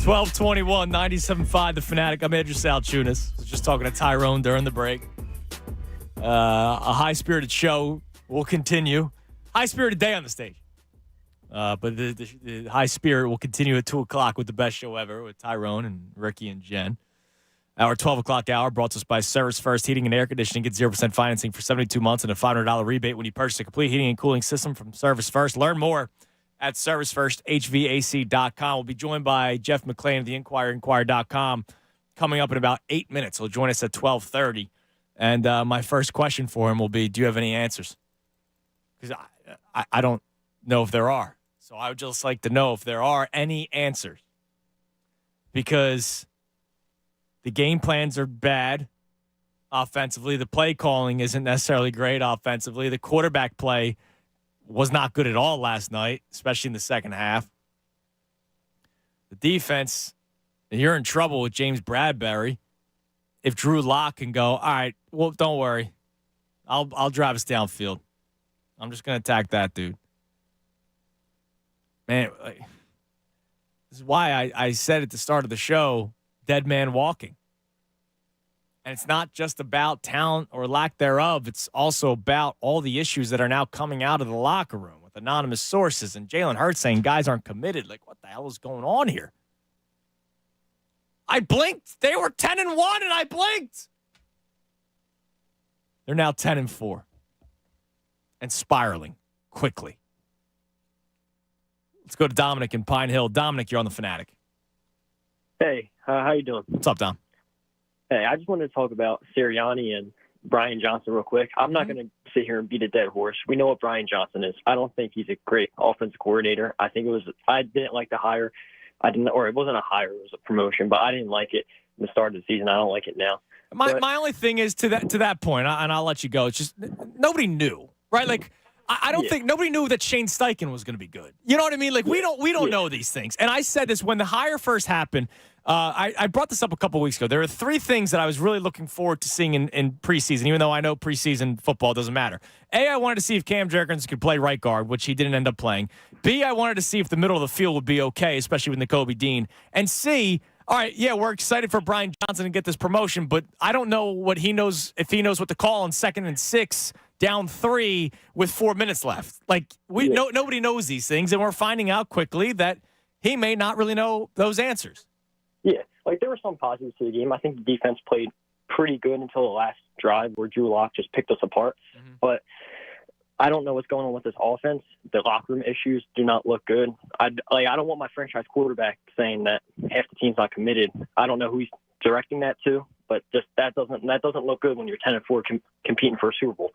12:21, 97.5 The Fanatic. I'm Andrew Salchunas. I was just talking to Tyrone during the break. A high-spirited show will continue. High-spirited day on the stage. But the high spirit will continue at 2 o'clock with the best show ever with Tyrone and Ricky and Jen. Our 12 o'clock hour brought to us by Service First Heating and Air Conditioning. Get 0% financing for 72 months and a $500 rebate when you purchase a complete heating and cooling system from Service First. Learn more at ServiceFirstHVAC.com. We'll be joined by Jeff McLane of the Inquirer, Inquirer.com, coming up in about 8 minutes. He'll join us at 12:30. And my first question for him will be, do you have any answers? Because I don't know if there are. So I would just like to know if there are any answers. Because the game plans are bad offensively. The play calling isn't necessarily great offensively. The quarterback play was not good at all last night, especially in the second half. The defense, you're in trouble with James Bradbury. If Drew Lock can go, all right, well, don't worry. I'll drive us downfield. I'm just going to attack that dude. Man, this is why I said at the start of the show, dead man walking. And it's not just about talent or lack thereof. It's also about all the issues that are now coming out of the locker room with anonymous sources and Jalen Hurts saying guys aren't committed. Like, what the hell is going on here? I blinked. They were 10-1, and I blinked. They're now 10-4 and spiraling quickly. Let's go to Dominic in Pine Hill. Dominic, you're on the Fanatic. Hey, how you doing? What's up, Dom? Hey, I just wanted to talk about Sirianni and Brian Johnson real quick. I'm not going to sit here and beat a dead horse. We know what Brian Johnson is. I don't think he's a great offensive coordinator. I didn't like the hire. It wasn't a hire, it was a promotion, but I didn't like it in the start of the season. I don't like it now. My only thing is to that point, and I'll let you go. It's just nobody knew, right? Like I don't think nobody knew that Shane Steichen was going to be good. You know what I mean? Like we don't know these things. And I said this when the hire first happened. I brought this up a couple weeks ago. There are three things that I was really looking forward to seeing in preseason, even though I know preseason football doesn't matter. A, I wanted to see if Cam Jerkins could play right guard, which he didn't end up playing. B, I wanted to see if the middle of the field would be okay, especially with Nakobe Dean. And C, all right, yeah, we're excited for Brian Johnson to get this promotion, but I don't know what he knows, if he knows what to call on 2nd and 6, down 3 with 4 minutes left. Like nobody knows these things, and we're finding out quickly that he may not really know those answers. Yeah, like there were some positives to the game. I think the defense played pretty good until the last drive where Drew Lock just picked us apart. Mm-hmm. But I don't know what's going on with this offense. The locker room issues do not look good. I don't want my franchise quarterback saying that half the team's not committed. I don't know who he's directing that to, but just that doesn't look good when you're 10-4 competing for a Super Bowl.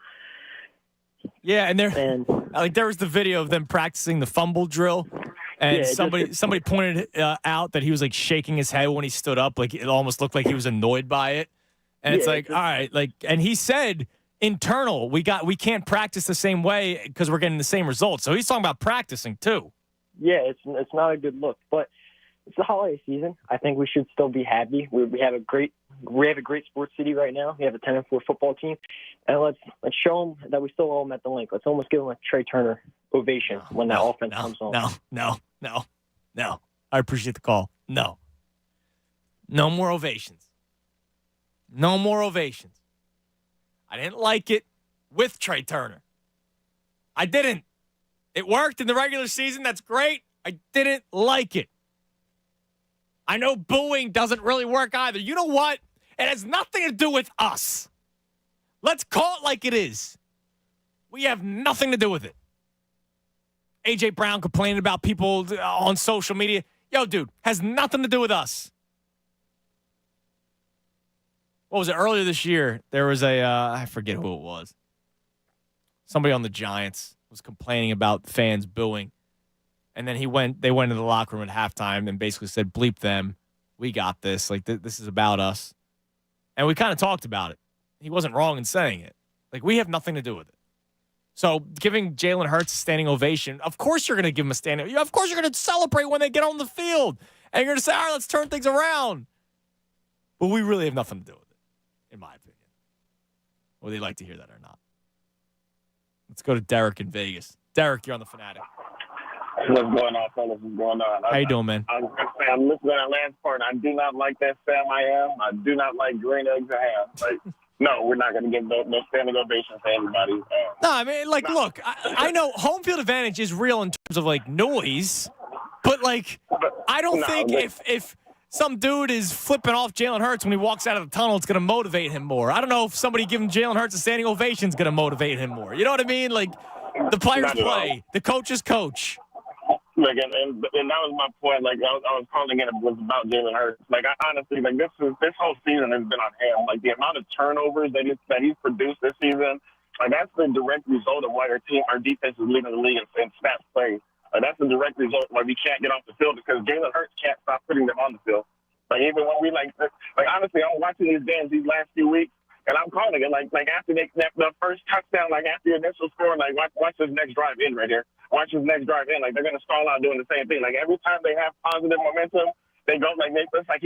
Yeah, and there was the video of them practicing the fumble drill. And somebody pointed out that he was like shaking his head when he stood up, like it almost looked like he was annoyed by it. And it's like, all right, like, and he said internal, we can't practice the same way because we're getting the same results. So he's talking about practicing too. Yeah, it's not a good look, but it's the holiday season. I think we should still be happy. We have a great sports city right now. We have a 10-4 football team, and let's show them that we still owe them at the link. Let's almost give them a Trey Turner ovation when that offense comes on. No. I appreciate the call. No more ovations. No more ovations. I didn't like it with Trey Turner. I didn't. It worked in the regular season. That's great. I didn't like it. I know booing doesn't really work either. You know what? It has nothing to do with us. Let's call it like it is. We have nothing to do with it. A.J. Brown complaining about people on social media. Yo, dude, has nothing to do with us. What was it? Earlier this year, there was I forget who it was. Somebody on the Giants was complaining about fans booing. And then they went into the locker room at halftime and basically said, bleep them. We got this. Like, this is about us. And we kind of talked about it. He wasn't wrong in saying it. Like, we have nothing to do with it. So giving Jalen Hurts a standing ovation, of course you're going to give him a standing ovation. Of course you're going to celebrate when they get on the field. And you're going to say, all right, let's turn things around. But we really have nothing to do with it, in my opinion. Whether you like to hear that or not. Let's go to Derek in Vegas. Derek, you're on the Fanatic. What's going on, fellas? What's going on? How you doing, man? I'm listening to that last part. I do not like that Sam I am. I do not like green eggs and ham. Like, no, we're not going to give no standing ovation to anybody. No, I mean, like, look, I know home field advantage is real in terms of, like, noise, but, like, I don't think if some dude is flipping off Jalen Hurts when he walks out of the tunnel, it's going to motivate him more. I don't know if somebody giving Jalen Hurts a standing ovation is going to motivate him more. You know what I mean? Like, the players play. The coaches coach. Like, and that was my point. Like, I was calling it was about Jalen Hurts. Like, I honestly, like, this whole season has been on him. Like, the amount of turnovers that he's produced this season, like, that's the direct result of why our defense is leading the league in stats play. That's the direct result why we can't get off the field because Jalen Hurts can't stop putting them on the field. Like, even when we, like honestly, I'm watching these games these last few weeks, and I'm calling it, like after the first touchdown, like, after the initial score, like, watch this next drive in right here. Watch this next drive in. Like, they're going to stall out doing the same thing. Like, every time they have positive momentum, they go, like, it's like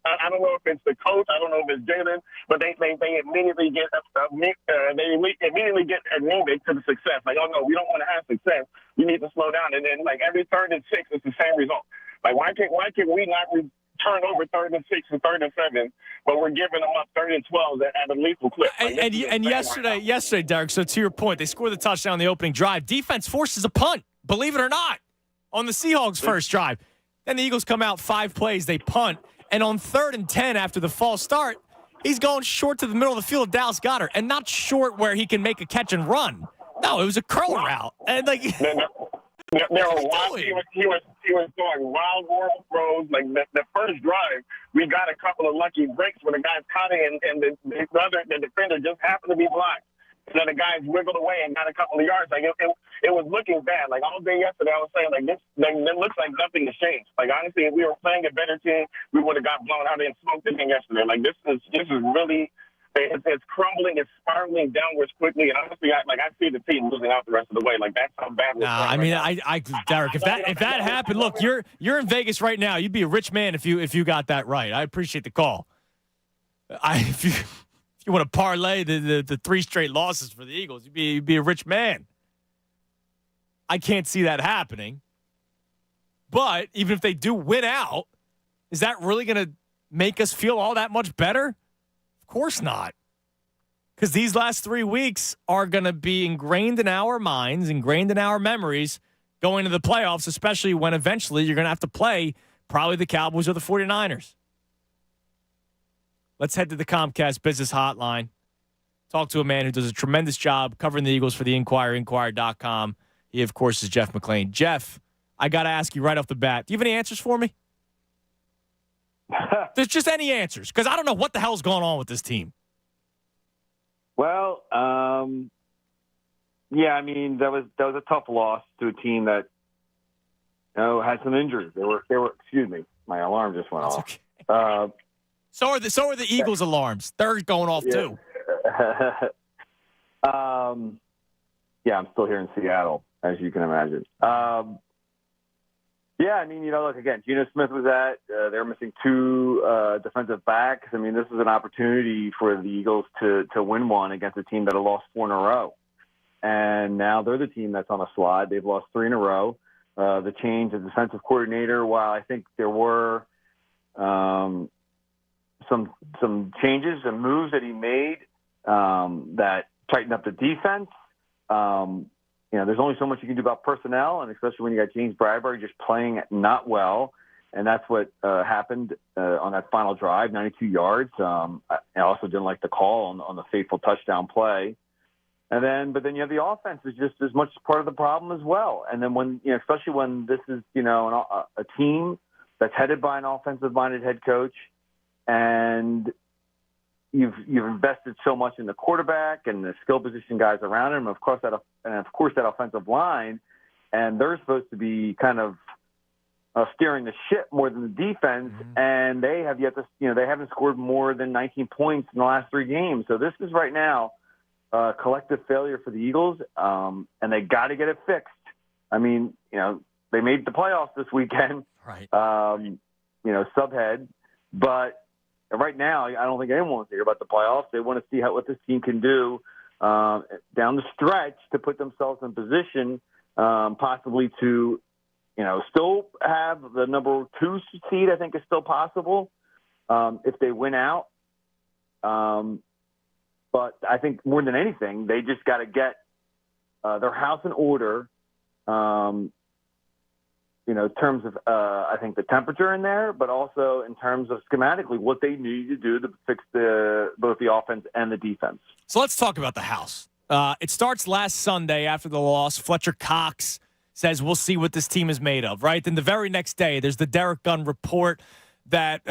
I don't know if it's the coach, I don't know if it's Jalen, but they immediately get immediately get anemic to the success. Like, oh no, we don't want to have success. You need to slow down. And then, like, every 3rd and 6, it's the same result. Like, why can we not turn over 3rd and 6 and 3rd and 7, but we're giving them up 3rd and 12 at a lethal clip. Like, and yesterday, Derek, so to your point, they scored the touchdown on the opening drive. Defense forces a punt, believe it or not, on the Seahawks' first drive. Then the Eagles come out 5 plays, they punt. And on 3rd and 10 after the false start, he's going short to the middle of the field of Dallas Goedert, and not short where he can make a catch and run. No, it was a curl route. And, like, he was doing wild world throws. Like, the first drive, we got a couple of lucky breaks where the guy's caught it and the defender just happened to be blocked. And then the guys wiggled away and got a couple of yards. Like, it was looking bad. Like, all day yesterday, I was saying, like, this it looks like nothing has changed. Like, honestly, if we were playing a better team, we would have got blown out and smoked the game yesterday. Like, this is really it's crumbling, it's spiraling downwards quickly, and honestly, I see the team losing out the rest of the way. Like, that's how bad we're playing. I mean, Derek, if that happened, look, you're in Vegas right now. You'd be a rich man if you got that right. I appreciate the call. If you want to parlay the 3 straight losses for the Eagles, you'd be a rich man. I can't see that happening. But even if they do win out, is that really going to make us feel all that much better? Of course not. Because these last 3 weeks are going to be ingrained in our minds, ingrained in our memories going to the playoffs, especially when eventually you're going to have to play probably the Cowboys or the 49ers. Let's head to the Comcast Business Hotline. Talk to a man who does a tremendous job covering the Eagles for the Inquirer, Inquirer.com. He, of course, is Jeff McLane. Jeff, I got to ask you right off the bat, do you have any answers for me? There's just any answers, because I don't know what the hell's going on with this team. Well, yeah, I mean, that was a tough loss to a team that, had some injuries. They were. Excuse me, my alarm just went off. Okay. So are the Eagles' alarms. They're going off too. Yeah, I'm still here in Seattle, as you can imagine. Yeah, I mean, look, again, Geno Smith was they're missing 2 defensive backs. I mean, this is an opportunity for the Eagles to win one against a team that had lost 4 in a row. And now they're the team that's on a slide. They've lost 3 in a row. The change of defensive coordinator, while I think there were some changes and moves that he made that tightened up the defense, there's only so much you can do about personnel, and especially when you got James Bradbury just playing not well, and that's what happened on that final drive, 92 yards. I also didn't like the call on the fateful touchdown play. But then you have the offense is just as much part of the problem as well. And then when, especially when this is, a team that's headed by an offensive-minded head coach, and you've invested so much in the quarterback and the skill position guys around him, of course that offensive line, and they're supposed to be kind of steering the ship more than the defense, and they have yet to, they haven't scored more than 19 points in the last 3 games. So this is right now a collective failure for the Eagles, and they got to get it fixed. I mean, they made the playoffs this weekend, right? Subhead, but right now, I don't think anyone wants to hear about the playoffs. They want to see what this team can do down the stretch to put themselves in position possibly to, still have the number 2 seed. I think is still possible if they win out. But I think more than anything, they just got to get their house in order. In terms of, I think, the temperature in there, but also in terms of schematically what they need to do to fix both the offense and the defense. So let's talk about the house. It starts last Sunday after the loss. Fletcher Cox says, we'll see what this team is made of, right? Then the very next day, there's the Derek Gunn report that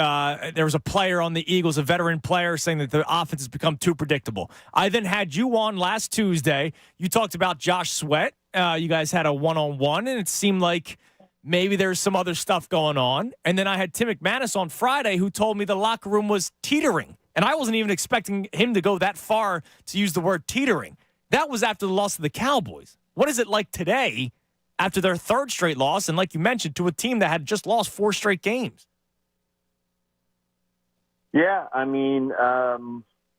there was a player on the Eagles, a veteran player, saying that the offense has become too predictable. I then had you on last Tuesday. You talked about Josh Sweat. You guys had a one-on-one, and it seemed like maybe there's some other stuff going on. And then I had Tim McManus on Friday who told me the locker room was teetering. And I wasn't even expecting him to go that far to use the word teetering. That was after the loss of the Cowboys. What is it like today after their 3rd straight loss? And like you mentioned, to a team that had just lost 4 straight games. Yeah, I mean, I've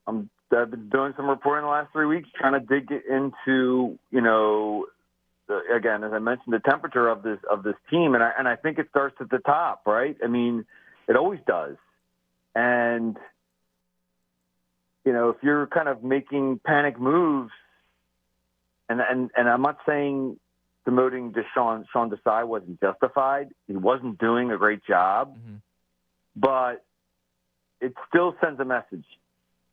been doing some reporting the last 3 weeks, trying to dig into, again, as I mentioned, the temperature of this team, and I think it starts at the top, right? I mean, it always does. And if you're kind of making panic moves, and I'm not saying demoting Sean Desai wasn't justified. He wasn't doing a great job, but it still sends a message.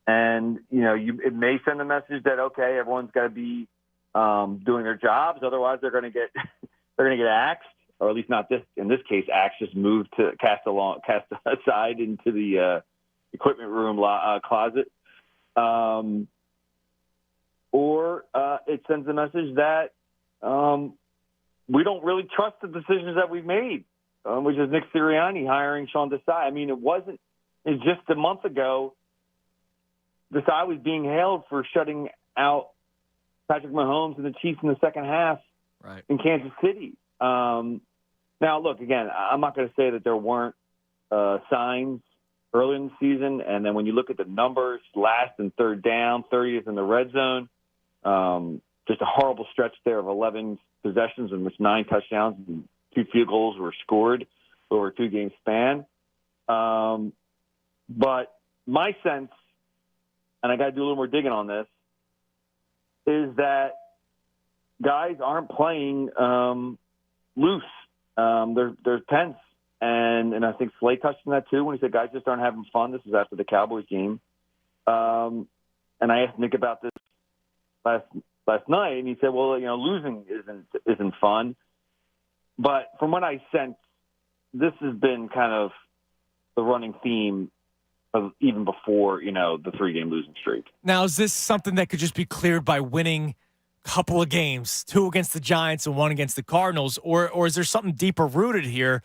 And it may send a message that okay, everyone's got to be doing their jobs, otherwise they're going to get axed, or at least not this. In this case, axed, just moved to cast aside into the equipment room closet, or it sends a message that we don't really trust the decisions that we've made, which is Nick Sirianni hiring Sean Desai. I mean, it's just a month ago, Desai was being hailed for shutting out Patrick Mahomes and the Chiefs in the second half in Kansas City. Now, look, again, I'm not going to say that there weren't signs early in the season, and then when you look at the numbers, last and third down, 30th in the red zone, just a horrible stretch there of 11 possessions in which 9 touchdowns and 2 field goals were scored over a 2-game span. But my sense, and I got to do a little more digging on this, is that guys aren't playing loose. They're tense. And I think Slay touched on that too when he said guys just aren't having fun. This is after the Cowboys game. And I asked Nick about this last night, and he said, well, losing isn't fun. But from what I sense, this has been kind of the running theme of even before, the 3-game losing streak. Now, is this something that could just be cleared by winning a couple of games, 2 against the Giants and 1 against the Cardinals, or is there something deeper rooted here?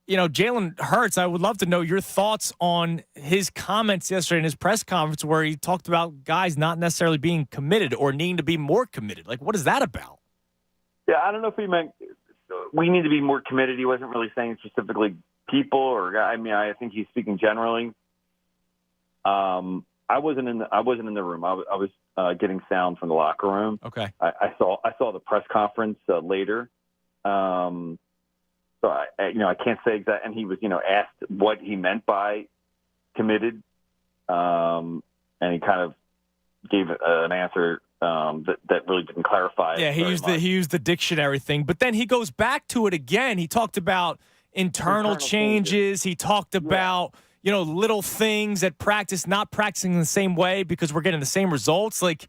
Jalen Hurts, I would love to know your thoughts on his comments yesterday in his press conference where he talked about guys not necessarily being committed or needing to be more committed. Like, what is that about? Yeah, I don't know if he meant we need to be more committed. He wasn't really saying specifically people I think he's speaking generally. I wasn't in the room. I was getting sound from the locker room. Okay. I saw the press conference later. So I can't say exactly. And he was asked what he meant by committed, and he kind of gave an answer that really didn't clarify. Yeah, he used the dictionary thing, but then he goes back to it again. He talked about internal changes. He talked about little things at practice, not practicing the same way because we're getting the same results. Like,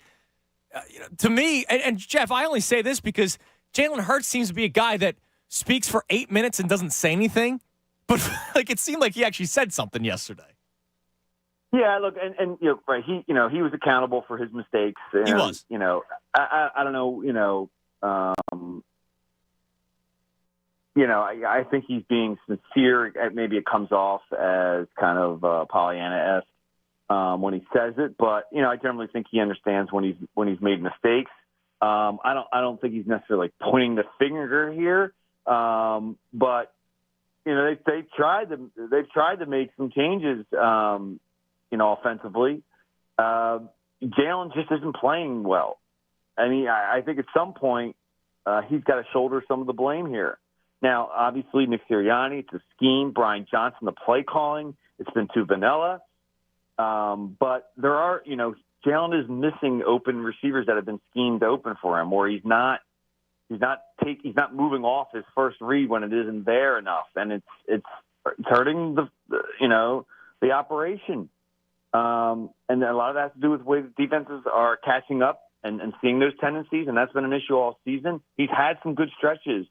to me, and Jeff, I only say this because Jalen Hurts seems to be a guy that speaks for 8 minutes and doesn't say anything. But it seemed like he actually said something yesterday. Yeah, look, and right, he was accountable for his mistakes. And, he was. I don't know, I think he's being sincere. Maybe it comes off as kind of Pollyanna-esque when he says it, but I generally think he understands when he's made mistakes. I don't think he's necessarily pointing the finger here, but they've tried to make some changes, offensively. Jalen just isn't playing well. I mean, I think at some point he's got to shoulder some of the blame here. Now, obviously, Nick Sirianni, it's a scheme. Brian Johnson, the play calling, it's been too vanilla. But there are, Jalen is missing open receivers that have been schemed open for him, or he's not moving off his first read when it isn't there enough, and it's hurting the operation. And a lot of that has to do with the way the defenses are catching up and seeing those tendencies, and that's been an issue all season. He's had some good stretches,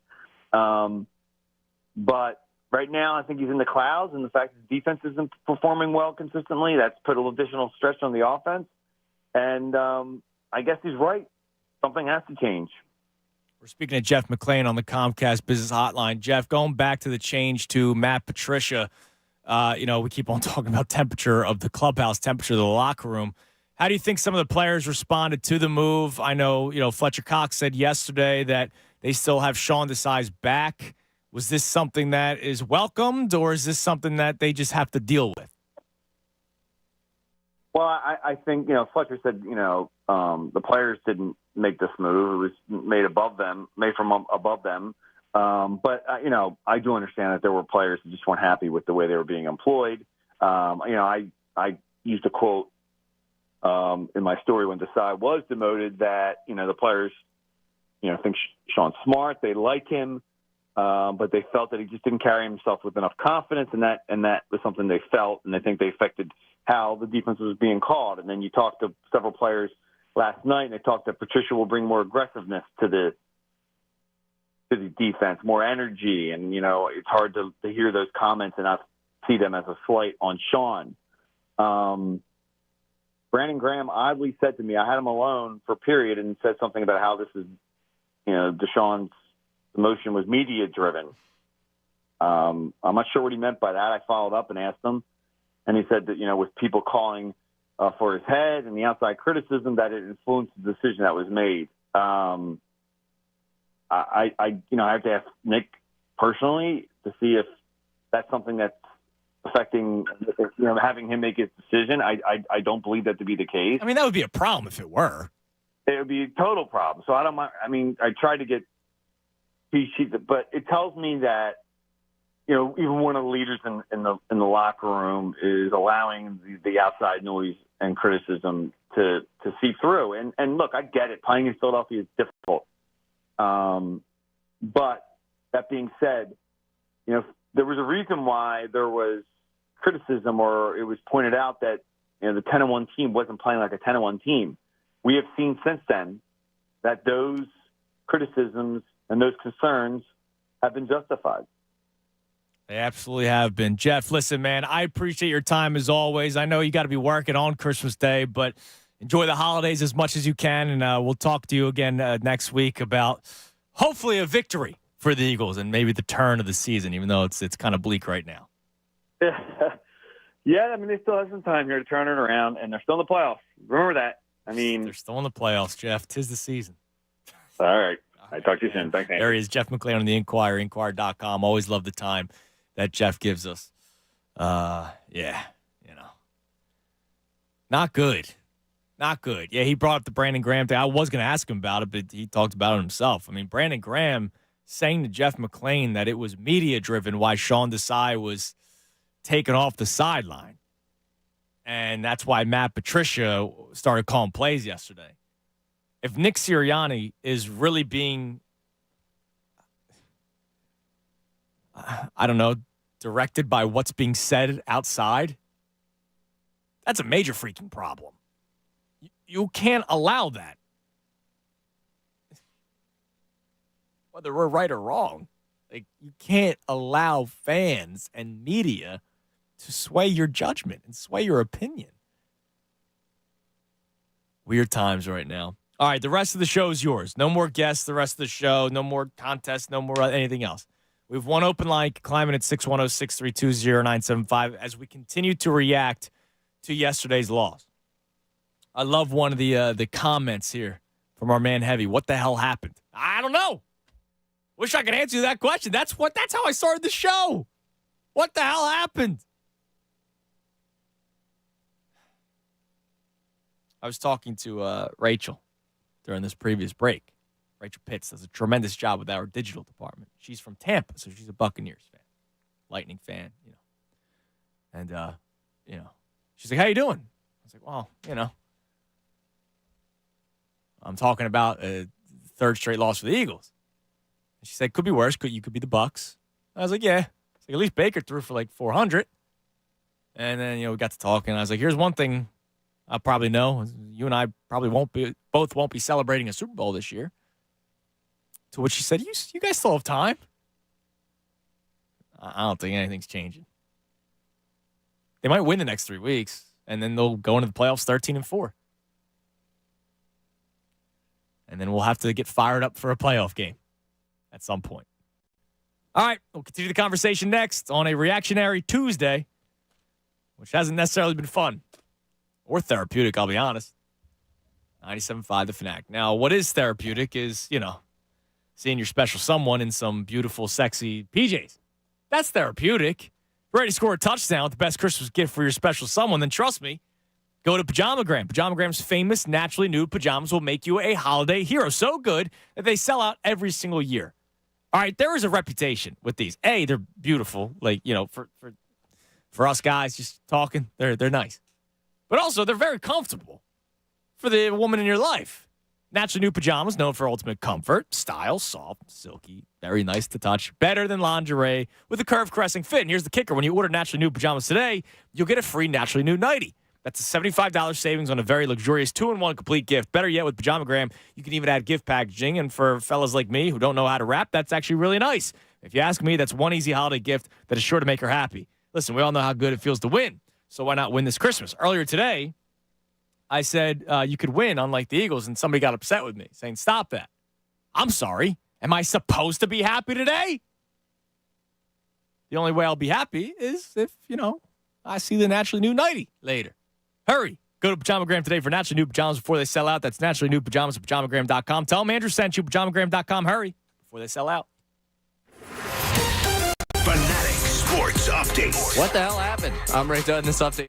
but right now I think he's in the clouds, and the fact that the defense isn't performing well consistently, that's put an additional stress on the offense. And I guess he's right. Something has to change. We're speaking to Jeff McLane on the Comcast Business Hotline. Jeff, going back to the change to Matt Patricia, we keep on talking about temperature of the clubhouse, temperature of the locker room. How do you think some of the players responded to the move? I know, Fletcher Cox said yesterday that they still have Sean Desai's back. Was this something that is welcomed, or is this something that they just have to deal with? Well, I think, Fletcher said, the players didn't make this move. It was made from above them. But I do understand that there were players who just weren't happy with the way they were being employed. I used a quote in my story when Desai was demoted that, the players, think Sean's smart. They like him. But they felt that he just didn't carry himself with enough confidence, and that was something they felt, and I think they affected how the defense was being called. And then you talked to several players last night, and they talked that Patricia will bring more aggressiveness to the defense, more energy, and it's hard to hear those comments and not see them as a slight on Sean. Brandon Graham oddly said to me, I had him alone for a period, and said something about how this is, Deshaun's motion was media driven. I'm not sure what he meant by that. I followed up and asked him, and he said that, with people calling for his head and the outside criticism, that it influenced the decision that was made. I have to ask Nick personally to see if that's something that's affecting, having him make his decision. I don't believe that to be the case. I mean, that would be a problem if it were. It would be a total problem. So I don't mind. I mean, I tried to get but it tells me that, even one of the leaders in the locker room is allowing the outside noise and criticism to seep through. And look, I get it. Playing in Philadelphia is difficult. But that being said, there was a reason why there was criticism, or it was pointed out that, the 10-1 team wasn't playing like a 10-1 team. We have seen since then that those criticisms and those concerns have been justified. They absolutely have been. Jeff, listen, man, I appreciate your time as always. I know you got to be working on Christmas Day, but enjoy the holidays as much as you can, and we'll talk to you again next week about hopefully a victory for the Eagles and maybe the turn of the season, even though it's kind of bleak right now. Yeah, I mean, they still have some time here to turn it around, and they're still in the playoffs. Remember that. I mean, they're still in the playoffs, Jeff. 'Tis the season. All right. I talk to you soon. Thanks, Andy. There he is, Jeff McLane on the Inquirer, Inquirer.com. Always love the time that Jeff gives us. Not good. Not good. Yeah, he brought up the Brandon Graham thing. I was going to ask him about it, but he talked about it himself. I mean, Brandon Graham saying to Jeff McLane that it was media-driven why Sean Desai was taken off the sideline. And that's why Matt Patricia started calling plays yesterday. If Nick Sirianni is really being, directed by what's being said outside, that's a major freaking problem. You can't allow that. Whether we're right or wrong, you can't allow fans and media to sway your judgment and sway your opinion. Weird times right now. All right, the rest of the show is yours. No more guests the rest of the show. No more contests. No more anything else. We have one open line climbing at 610-632-0975 as we continue to react to yesterday's loss. I love one of the comments here from our man Heavy. What the hell happened? I don't know. Wish I could answer you that question. That's how I started the show. What the hell happened? I was talking to Rachel during this previous break. Rachel Pitts does a tremendous job with our digital department. She's from Tampa, so she's a Buccaneers fan, Lightning fan, And, she's like, how you doing? I was like, well, I'm talking about a third straight loss for the Eagles. And she said, could be worse. You could be the Bucs. I was like, yeah. It's like, at least Baker threw for like 400. And then, we got to talking. I was like, here's one thing I probably know. You and I probably won't be celebrating a Super Bowl this year. To which she said, you guys still have time. I don't think anything's changing. They might win the next 3 weeks, and then they'll go into the playoffs 13-4. And then we'll have to get fired up for a playoff game at some point. All right, we'll continue the conversation next on a reactionary Tuesday, which hasn't necessarily been fun or therapeutic, I'll be honest. 97.5 The Fanatic. Now, what is therapeutic is, seeing your special someone in some beautiful, sexy PJs. That's therapeutic. Ready to score a touchdown with the best Christmas gift for your special someone, then trust me, go to Pajamagram. Pajamagram's famous naturally nude pajamas will make you a holiday hero. So good that they sell out every single year. All right, there is a reputation with these. A, they're beautiful. Like, for us guys just talking, they're nice. But also, they're very comfortable for the woman in your life. Naturally nude pajamas, known for ultimate comfort, style, soft, silky, very nice to touch, better than lingerie with a curved caressing fit. And here's the kicker. When you order naturally nude pajamas today, you'll get a free naturally nude nightie. That's a $75 savings on a very luxurious 2-in-1 complete gift. Better yet, with Pajamagram, you can even add gift packaging. And for fellas like me who don't know how to wrap, that's actually really nice. If you ask me, that's one easy holiday gift that is sure to make her happy. Listen, we all know how good it feels to win. So why not win this Christmas? Earlier today, I said you could win, unlike the Eagles, and somebody got upset with me, saying, stop that. I'm sorry. Am I supposed to be happy today? The only way I'll be happy is if, I see the naturally new nightie later. Hurry. Go to Pajamagram today for naturally new pajamas before they sell out. That's naturally new pajamas at Pajamagram.com. Tell them Andrew sent you. Pajamagram.com. Hurry before they sell out. Fanatic Sports Update. What the hell happened? I'm right done this update.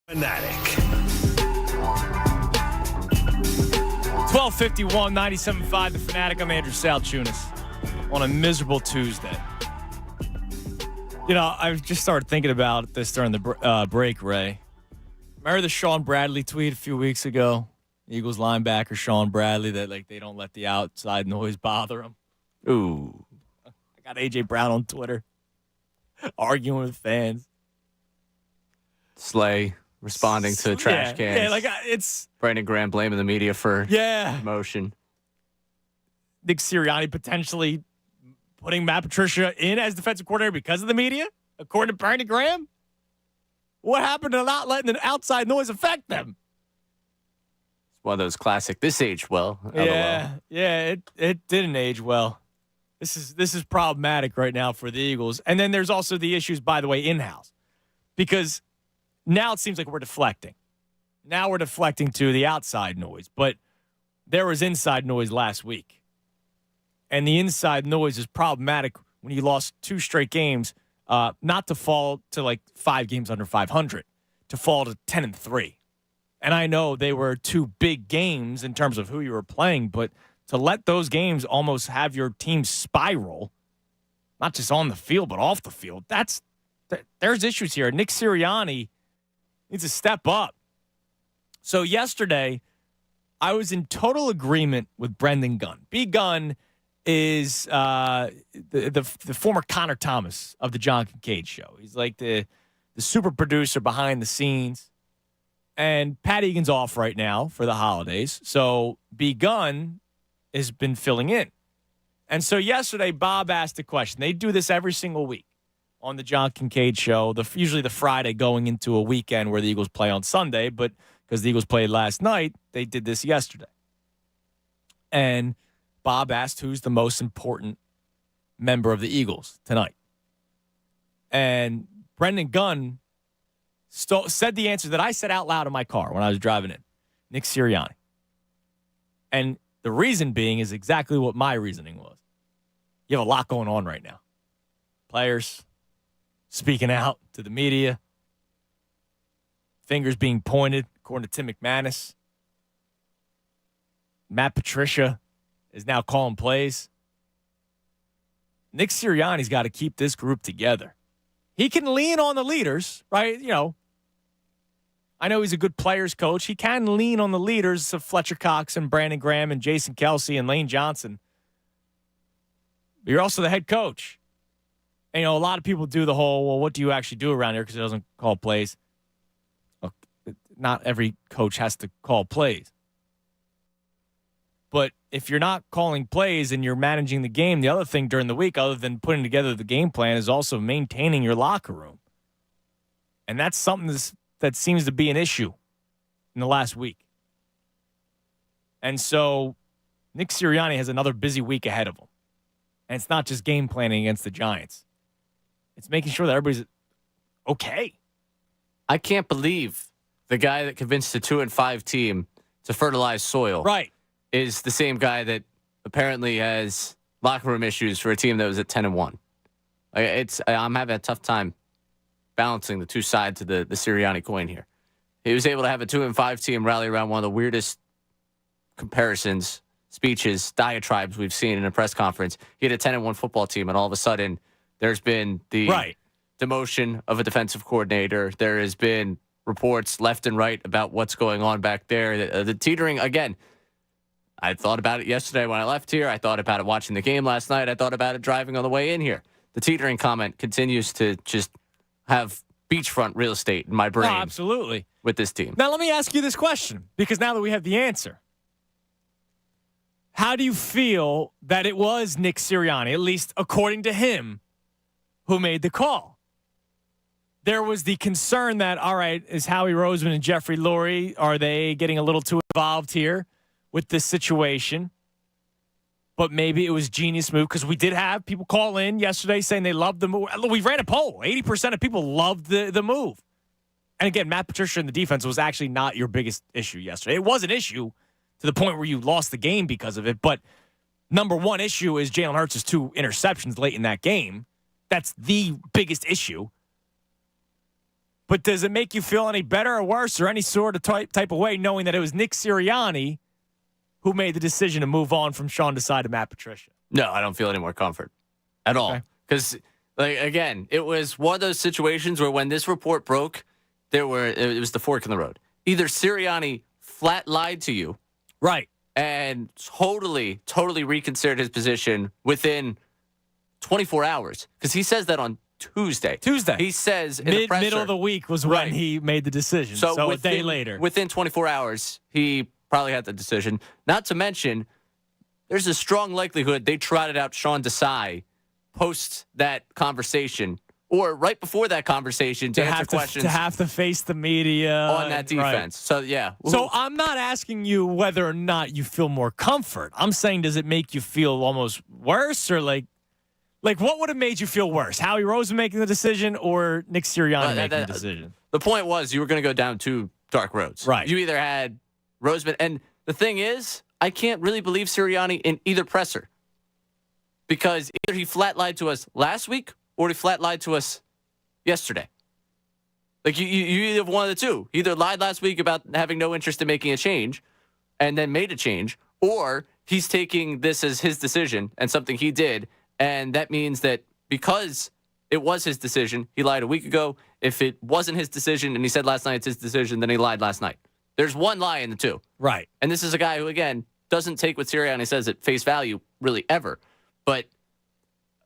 Fanatic. 12:51, 97.5, The Fanatic. I'm Andrew Salchunas on a miserable Tuesday. You know, I just started thinking about this during the break, Ray. Remember the Sean Bradley tweet a few weeks ago? Eagles linebacker Sean Bradley, that like they don't let the outside noise bother him. Ooh. I got A.J. Brown on Twitter arguing with fans. Slay responding to trash cans. Yeah, like it's Brandon Graham blaming the media for emotion. Nick Sirianni potentially putting Matt Patricia in as defensive coordinator because of the media, according to Brandon Graham. What happened to not letting the outside noise affect them? It's one of those classic, this aged well. Yeah, it didn't age well. This is problematic right now for the Eagles. And then there's also the issues, by the way, in-house. Because now it seems like we're deflecting. Now we're deflecting to the outside noise. But there was inside noise last week. And the inside noise is problematic when you lost 2 straight games, not to fall to like 5 games under 500, to fall to 10-3. And I know they were 2 big games in terms of who you were playing, but to let those games almost have your team spiral, not just on the field, but off the field, there's issues here. Nick Sirianni needs to step up. So yesterday, I was in total agreement with Brendan Gunn. B. Gunn is the former Connor Thomas of the John Kincaid Show. He's like the super producer behind the scenes. And Pat Egan's off right now for the holidays. So B. Gunn has been filling in. And so yesterday, Bob asked a question. They do this every single week on the John Kincaid Show, usually the Friday going into a weekend where the Eagles play on Sunday. But because the Eagles played last night, they did this yesterday. And Bob asked who's the most important member of the Eagles tonight. And Brendan Gunn said the answer that I said out loud in my car when I was driving in. Nick Sirianni. And the reason being is exactly what my reasoning was. You have a lot going on right now. Players speaking out to the media. Fingers being pointed, according to Tim McManus. Matt Patricia is now calling plays. Nick Sirianni's got to keep this group together. He can lean on the leaders, right? You know, I know he's a good players coach. He can lean on the leaders of Fletcher Cox and Brandon Graham and Jason Kelsey and Lane Johnson. But you're also the head coach. And, you know, a lot of people do the whole, well, what do you actually do around here because he doesn't call plays? Look, not every coach has to call plays. But if you're not calling plays and you're managing the game, the other thing during the week, other than putting together the game plan, is also maintaining your locker room. And that's something that seems to be an issue in the last week. And so Nick Sirianni has another busy week ahead of him. And it's not just game planning against the Giants. It's making sure that everybody's okay. I can't believe the guy that convinced the 2-5 team to fertilize soil is the same guy that apparently has locker room issues for a team that was at 10-1. I'm having a tough time balancing the two sides of the Sirianni coin here. He was able to have a 2-5 team rally around one of the weirdest comparisons, speeches, diatribes we've seen in a press conference. He had a 10-1 football team, and all of a sudden there's been the demotion of a defensive coordinator. There has been reports left and right about what's going on back there. The teetering, again, I thought about it yesterday when I left here. I thought about it watching the game last night. I thought about it driving on the way in here. The teetering comment continues to just have beachfront real estate in my brain. Oh, absolutely. With this team. Now, let me ask you this question, because now that we have the answer, how do you feel that it was Nick Sirianni, at least according to him, who made the call? There was the concern that, all right, is Howie Roseman and Jeffrey Lurie, are they getting a little too involved here with this situation? But maybe it was genius move, because we did have people call in yesterday saying they loved the move. We ran a poll. 80% of people loved the move. And again, Matt Patricia in the defense was actually not your biggest issue yesterday. It was an issue to the point where you lost the game because of it. But number one issue is Jalen Hurts' 2 interceptions late in that game. That's the biggest issue. But does it make you feel any better or worse or any sort of type of way knowing that it was Nick Sirianni who made the decision to move on from Sean Desai to Matt Patricia? No, I don't feel any more comfort at all. Because, again, it was one of those situations where when this report broke, it was the fork in the road. Either Sirianni flat lied to you. Right. And totally reconsidered his position within 24 hours. Because he says that on Tuesday. He says in the presser, middle of the week was when he made the decision. So a day later. Within 24 hours, he probably had the decision. Not to mention, there's a strong likelihood they trotted out Sean Desai post that conversation or right before that conversation to answer questions. To have to face the media. On that defense. Right. So, yeah. So I'm not asking you whether or not you feel more comfort. I'm saying, does it make you feel almost worse or like what would have made you feel worse? Howie Roseman making the decision or Nick Sirianni making the decision? The point was you were going to go down two dark roads. Right. You either had Roseman, and the thing is, I can't really believe Sirianni in either presser because either he flat lied to us last week or he flat lied to us yesterday. Like you either have one of the two. He either lied last week about having no interest in making a change and then made a change, or he's taking this as his decision and something he did. And that means that because it was his decision, he lied a week ago. If it wasn't his decision and he said last night it's his decision, then he lied last night. There's one lie in the two. Right. And this is a guy who, again, doesn't take what Sirianni says at face value really ever. But,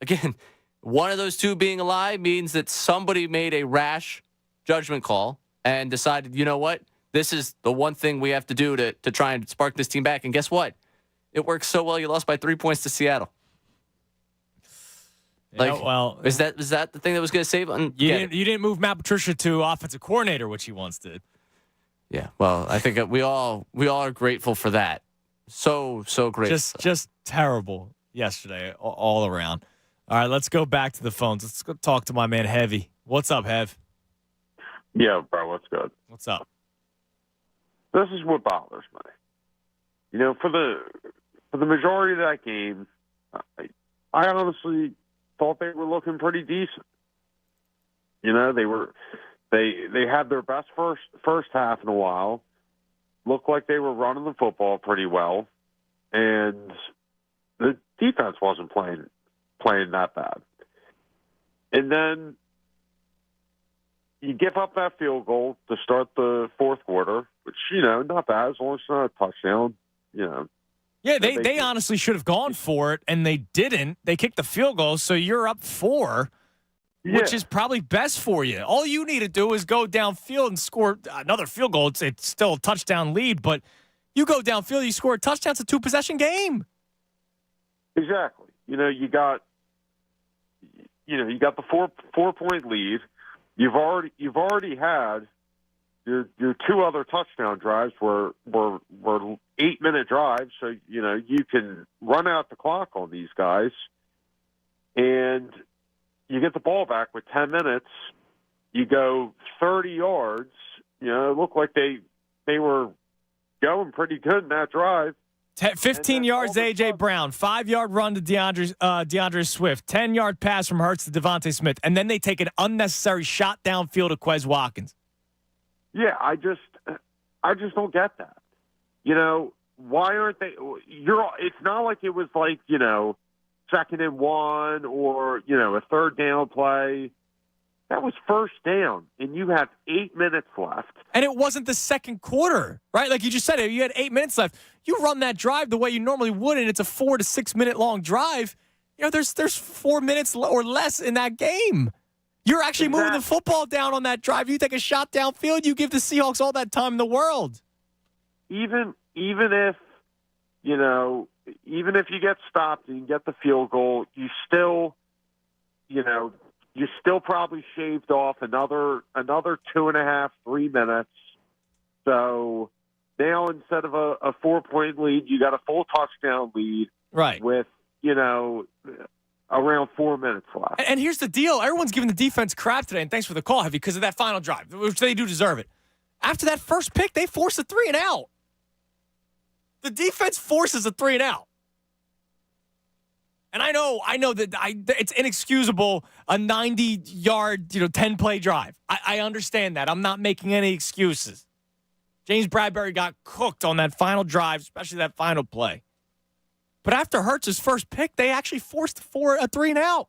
again, one of those two being a lie means that somebody made a rash judgment call and decided, you know what, this is the one thing we have to do to try and spark this team back. And guess what? It worked so well you lost by 3 points to Seattle. Is that the thing that was going to save? You didn't move Matt Patricia to offensive coordinator, which he once did. Yeah, well, I think we all are grateful for that. So grateful. Just terrible yesterday all around. All right, let's go back to the phones. Let's go talk to my man Heavy. What's up, Hev? Yeah, bro, what's good? What's up? This is what bothers me. You know, for the majority of that game, I honestly thought they were looking pretty decent. You know, they had their best first half in a while. Looked like they were running the football pretty well, and the defense wasn't playing that bad. And then you give up that field goal to start the fourth quarter, which, you know, not bad as long as it's not a touchdown, you know. Yeah, they honestly should have gone for it, and they didn't. They kicked the field goal, so you're up 4, which is probably best for you. All you need to do is go downfield and score another field goal. It's still a touchdown lead, but you go downfield, you score a touchdown, it's a 2-possession game. Exactly. You know, you got the 4-point lead. You've already had your 2 other touchdown drives were 8-minute drives, so you know you can run out the clock on these guys, and you get the ball back with 10 minutes. You go 30 yards. You know, it looked like they were going pretty good in that drive. 15 yards to A.J. Brown, 5-yard run to DeAndre Swift, 10-yard pass from Hurts to Devontae Smith, and then they take an unnecessary shot downfield to Quez Watkins. Yeah, I just don't get that. You know, why aren't they? It's not like it was like, you know, 2nd and 1 or, you know, a 3rd down play. That was 1st down, and you have 8 minutes left. And it wasn't the second quarter, right? Like you just said, you had 8 minutes left. You run that drive the way you normally would, and it's a 4 to 6 minute long drive. You know, there's 4 minutes or less in that game. You're actually moving the football down on that drive. You take a shot downfield, you give the Seahawks all that time in the world. Even if, you know, even if you get stopped and you get the field goal, you still, you know, you still probably shaved off another 2.5, 3 minutes. So now instead of a 4-point lead, you got a full touchdown lead. Right. With, you know, around 4 minutes left. And here's the deal. Everyone's giving the defense crap today, and thanks for the call, Heavy, because of that final drive, which they do deserve it. After that first pick, they forced a 3-and-out. The defense forces a 3-and-out. And I know that it's inexcusable, a 90-yard, 10-play drive. I understand that. I'm not making any excuses. James Bradbury got cooked on that final drive, especially that final play. But after Hurts' first pick, they actually forced a 3-and-out.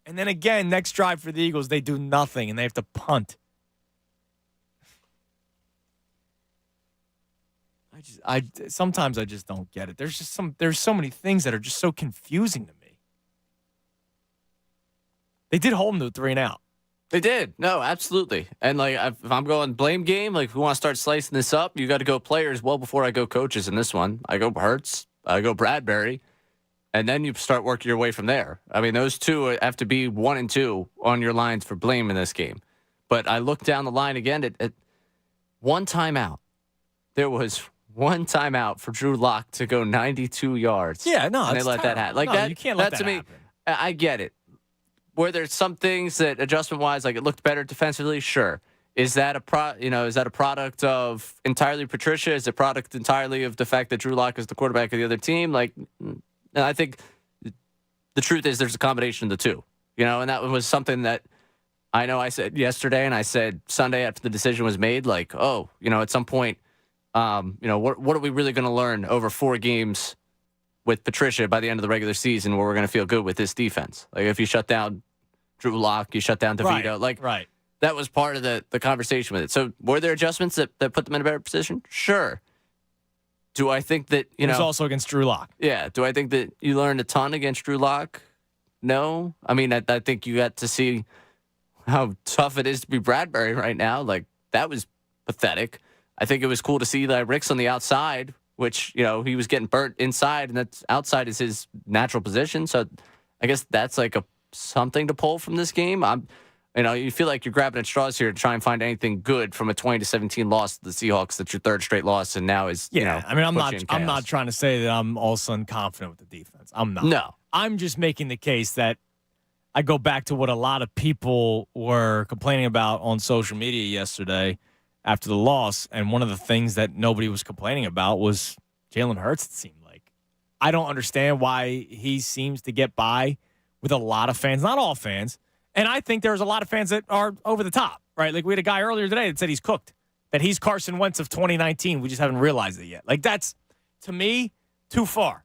And then again, next drive for the Eagles, they do nothing, and they have to punt. Sometimes I just don't get it. There's so many things that are just so confusing to me. They did hold them to a 3-and-out. They did. No, absolutely. And if I'm going blame game, if we want to start slicing this up, you got to go players well before I go coaches in this one. I go Hurts, I go Bradbury, and then you start working your way from there. I mean, those two have to be 1 and 2 on your lines for blame in this game. But I look down the line again at one timeout. There was one timeout for Drew Lock to go 92 yards. Yeah, no, and they let that happen. No, you can't let that happen. I get it. Were there some things that adjustment-wise, it looked better defensively? Sure. Is that a product of entirely Patricia? Is it a product entirely of the fact that Drew Lock is the quarterback of the other team? I think the truth is there's a combination of the two. And that was something that I know I said yesterday and I said Sunday after the decision was made, at some point, what are we really going to learn over 4 games with Patricia by the end of the regular season where we're going to feel good with this defense? If you shut down Drew Lock, you shut down DeVito. Right. That was part of the conversation with it. So were there adjustments that put them in a better position? Sure. Do I think that, It was also against Drew Lock. Yeah. Do I think that you learned a ton against Drew Lock? No. I mean, I think you got to see how tough it is to be Bradbury right now. That was pathetic. I think it was cool to see Ricks on the outside, which, he was getting burnt inside, and that's outside is his natural position. So I guess that's something to pull from this game. You feel like you're grabbing at straws here to try and find anything good from a 20-17 loss to the Seahawks. That's your third straight loss, and now is I'm not trying to say that I'm all of a sudden confident with the defense. I'm not. No, I'm just making the case that I go back to what a lot of people were complaining about on social media yesterday after the loss, and one of the things that nobody was complaining about was Jalen Hurts, it seemed like. I don't understand why he seems to get by with a lot of fans, not all fans, and I think there's a lot of fans that are over the top, right? We had a guy earlier today that said he's cooked, that he's Carson Wentz of 2019. We just haven't realized it yet. That's, to me, too far.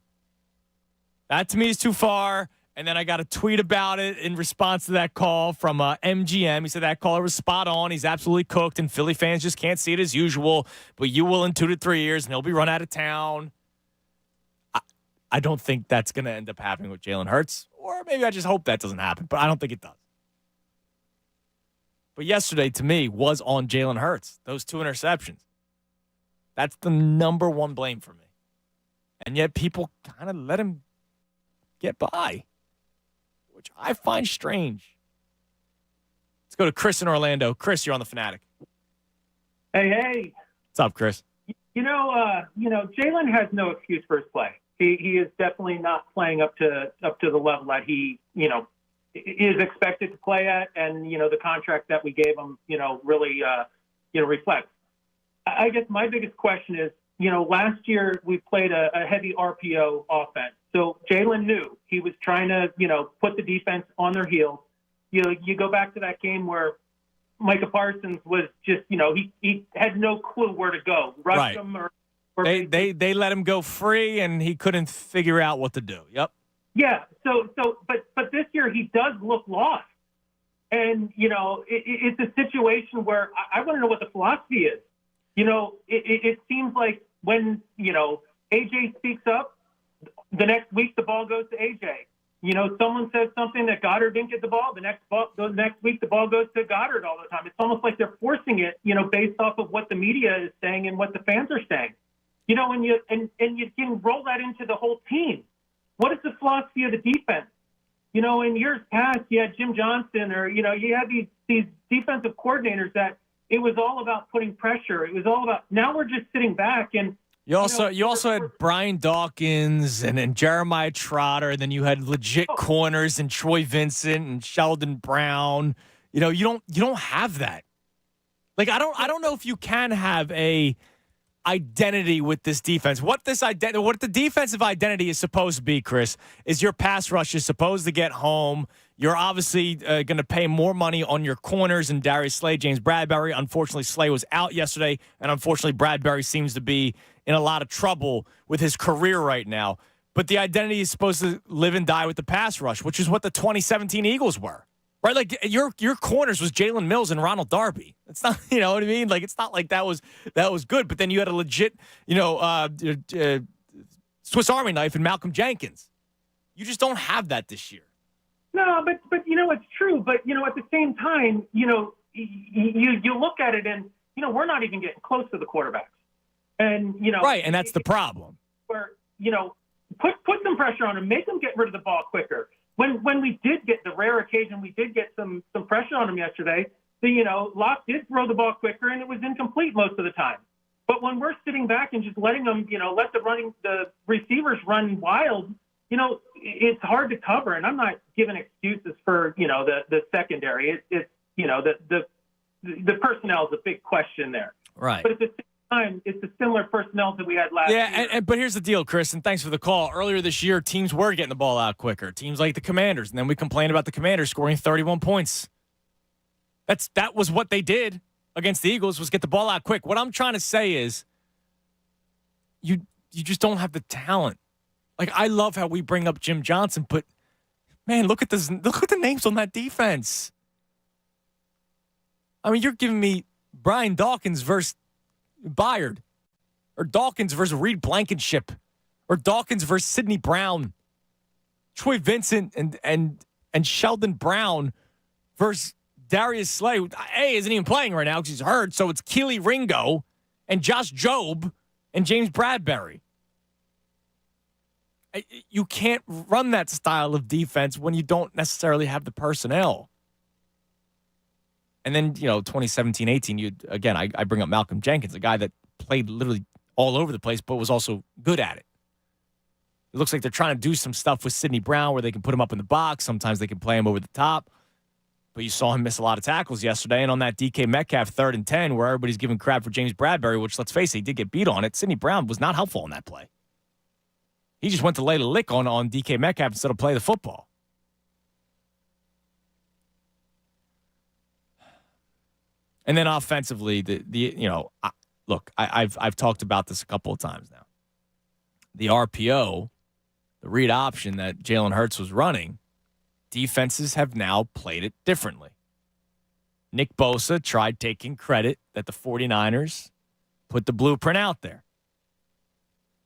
That, to me, is too far. And then I got a tweet about it in response to that call from MGM. He said that caller was spot on. He's absolutely cooked, and Philly fans just can't see it as usual. But you will in 2 to 3 years, and he'll be run out of town. I don't think that's going to end up happening with Jalen Hurts. Or maybe I just hope that doesn't happen, but I don't think it does. But yesterday, to me, was on Jalen Hurts. Those 2 interceptions. That's the number one blame for me. And yet people kind of let him get by, which I find strange. Let's go to Chris in Orlando. Chris, you're on the Fanatic. Hey. What's up, Chris? Jalen has no excuse for his play. He is definitely not playing up to the level that he, is expected to play at, and the contract that we gave him, really, reflects. I guess my biggest question is, last year we played a heavy RPO offense. So Jalen knew he was trying to, put the defense on their heels. You go back to that game where Micah Parsons was just, he had no clue where to go. Rush him or they let him go free, and he couldn't figure out what to do. Yep. Yeah. But this year he does look lost, and it's a situation where I want to know what the philosophy is. It seems like when AJ speaks up, the next week the ball goes to AJ. Someone says something that Goddard didn't get the ball. The next week the ball goes to Goddard all the time. It's almost like they're forcing it, based off of what the media is saying and what the fans are saying. And you can roll that into the whole team. What is the philosophy of the defense? In years past, you had Jim Johnson, or you had these defensive coordinators that it was all about putting pressure. It was all about. Now we're just sitting back and. You also had Brian Dawkins and Jeremiah Trotter, and then you had legit corners and Troy Vincent and Sheldon Brown. You don't have that. I don't know if you can have identity with this defense. What the defensive identity is supposed to be, Chris, is your pass rush is supposed to get home. You're obviously going to pay more money on your corners and Darius Slay, James Bradbury. Unfortunately, Slay was out yesterday, and unfortunately, Bradbury seems to be in a lot of trouble with his career right now. But the identity is supposed to live and die with the pass rush, which is what the 2017 Eagles were. Right, like your corners was Jalen Mills and Ronald Darby. It's not, you know what I mean? Like it's not like that was good. But then you had a legit, Swiss Army knife in Malcolm Jenkins. You just don't have that this year. No, but it's true. But at the same time, you look at it and we're not even getting close to the quarterbacks. And right, and that's the problem. Where put some pressure on them, make them get rid of the ball quicker. When we did get the rare occasion, we did get some pressure on him yesterday. Locke did throw the ball quicker, and it was incomplete most of the time. But when we're sitting back and just letting them, let the receivers run wild, it's hard to cover. And I'm not giving excuses for the secondary. It's the personnel is a big question there. Right. But at the same time, it's the similar personnel that we had last year. Yeah, but here's the deal, Chris, and thanks for the call. Earlier this year, teams were getting the ball out quicker. Teams like the Commanders, and then we complained about the Commanders scoring 31 points. That was what they did against the Eagles, was get the ball out quick. What I'm trying to say is you just don't have the talent. Like, I love how we bring up Jim Johnson, but, man, look at the names on that defense. I mean, you're giving me Brian Dawkins versus Byard, or Dawkins versus Reed Blankenship, or Dawkins versus Sidney Brown, Troy Vincent and Sheldon Brown versus Darius Slay. A isn't even playing right now because he's hurt, so it's Keely Ringo and Josh Jobe and James Bradbury. You can't run that style of defense when you don't necessarily have the personnel. And then, 2017-18, I bring up Malcolm Jenkins, a guy that played literally all over the place, but was also good at it. It looks like they're trying to do some stuff with Sidney Brown where they can put him up in the box. Sometimes they can play him over the top. But you saw him miss a lot of tackles yesterday. And on that DK Metcalf 3rd and 10, where everybody's giving crap for James Bradbury, which, let's face it, he did get beat on it, Sidney Brown was not helpful on that play. He just went to lay the lick on DK Metcalf instead of play the football. And then offensively, look, I've talked about this a couple of times now. The RPO, the read option that Jalen Hurts was running, defenses have now played it differently. Nick Bosa tried taking credit that the 49ers put the blueprint out there.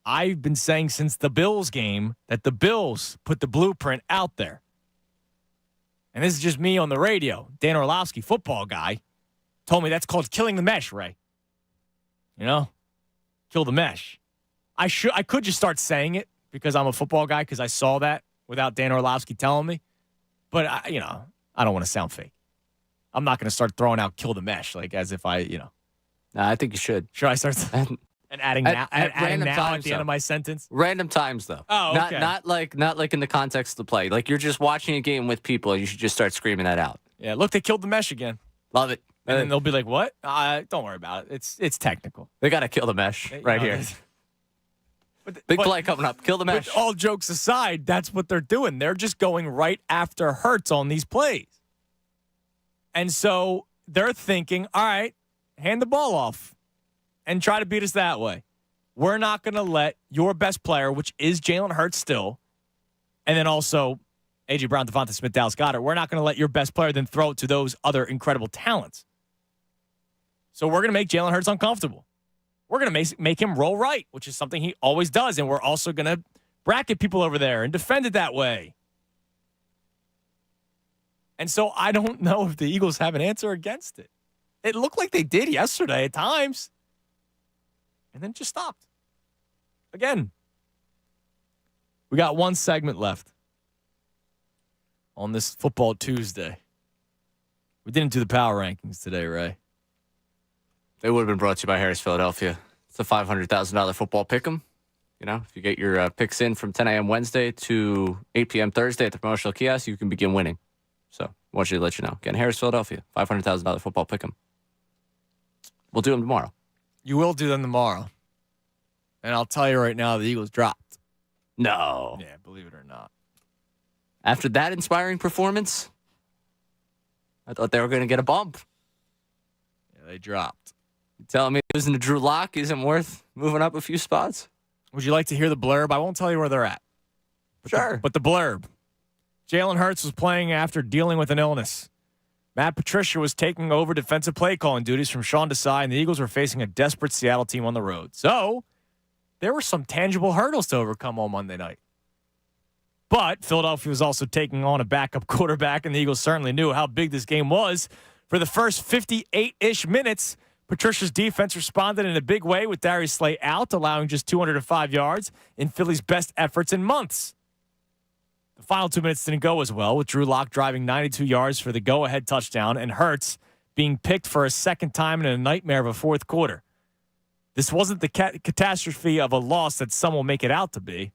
I've been saying since the Bills game that the Bills put the blueprint out there. And this is just me on the radio. Dan Orlovsky, football guy, told me that's called killing the mesh, Ray. Kill the mesh. I could just start saying it because I'm a football guy because I saw that without Dan Orlovsky telling me. But, I don't want to sound fake. I'm not going to start throwing out kill the mesh like as if I. No, I think you should. Should I start and adding now at the end of my sentence? Random times, though. Oh, okay. Not like in the context of the play. Like you're just watching a game with people and you should just start screaming that out. Yeah, look, they killed the mesh again. Love it. And then they'll be like, what? Don't worry about it. It's technical. They got to kill the mesh here. Big play coming up. Kill the mesh. But all jokes aside, that's what they're doing. They're just going right after Hurts on these plays. And so they're thinking, all right, hand the ball off and try to beat us that way. We're not going to let your best player, which is Jalen Hurts still, and then also A.J. Brown, Devonta Smith, Dallas Goedert, we're not going to let your best player then throw it to those other incredible talents. So we're going to make Jalen Hurts uncomfortable. We're going to make him roll right, which is something he always does, and we're also going to bracket people over there and defend it that way. And so I don't know if the Eagles have an answer against it. It looked like they did yesterday at times, and then just stopped. Again, we got one segment left on this Football Tuesday. We didn't do the power rankings today, Ray. They would have been brought to you by Harris Philadelphia. It's a $500,000 football pick'em. If you get your picks in from 10 a.m. Wednesday to 8 p.m. Thursday at the promotional kiosk, you can begin winning. So I want you to let you know. Again, Harris Philadelphia, $500,000 football pick'em. We'll do them tomorrow. You will do them tomorrow. And I'll tell you right now, the Eagles dropped. No. Yeah, believe it or not. After that inspiring performance, I thought they were going to get a bump. Yeah, they dropped. You telling me losing to Drew Lock isn't worth moving up a few spots? Would you like to hear the blurb? I won't tell you where they're at. Sure. But the blurb. Jalen Hurts was playing after dealing with an illness. Matt Patricia was taking over defensive play calling duties from Sean Desai, and the Eagles were facing a desperate Seattle team on the road. So there were some tangible hurdles to overcome on Monday night. But Philadelphia was also taking on a backup quarterback, and the Eagles certainly knew how big this game was. For the first 58-ish minutes, Patricia's defense responded in a big way with Darius Slay out, allowing just 205 yards in Philly's best efforts in months. The final 2 minutes didn't go as well, with Drew Lock driving 92 yards for the go-ahead touchdown and Hurts being picked for a second time in a nightmare of a fourth quarter. This wasn't the catastrophe of a loss that some will make it out to be.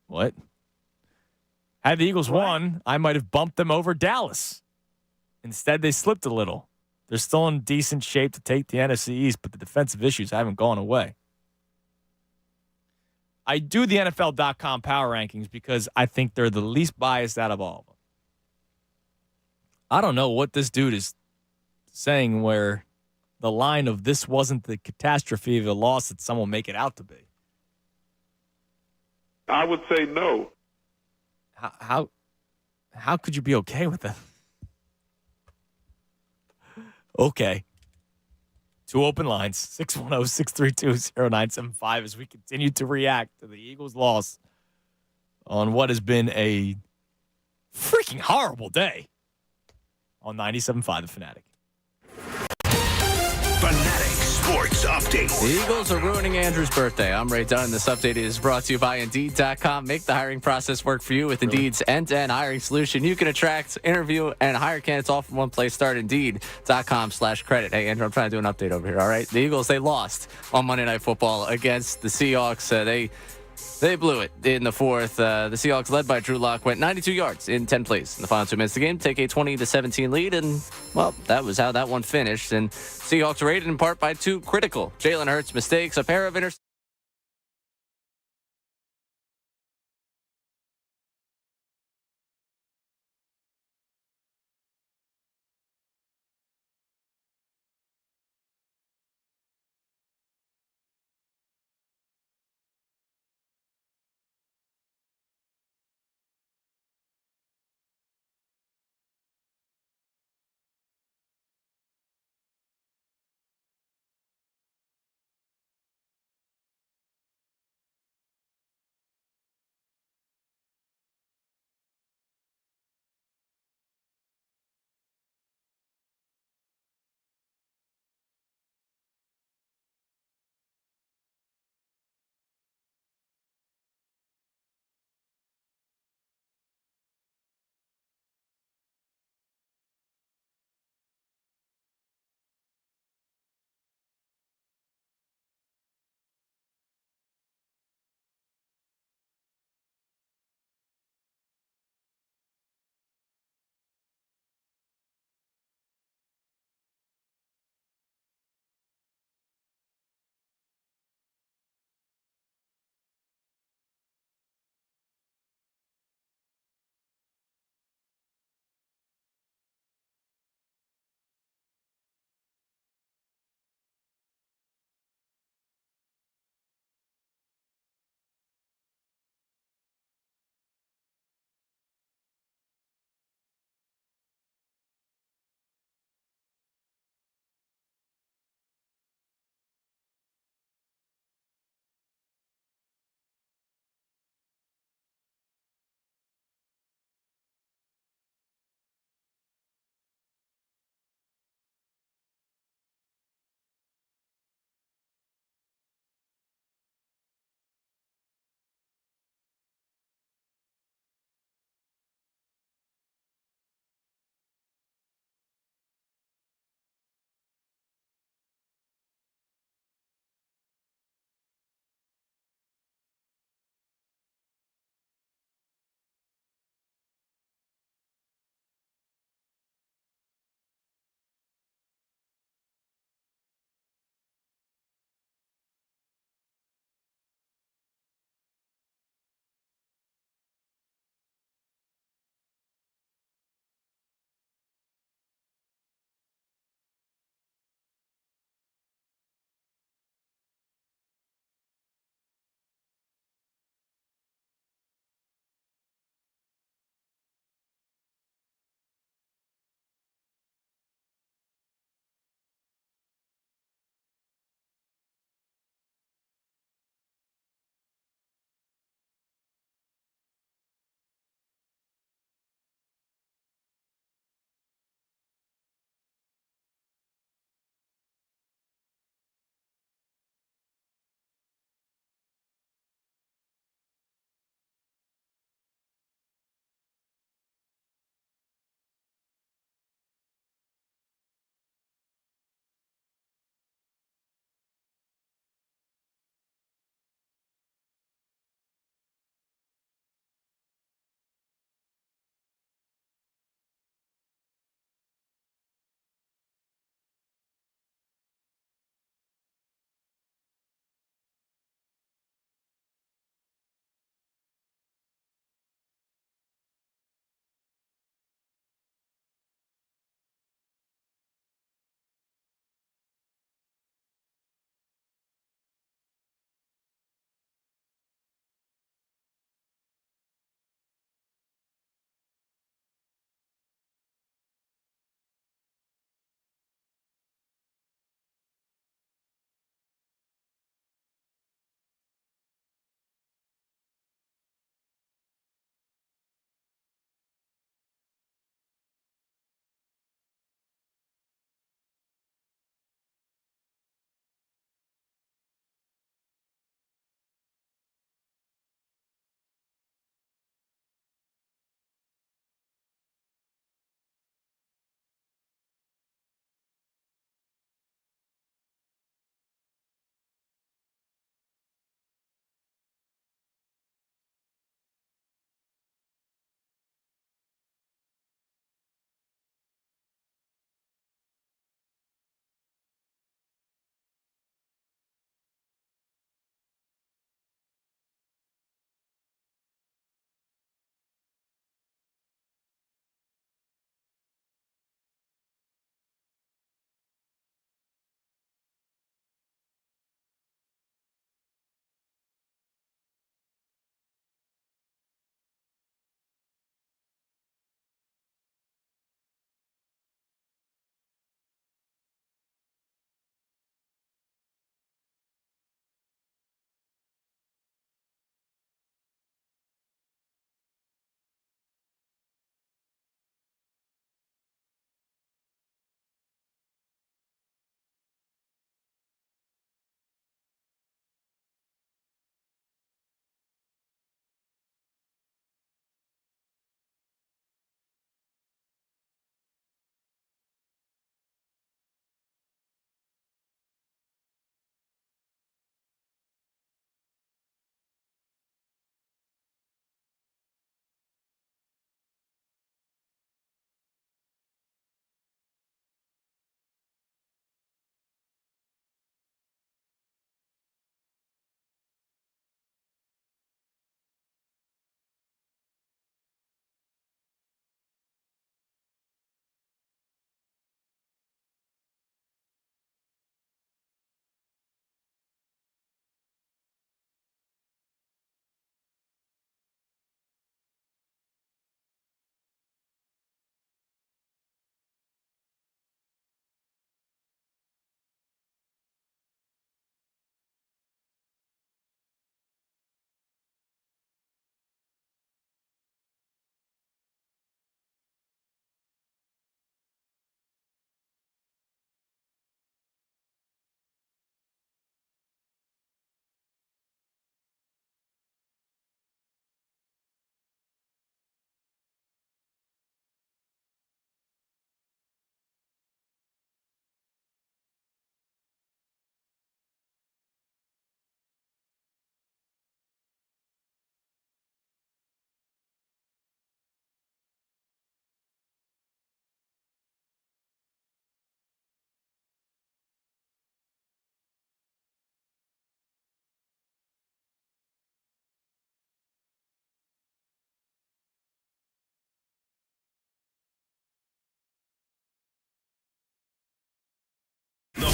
What? Had the Eagles won, I might have bumped them over Dallas. Instead, they slipped a little. They're still in decent shape to take the NFC East, but the defensive issues haven't gone away. I do the NFL.com power rankings because I think they're the least biased out of all of them. I don't know what this dude is saying where the line of this wasn't the catastrophe of a loss that some will make it out to be. I would say no. How could you be okay with that? Okay. 2 open lines, 610-632-0975 as we continue to react to the Eagles' loss on what has been a freaking horrible day on 97.5 The Fanatic. Fanatic Sports Update. The Eagles are ruining Andrew's birthday. I'm Ray Dunn. This update is brought to you by Indeed.com. Make the hiring process work for you with Indeed's end-to-end hiring solution. You can attract, interview, and hire candidates all from one place. Start Indeed.com/credit. Hey, Andrew, I'm trying to do an update over here, all right? The Eagles, they lost on Monday Night Football against the Seahawks. They blew it in the fourth. The Seahawks, led by Drew Lock, went 92 yards in 10 plays in the final 2 minutes of the game, take a 20-17 lead, and, well, that was how that one finished. And Seahawks were aided in part by 2 critical Jalen Hurts mistakes, a pair of interceptions.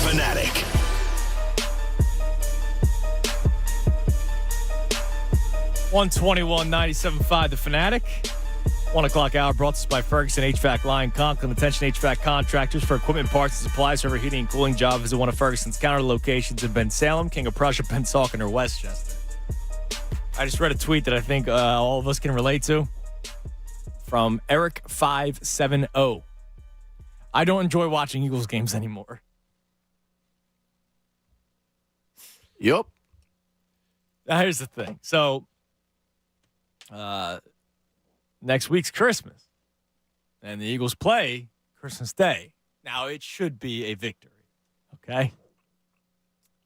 Fanatic. $121.97.5 The Fanatic. 1 o'clock hour brought to us by Ferguson HVAC Line Conklin. Attention HVAC contractors for equipment, parts, and supplies for heating and cooling job. Visit one of Ferguson's counter locations in Ben Salem, King of Prussia, Pennsauken, or Westchester. I just read a tweet that I think all of us can relate to from Eric570. I don't enjoy watching Eagles games anymore. Yep. Now, here's the thing. So, next week's Christmas, and the Eagles play Christmas Day. Now, it should be a victory, okay?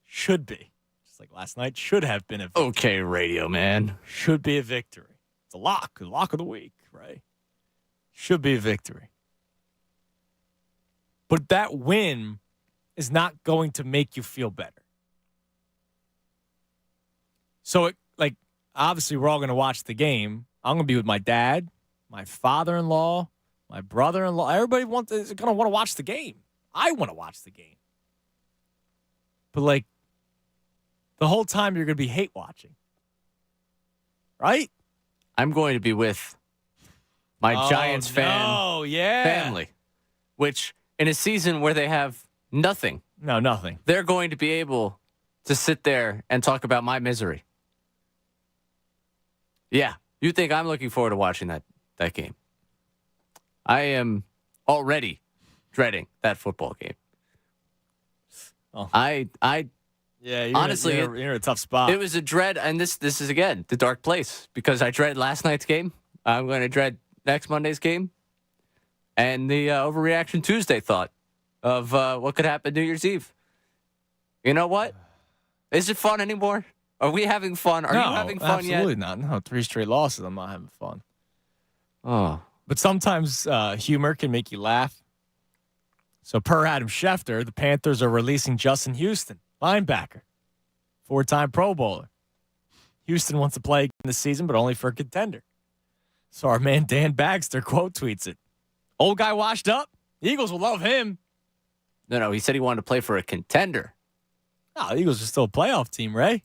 Should be. Just like last night, should have been a victory. Okay, radio man. Should be a victory. It's a lock of the week, right? Should be a victory. But that win is not going to make you feel better. So, obviously, we're all going to watch the game. I'm going to be with my dad, my father-in-law, my brother-in-law. Everybody is going to want to watch the game. I want to watch the game. But, the whole time you're going to be hate watching. Right? I'm going to be with my Giants family, which in a season where they have nothing. No, nothing. They're going to be able to sit there and talk about my misery. Yeah. You think I'm looking forward to watching that game? I am already dreading that football game. Oh. Yeah, honestly, you're in a tough spot. It was a dread, and this is again the dark place because I dread last night's game. I'm going to dread next Monday's game, and the overreaction Tuesday thought of what could happen New Year's Eve. You know what? Is it fun anymore? Are we having fun? Are you having fun yet? Absolutely not. No, 3 straight losses. I'm not having fun. Oh. But sometimes humor can make you laugh. So per Adam Schefter, the Panthers are releasing Justin Houston, linebacker, 4-time Pro Bowler. Houston wants to play this season, but only for a contender. So our man Dan Baxter quote tweets it. Old guy washed up. The Eagles will love him. No, he said he wanted to play for a contender. No, the Eagles are still a playoff team, Ray.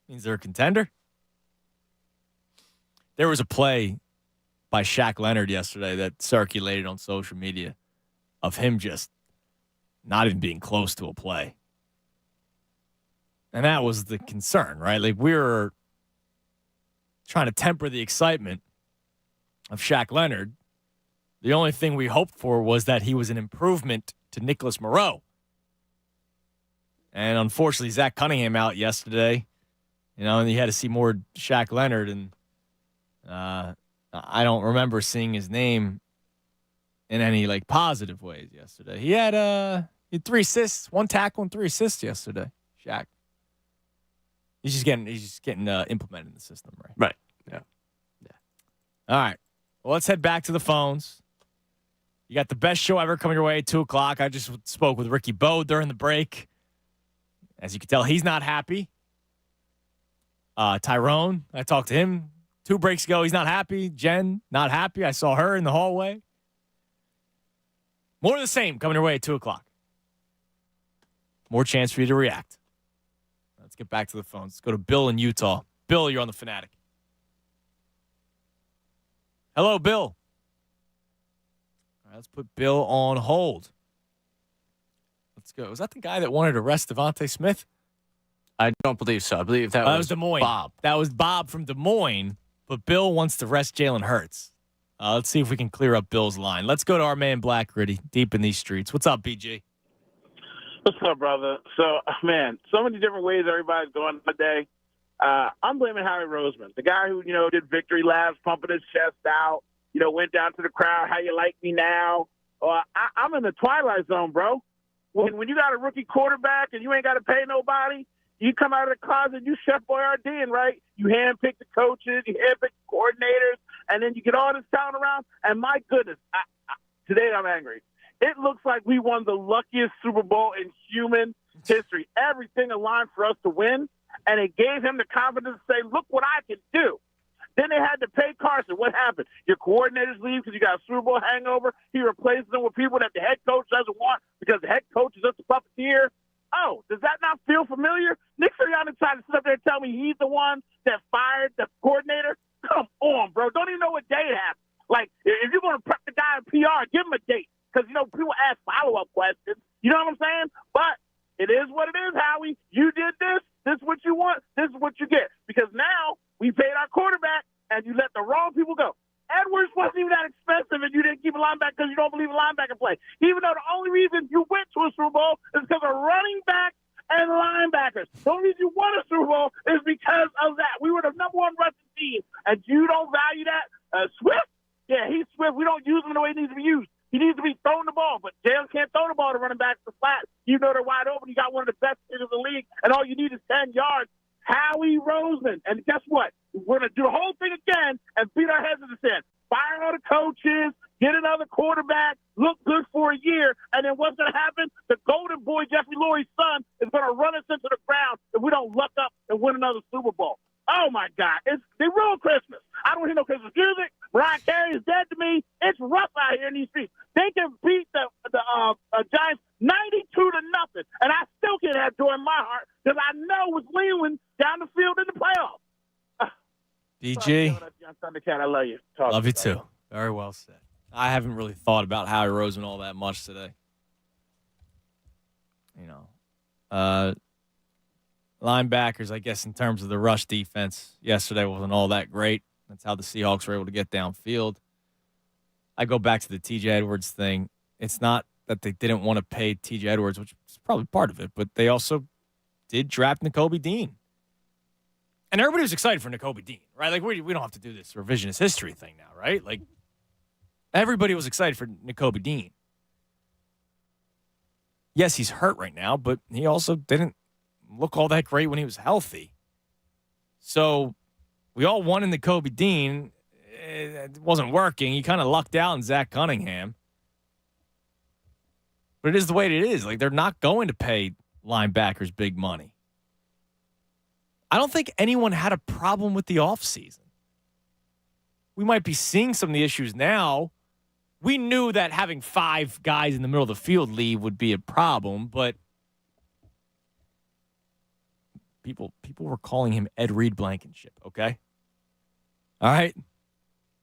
Means they're a contender. There was a play by Shaq Leonard yesterday that circulated on social media of him just not even being close to a play. And that was the concern, right? We were trying to temper the excitement of Shaq Leonard. The only thing we hoped for was that he was an improvement to Nicholas Moreau. And unfortunately, Zach Cunningham out yesterday. And you had to see more Shaq Leonard, and I don't remember seeing his name in any positive ways yesterday. He had 3 assists, 1 tackle, and 3 assists yesterday. Shaq. He's just getting implemented in the system, right? Right. Yeah. All right. Well, let's head back to the phones. You got the best show ever coming your way at 2 o'clock. I just spoke with Ricky Bo during the break. As you can tell, he's not happy. Tyrone, I talked to him 2 breaks ago. He's not happy. Jen, not happy. I saw her in the hallway. More of the same coming your way at 2 o'clock. More chance for you to react. Let's get back to the phones. Let's go to Bill in Utah. Bill, you're on the Fanatic. Hello, Bill. All right, let's put Bill on hold. Let's go. Was that the guy that wanted to arrest Devontae Smith? I don't believe so. I believe that was Des Moines. Bob. That was Bob from Des Moines, but Bill wants to arrest Jalen Hurts. Let's see if we can clear up Bill's line. Let's go to our man Black Gritty, deep in these streets. What's up, BG? What's up, brother? So, man, so many different ways everybody's going today. I'm blaming Howie Roseman, the guy who, did victory laps, pumping his chest out, went down to the crowd, how you like me now? I'm in the twilight zone, bro. When you got a rookie quarterback and you ain't got to pay nobody, you come out of the closet, you Chef Boyardee, right? You handpick the coaches, you handpick the coordinators, and then you get all this talent around. And my goodness, today I'm angry. It looks like we won the luckiest Super Bowl in human history. Everything aligned for us to win, and it gave him the confidence to say, look what I can do. Then they had to pay Carson. What happened? Your coordinators leave because you got a Super Bowl hangover. He replaces them with people that the head coach doesn't want because the head coach is just a puppeteer. Oh, does that not feel familiar? Nick Sirianni tried to sit up there and tell me he's the one that fired the coordinator. Come on, bro. Don't even know what day it happened. Like, if you're going to prep the guy in PR, give him a date. Because, people ask follow-up questions. You know what I'm saying? But it is what it is, Howie. You did this. This is what you want. This is what you get. Because now we paid our quarterback, and you let the wrong people go. Edwards wasn't even that expensive, and you didn't keep a linebacker because you don't believe in linebacker play. Even though the only reason you went to a Super Bowl is because of running backs and linebackers. The only reason you won a Super Bowl is because of that. We were the number one rushing team, and you don't value that. Swift? Yeah, he's Swift. We don't use him the way he needs to be used. He needs to be throwing the ball, but Jalen can't throw the ball to running backs to flat. You know they're wide open. You got one of the best in the league, and all you need is 10 yards. Howie Roseman. And guess what? We're going to do the whole thing again and beat our heads in the sand. Fire all the coaches, get another quarterback, look good for a year, and then what's going to happen? The golden boy, Jeffrey Lurie's son, is going to run us into the ground if we don't luck up and win another Super Bowl. Oh, my God. They ruined Christmas. I don't hear no Christmas music. Mariah Carey is dead to me. It's rough out here in these streets. They can beat the Giants 92-0, and I still can't have joy in my heart because I know it's leaning down the field in the playoffs. DG. Thundercat, I love you. Love you too. Very well said. I haven't really thought about Howie Roseman all that much today. Linebackers, I guess, in terms of the rush defense, yesterday wasn't all that great. That's how the Seahawks were able to get downfield. I go back to the T.J. Edwards thing. It's not that they didn't want to pay T.J. Edwards, which is probably part of it, but they also did draft Nakobe Dean. And everybody was excited for Nakobe Dean, right? Like, we don't have to do this revisionist history thing now, right? Like, everybody was excited for Nakobe Dean. Yes, he's hurt right now, but he also didn't look all that great when he was healthy. So we all wanted Nakobe Dean. It wasn't working. He kind of lucked out in Zach Cunningham. But it is the way it is. Like, they're not going to pay linebackers big money. I don't think anyone had a problem with the offseason. We might be seeing some of the issues now. We knew that having 5 guys in the middle of the field leave would be a problem, but people were calling him Ed Reed Blankenship, okay? All right?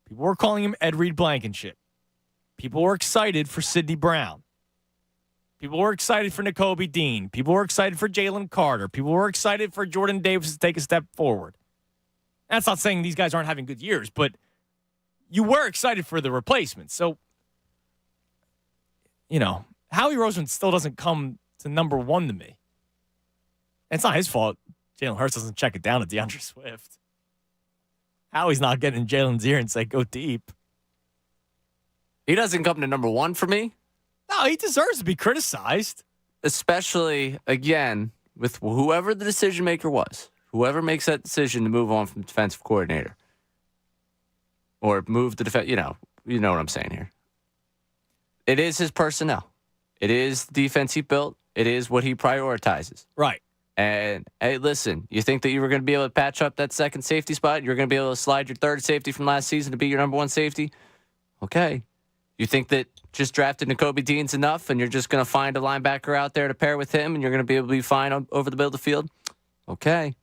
People were calling him Ed Reed Blankenship. People were excited for Sidney Brown. People were excited for Nakobe Dean. People were excited for Jalen Carter. People were excited for Jordan Davis to take a step forward. That's not saying these guys aren't having good years, but you were excited for the replacement. So, Howie Roseman still doesn't come to number one to me. And it's not his fault. Jalen Hurts doesn't check it down to DeAndre Swift. Howie's not getting in Jalen's ear and say, go deep. He doesn't come to number one for me. No, he deserves to be criticized. Especially, again, with whoever the decision maker was. Whoever makes that decision to move on from defensive coordinator. Or move the defense, you know what I'm saying here. It is his personnel. It is the defense he built. It is what he prioritizes. Right. And, hey, listen, you think that you were going to be able to patch up that second safety spot? You're going to be able to slide your third safety from last season to be your number one safety? Okay. You think that just drafting Nakobe Dean's enough and you're just going to find a linebacker out there to pair with him and you're going to be able to be fine over the middle of the field? Okay.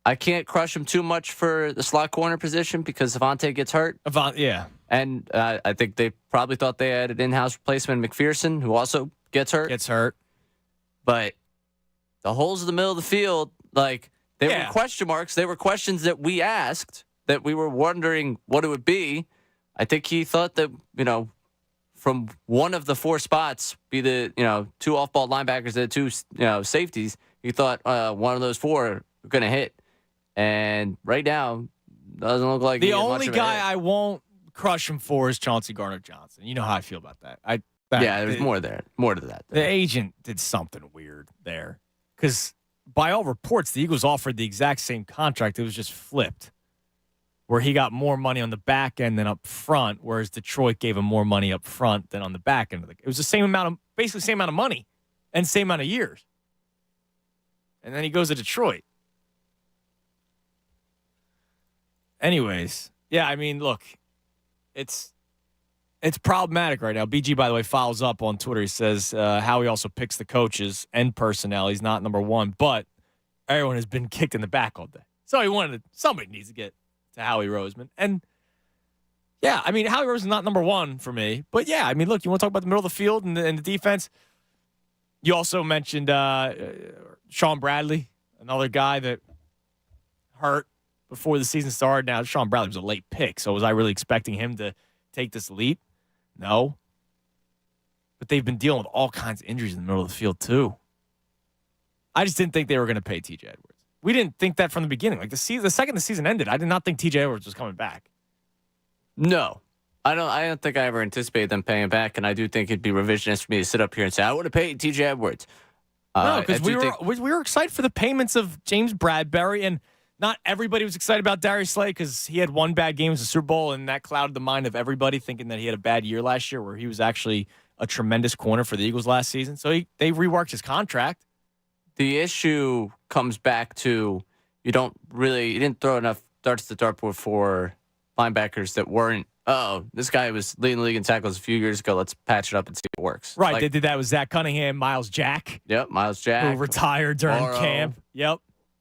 I can't crush him too much for the slot corner position because Avonte gets hurt. Yeah. And I think they probably thought they had an in-house replacement, McPherson, who also gets hurt. But the holes in the middle of the field, like, they were question marks. They were questions that we asked that we were wondering what it would be. I think he thought that, from one of the 4 spots, be the, 2 off-ball linebackers and 2, safeties, he thought one of those 4 were going to hit. And right now, doesn't look like the only guy I won't crush him for is Chauncey Gardner-Johnson. You know how I feel about that. There's more there. More to that. The agent did something weird there. Because by all reports, the Eagles offered the exact same contract. It was just flipped. Where he got more money on the back end than up front, whereas Detroit gave him more money up front than on the back end. It was the same amount of money and same amount of years. And then he goes to Detroit. Anyways, look, it's It's problematic right now. BG, by the way, follows up on Twitter. He says Howie also picks the coaches and personnel. He's not number one, but everyone has been kicked in the back all day. So somebody needs to get to Howie Roseman. And, yeah, I mean, Howie Roseman's not number one for me. But, yeah, I mean, look, you want to talk about the middle of the field and the defense? You also mentioned Sean Bradley, another guy that hurt before the season started. Now, Sean Bradley was a late pick, so was I really expecting him to take this leap? No. But they've been dealing with all kinds of injuries in the middle of the field, too. I just didn't think they were going to pay T.J. Edwards. We didn't think that from the beginning. Like the second the season ended, I did not think T.J. Edwards was coming back. No. I don't think I ever anticipated them paying back, and I do think it'd be revisionist for me to sit up here and say, I would have paid T.J. Edwards. No, because we were excited for the payments of James Bradbury, and not everybody was excited about Darius Slay because he had one bad game as a Super Bowl, and that clouded the mind of everybody thinking that he had a bad year last year where he was actually a tremendous corner for the Eagles last season. So they reworked his contract. The issue comes back to you didn't throw enough darts to the dartboard for linebackers that weren't, this guy was leading the league in tackles a few years ago. Let's patch it up and see if it works. Right. They did that with Zach Cunningham, Miles Jack. Yep, Miles Jack. Who retired during camp. Yep.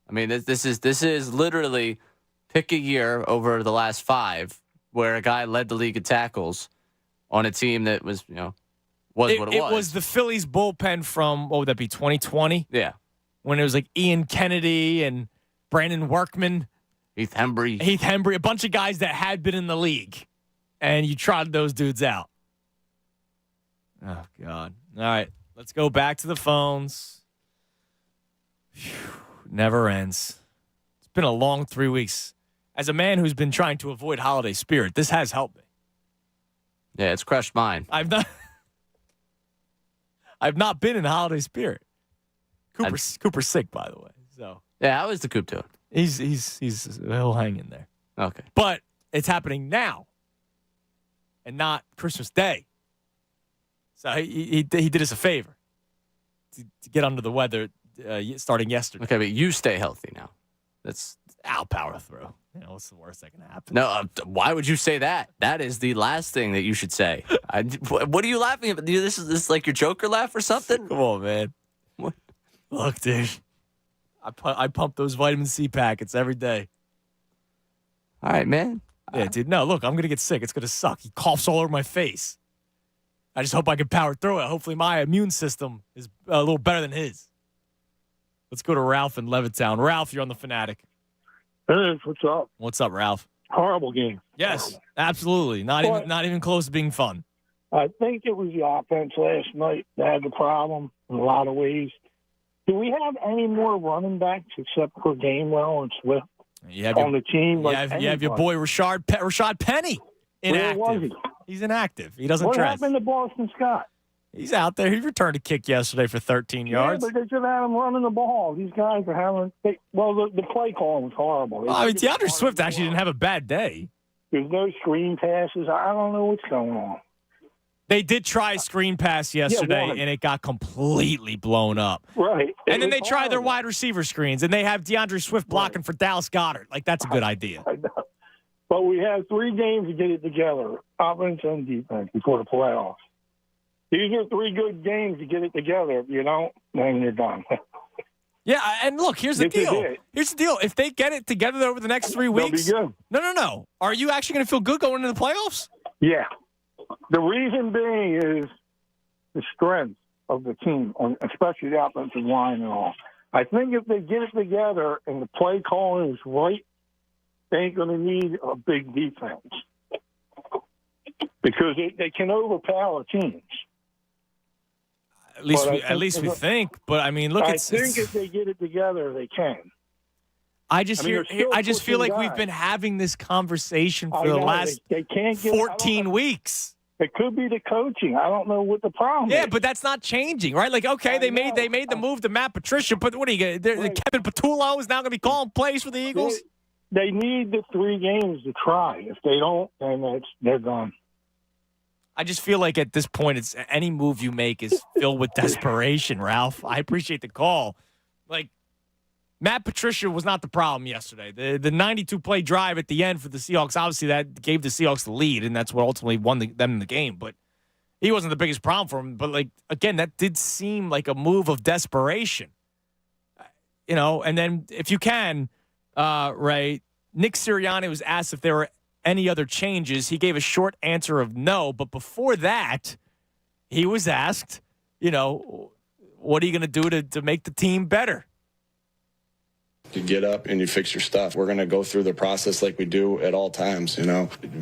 I mean, this is literally pick a year over the last 5 where a guy led the league in tackles on a team that was, what it was. It was the Phillies bullpen from, what would that be, 2020? Yeah. When it was like Ian Kennedy and Brandon Workman. Heath Hembry, a bunch of guys that had been in the league. And you trotted those dudes out. Oh, God. All right, let's go back to the phones. Whew. Never ends. It's been a long 3 weeks. As a man who's been trying to avoid holiday spirit, this has helped me. Yeah, it's crushed mine. I've not been in holiday spirit. Cooper's sick, by the way. So yeah, how is the Coop doing? He'll hang in there. Okay, but it's happening now, and not Christmas Day. So he did us a favor to get under the weather. Starting yesterday. Okay, but you stay healthy now. I'll power through. What's the worst that can happen? No, why would you say that? That is the last thing that you should say. What are you laughing at? This is like your Joker laugh or something? Come on, man. What? Look, dude. I pump those vitamin C packets every day. All right, man. Yeah, dude. No, look, I'm going to get sick. It's going to suck. He coughs all over my face. I just hope I can power through it. Hopefully my immune system is a little better than his. Let's go to Ralph in Levittown. Ralph, you're on the Fanatic. Hey, what's up? What's up, Ralph? Horrible game. Yes, Horrible. Absolutely. Not even close to being fun. I think it was the offense last night that had the problem in a lot of ways. Do we have any more running backs except for Gainwell and Swift on the team? You have your boy Rashad Penny inactive. Where was he? He's inactive. He doesn't What dress. happened to Boston Scott? He's out there. He returned a kick yesterday for 13 yards. Yeah, but they should have him running the ball. These guys are having the play call was horrible. I mean, DeAndre Swift actually didn't have a bad day. There's no screen passes. I don't know what's going on. They did try a screen pass yesterday, and it got completely blown up. Right. And then they tried their wide receiver screens, and they have DeAndre Swift blocking for Dallas Goedert. Like, that's a good idea. I know. But we have 3 games to get it together, offense and defense, before the playoffs. These are 3 good games to get it together. If you don't, then you're done. Yeah, and look, here's the deal. Here's the deal. If they get it together over the next 3 weeks, they'll be good. No. Are you actually going to feel good going into the playoffs? Yeah. The reason being is the strength of the team, especially the offensive line and all. I think if they get it together and the play calling is right, they ain't going to need a big defense because they can overpower teams. At least we think. But I mean, look, I think if they get it together, they can. I just feel like we've been having this conversation for the last they can't 14 weeks. It could be the coaching. I don't know what the problem is. Yeah, but that's not changing, right? Like, okay, they made the move to Matt Patricia, but what are you going to Kevin Patullo is now going to be calling plays for the Eagles? They need the 3 games to try. If they don't, then they're gone. I just feel like at this point, it's any move you make is filled with desperation, Ralph. I appreciate the call. Like, Matt Patricia was not the problem yesterday. The 92-play drive at the end for the Seahawks, obviously that gave the Seahawks the lead, and that's what ultimately won them the game. But he wasn't the biggest problem for him. But, again, that did seem like a move of desperation. And then if you can, Ray, Nick Sirianni was asked if there were any other changes. He gave a short answer of no. But before that, he was asked, what are you going to do to make the team better? You get up and you fix your stuff. We're going to go through the process like we do at all times,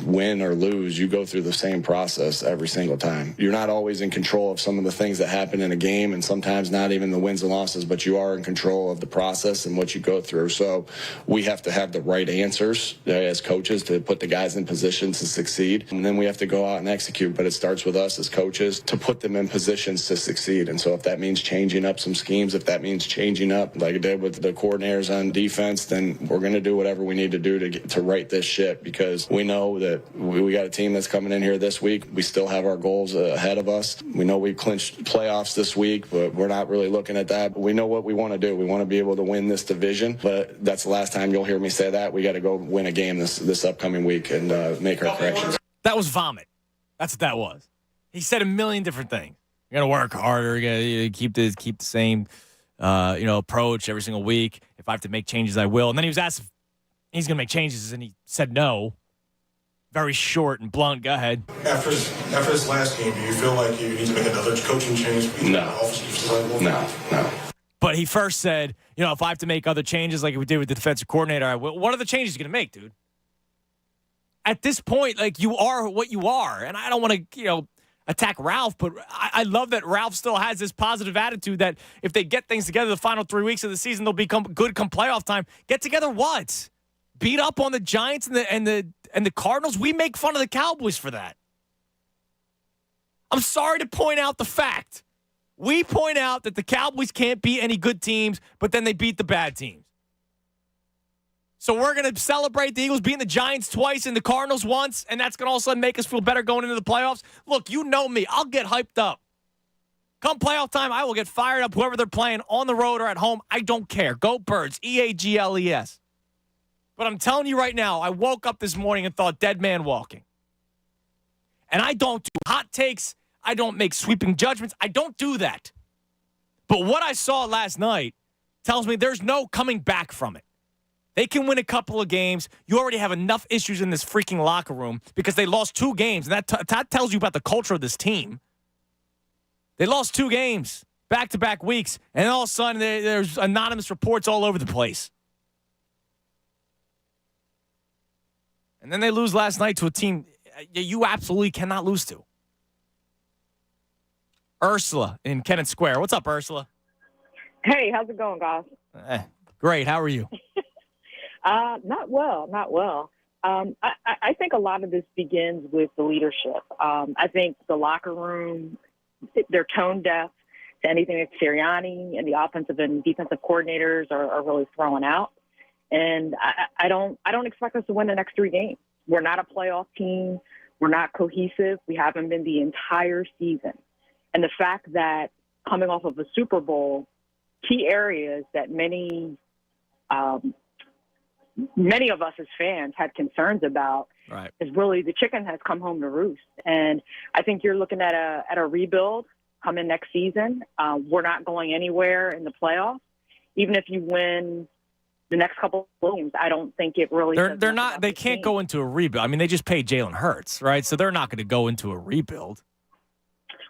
Win or lose, you go through the same process every single time. You're not always in control of some of the things that happen in a game, and sometimes not even the wins and losses, but you are in control of the process and what you go through. So we have to have the right answers as coaches to put the guys in positions to succeed, and then we have to go out and execute. But it starts with us as coaches to put them in positions to succeed. And so if that means changing up some schemes, if that means changing up like it did with the coordinators on defense, then we're going to do whatever we need to do to right this ship, because we know that we got a team that's coming in here this week. We still have our goals ahead of us. We know we clinched playoffs this week, but we're not really looking at that. But we know what we want to do. We want to be able to win this division, but that's the last time you'll hear me say that. We got to go win a game this upcoming week and make our corrections. That was vomit. That's what that was. He said a million different things. You got to work harder. You got to keep the same approach every single week. If I have to make changes, I will. And then he was asked if he's going to make changes, and he said no. Very short and blunt. Go ahead. After this last game, do you feel like you need to make another coaching change? No. But he first said, if I have to make other changes like we did with the defensive coordinator, I will. What are the changes you're going to make, dude? At this point, you are what you are. And I don't want to, attack Ralph, but I love that Ralph still has this positive attitude that if they get things together the final 3 weeks of the season, they'll become good come playoff time. Get together what? Beat up on the Giants and the Cardinals? We make fun of the Cowboys for that. I'm sorry to point out the fact. We point out that the Cowboys can't beat any good teams, but then they beat the bad teams. So we're going to celebrate the Eagles beating the Giants twice and the Cardinals once, and that's going to all of a sudden make us feel better going into the playoffs? Look, you know me. I'll get hyped up. Come playoff time, I will get fired up, whoever they're playing, on the road or at home. I don't care. Go Birds, EAGLES. But I'm telling you right now, I woke up this morning and thought dead man walking. And I don't do hot takes. I don't make sweeping judgments. I don't do that. But what I saw last night tells me there's no coming back from it. They can win a couple of games. You already have enough issues in this freaking locker room because they lost 2 games. And that tells you about the culture of this team. They lost 2 games, back-to-back weeks. And all of a sudden, there's anonymous reports all over the place. And then they lose last night to a team you absolutely cannot lose to. Ursula in Kennett Square. What's up, Ursula? Hey, how's it going, guys? Great. How are you? Not well. I think a lot of this begins with the leadership. I think the locker room, they're tone deaf to anything that Sirianni and the offensive and defensive coordinators are really throwing out. And I don't expect us to win the next 3 games. We're not a playoff team. We're not cohesive. We haven't been the entire season. And the fact that coming off of a Super Bowl, key areas that many of us as fans had concerns about is really the chicken has come home to roost. And I think you're looking at a rebuild coming next season. We're not going anywhere in the playoffs. Even if you win the next couple of games, I don't think it really. They're not. They can't go into a rebuild. I mean, they just paid Jalen Hurts, right? So they're not going to go into a rebuild.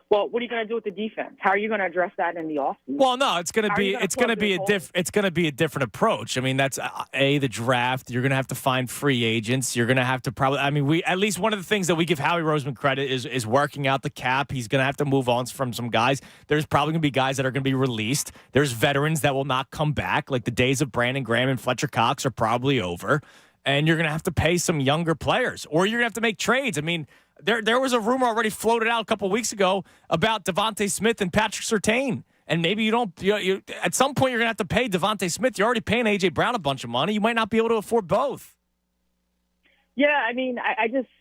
Well, what are you going to do with the defense? How are you going to address that in the offseason? Well, no, it's going to be a different approach. I mean, that's the draft. You're going to have to find free agents. You're going to have to probably. At least one of the things that we give Howie Roseman credit is working out the cap. He's going to have to move on from some guys. There's probably going to be guys that are going to be released. There's veterans that will not come back. Like the days of Brandon Graham and Fletcher Cox are probably over. And you're going to have to pay some younger players, or you're going to have to make trades. I mean, there was a rumor already floated out a couple of weeks ago about Devontae Smith and Patrick Surtain. And maybe you don't. At some point, you're going to have to pay Devontae Smith. You're already paying A.J. Brown a bunch of money. You might not be able to afford both. Yeah, I mean,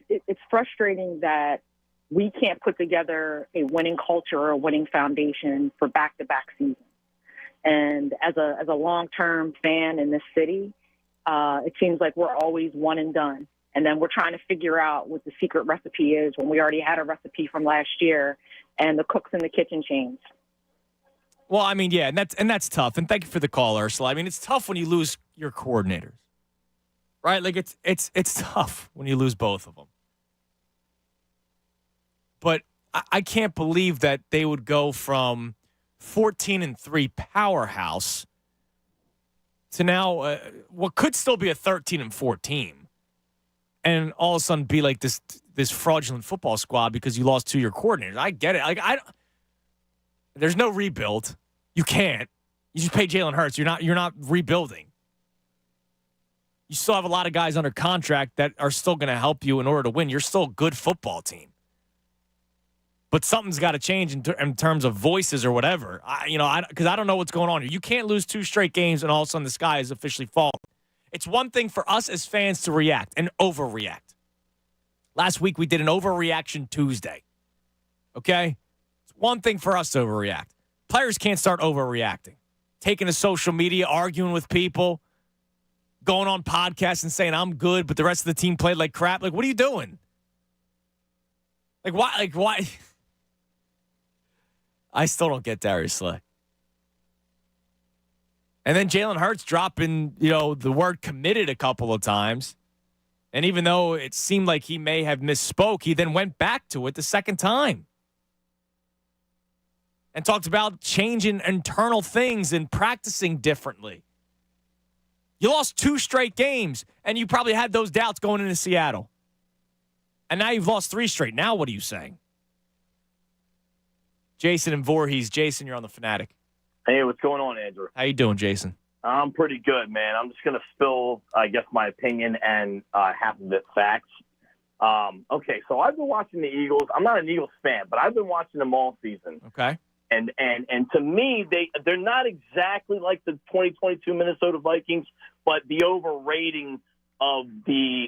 it's frustrating that we can't put together a winning culture or a winning foundation for back-to-back seasons. And as a long-term fan in this city, it seems like we're always one and done. And then we're trying to figure out what the secret recipe is when we already had a recipe from last year and the cooks in the kitchen change. Well, I mean, yeah, and that's tough. And thank you for the call, Ursula. I mean, it's tough when you lose your coordinators, right? Like it's tough when you lose both of them. But I can't believe that they would go from 14-3 powerhouse to now what could still be a 13-4 team, and all of a sudden be like this fraudulent football squad because you lost 2 of your coordinators. I get it. Like there's no rebuild. You can't. You just pay Jalen Hurts. You're not rebuilding. You still have a lot of guys under contract that are still going to help you in order to win. You're still a good football team. But something's got to change in terms of voices or whatever. Because I don't know what's going on here. You can't lose 2 straight games and all of a sudden the sky is officially falling. It's one thing for us as fans to react and overreact. Last week we did an overreaction Tuesday. Okay? It's one thing for us to overreact. Players can't start overreacting. Taking to social media, arguing with people, going on podcasts and saying I'm good, but the rest of the team played like crap. Like, what are you doing? Like, why? Like, why? I still don't get Darius Slay. And then Jalen Hurts dropping, the word committed a couple of times. And even though it seemed like he may have misspoke, he then went back to it the second time. And talked about changing internal things and practicing differently. You lost 2 straight games, and you probably had those doubts going into Seattle. And now you've lost 3 straight. Now what are you saying? Jason and Voorhees. Jason, you're on the Fanatic. Hey, what's going on, Andrew? How you doing, Jason? I'm pretty good, man. I'm just going to spill, I guess, my opinion and half of it facts. Okay, so I've been watching the Eagles. I'm not an Eagles fan, but I've been watching them all season. Okay. And to me, they're not exactly like the 2022 Minnesota Vikings, but the overrating of the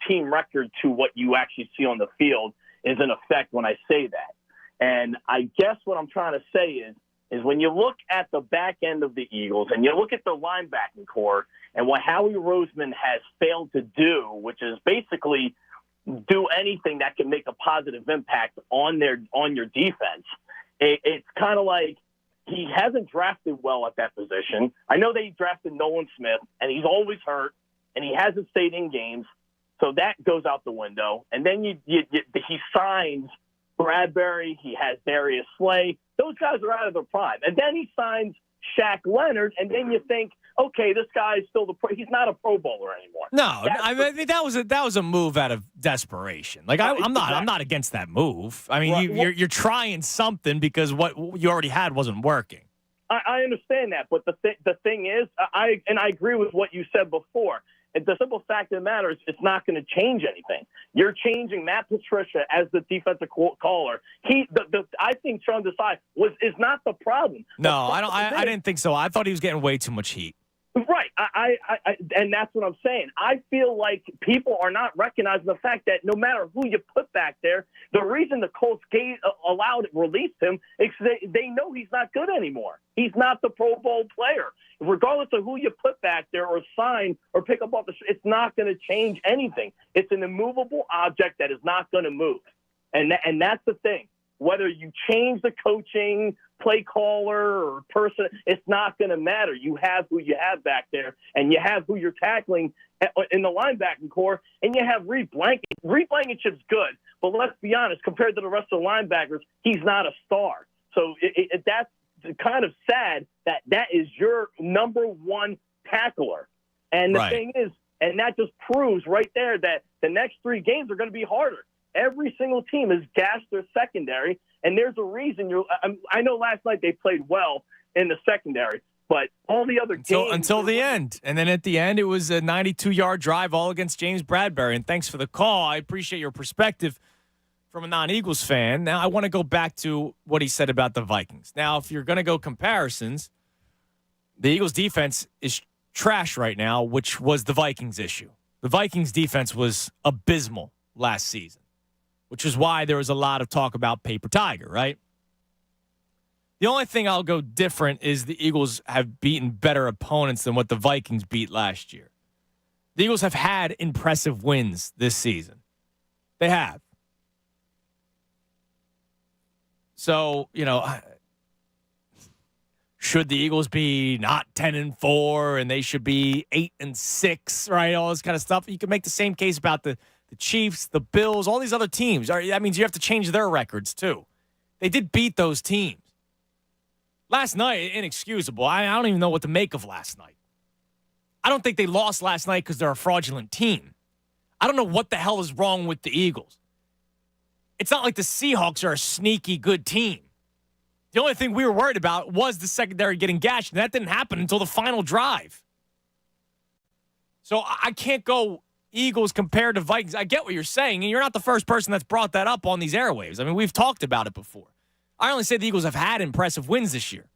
team record to what you actually see on the field is in effect when I say that. And I guess what I'm trying to say is when you look at the back end of the Eagles and you look at the linebacking core and what Howie Roseman has failed to do, which is basically do anything that can make a positive impact on your defense, it's kind of like he hasn't drafted well at that position. I know they drafted Nolan Smith, and he's always hurt, and he hasn't stayed in games, so that goes out the window. And then he signs Bradbury, he has Darius Slay. Those guys are out of their prime. And then he signs Shaq Leonard, and then you think, okay, this guy is still he's not a Pro Bowler anymore. No, I mean that was a move out of desperation. Like I'm not against that move. I mean, Right. you're trying something because what you already had wasn't working. I understand that, but the thing is, I agree with what you said before. And the simple fact of the matter is it's not going to change anything. You're changing Matt Patricia as the defensive caller. I think Sean Desai is not the problem. No, I didn't think so. I thought he was getting way too much heat. Right. I and that's what I'm saying. I feel like people are not recognizing the fact that no matter who you put back there, the reason the Colts released him is they know he's not good anymore. He's not the Pro Bowl player. Regardless of who you put back there or sign or pick up off the it's not going to change anything. It's an immovable object that is not going to move. And that's the thing. Whether you change the coaching, play caller, or person, it's not going to matter. You have who you have back there, and you have who you're tackling in the linebacking core, and you have Reed Blankenship. Reed Blankenship's good, but let's be honest, compared to the rest of the linebackers, he's not a star. So that's kind of sad that is your number one tackler. And the thing is, and that just proves right there that the next 3 games are going to be harder. Every single team has gashed their secondary, and there's a reason. I know last night they played well in the secondary, but all the other games until the end, and then at the end it was a 92-yard drive all against James Bradbury. And thanks for the call. I appreciate your perspective from a non-Eagles fan. Now I want to go back to what he said about the Vikings. Now, if you're going to go comparisons, the Eagles' defense is trash right now, which was the Vikings' issue. The Vikings' defense was abysmal last season, which is why there was a lot of talk about Paper Tiger, right? The only thing I'll go different is the Eagles have beaten better opponents than what the Vikings beat last year. The Eagles have had impressive wins this season. They have. So, should the Eagles be not 10-4 and they should be 8-6, right? All this kind of stuff. You can make the same case about the Chiefs, the Bills, all these other teams. That means you have to change their records too. They did beat those teams. Last night, inexcusable. I don't even know what to make of last night. I don't think they lost last night because they're a fraudulent team. I don't know what the hell is wrong with the Eagles. It's not like the Seahawks are a sneaky good team. The only thing we were worried about was the secondary getting gashed, and that didn't happen until the final drive. So I can't go Eagles compared to Vikings. I get what you're saying, and you're not the first person that's brought that up on these airwaves. I mean, we've talked about it before. I only say the Eagles have had impressive wins this year.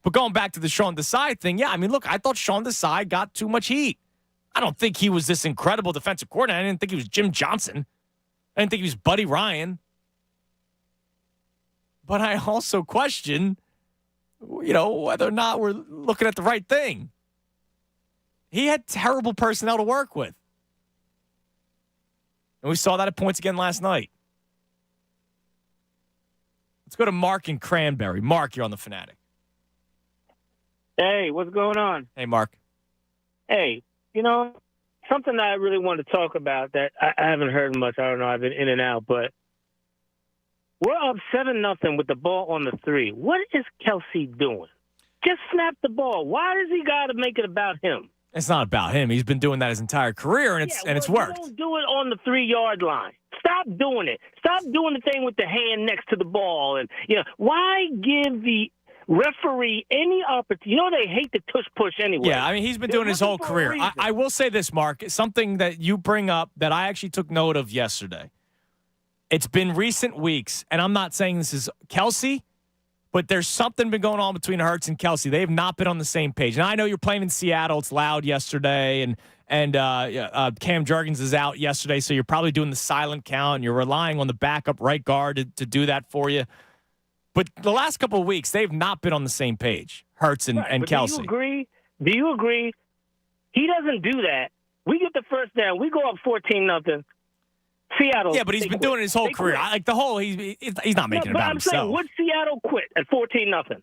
But going back to the Sean Desai thing, yeah, I mean, look, I thought Sean Desai got too much heat. I don't think he was this incredible defensive coordinator. I didn't think he was Jim Johnson. I didn't think he was Buddy Ryan. But I also question, whether or not we're looking at the right thing. He had terrible personnel to work with. And we saw that at points again last night. Let's go to Mark in Cranberry. Mark, you're on the Fanatic. Hey, what's going on? Hey, Mark. Hey, something that I really want to talk about that I haven't heard much. I don't know. I've been in and out, but we're up 7-0 with the ball on the 3. What is Kelsey doing? Just snap the ball. Why does he got to make it about him? It's not about him. He's been doing that his entire career, and it's worked. Don't do it on the 3-yard line. Stop doing it. Stop doing the thing with the hand next to the ball. And why give the referee any opportunity? They hate the tush push anyway. Yeah, I mean, he's been doing his whole career. I will say this, Mark, something that you bring up that I actually took note of yesterday. It's been recent weeks, and I'm not saying this is Kelsey, but there's something been going on between Hurts and Kelsey. They have not been on the same page. And I know you're playing in Seattle. It's loud yesterday, and Cam Jurgens is out yesterday, so you're probably doing the silent count, and you're relying on the backup right guard to do that for you. But the last couple of weeks, they've not been on the same page, Hurts and Kelsey. Do you agree? He doesn't do that. We get the first down. We go up 14-0. Seattle. Yeah, but he's been doing it his whole career. He's not making it about himself. Saying, would Seattle quit at 14-0?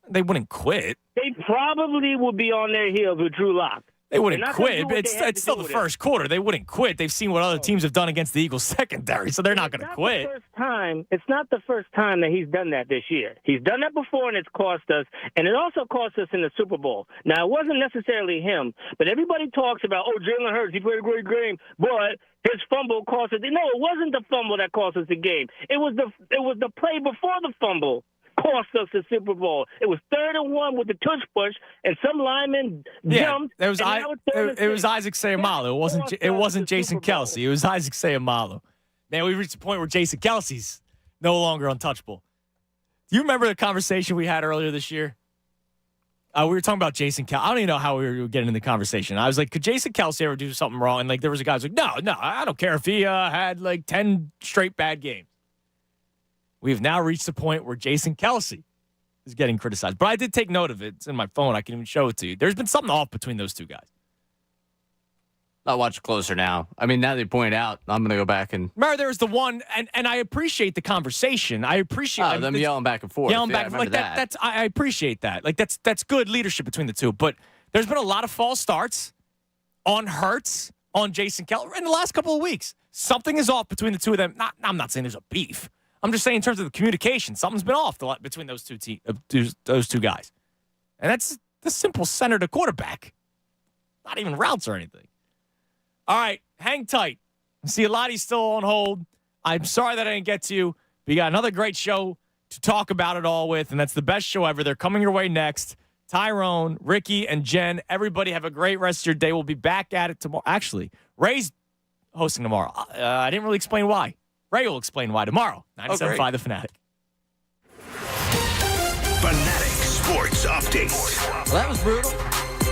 They wouldn't quit. They probably would be on their heels with Drew Lock. They wouldn't quit, but it's still the first quarter. They wouldn't quit. They've seen what other teams have done against the Eagles secondary, so they're not going to quit. It's not the first time that he's done that this year. He's done that before, and it's cost us, and it also cost us in the Super Bowl. Now, it wasn't necessarily him, but everybody talks about, Jalen Hurts, he played a great game, but his fumble cost us. No, it wasn't the fumble that cost us the game. It was the play before the fumble cost us the Super Bowl. It was 3rd and 1 with the tush push, and some lineman jumped. It was Isaac Seumalo. It wasn't Jason Kelsey. It was Isaac Seumalo. Man, we reached the point where Jason Kelsey's no longer untouchable. Do you remember the conversation we had earlier this year? We were talking about Jason Kelsey. I don't even know how we were getting in the conversation. I was like, could Jason Kelsey ever do something wrong? And there was a guy who was like, no, I don't care if he had 10 straight bad games. We've now reached the point where Jason Kelsey is getting criticized. But I did take note of it. It's in my phone. I can even show it to you. There's been something off between those two guys. I'll watch closer now. I mean, now that you point out, I'm going to go back and... Remember, there was the one, and I appreciate the conversation. I appreciate... them yelling back and forth. Yelling back and forth. I appreciate that. That's good leadership between the two. But there's been a lot of false starts on Hurts, on Jason Kelsey in the last couple of weeks. Something is off between the two of them. I'm not saying there's a beef. I'm just saying in terms of the communication, something's been off between those two guys. And that's the simple center to quarterback. Not even routes or anything. All right, hang tight. See, Lottie's still on hold. I'm sorry that I didn't get to you. We got another great show to talk about it all with, and that's the best show ever. They're coming your way next. Tyrone, Ricky, and Jen, everybody have a great rest of your day. We'll be back at it tomorrow. Actually, Ray's hosting tomorrow. I didn't really explain why. Ray will explain why tomorrow. 97.5 The Fanatic. Fanatic Sports Update. Well, that was brutal.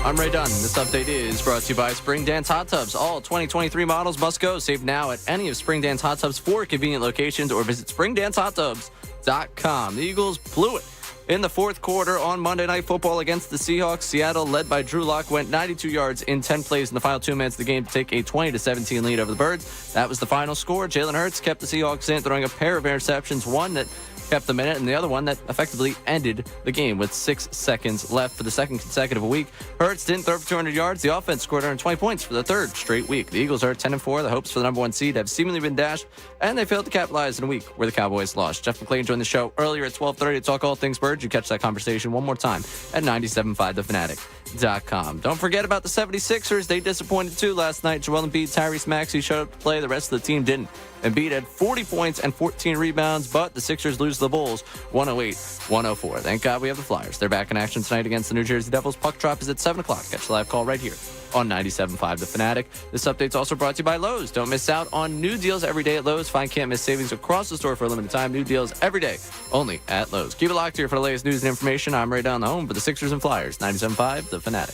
I'm Ray Dunn. This update is brought to you by Spring Dance Hot Tubs. All 2023 models must go. Save now at any of Spring Dance Hot Tubs' 4 convenient locations or visit springdancehottubs.com. The Eagles blew it in the fourth quarter on Monday Night Football against the Seahawks. Seattle, led by Drew Lock, went 92 yards in 10 plays in the final 2 minutes of the game to take a 20-17 lead over the Birds. That was the final score. Jalen Hurts kept the Seahawks in, throwing a pair of interceptions, one that kept them in it, and the other one that effectively ended the game with 6 seconds left for the second consecutive week. Hurts didn't throw for 200 yards. The offense scored 120 points for the third straight week. The Eagles are 10-4. The hopes for the number 1 seed have seemingly been dashed, and they failed to capitalize in a week where the Cowboys lost. Jeff McLane joined the show earlier at 12:30 to talk all things Birds. You catch that conversation one more time at 97.5thefanatic.com. Don't forget about the 76ers. They disappointed too last night. Joel Embiid, Tyrese Maxey showed up to play. The rest of the team didn't. Embiid had 40 points and 14 rebounds, but the Sixers lose to the Bulls 108-104. Thank God we have the Flyers. They're back in action tonight against the New Jersey Devils. Puck drop is at 7 o'clock. Catch the live call right here on 97.5 The Fanatic. This update's also brought to you by Lowe's. Don't miss out on new deals every day at Lowe's. Find can't-miss savings across the store for a limited time. New deals every day, only at Lowe's. Keep it locked here for the latest news and information. I'm Ray Down the home for the Sixers and Flyers. 97.5 The Fanatic.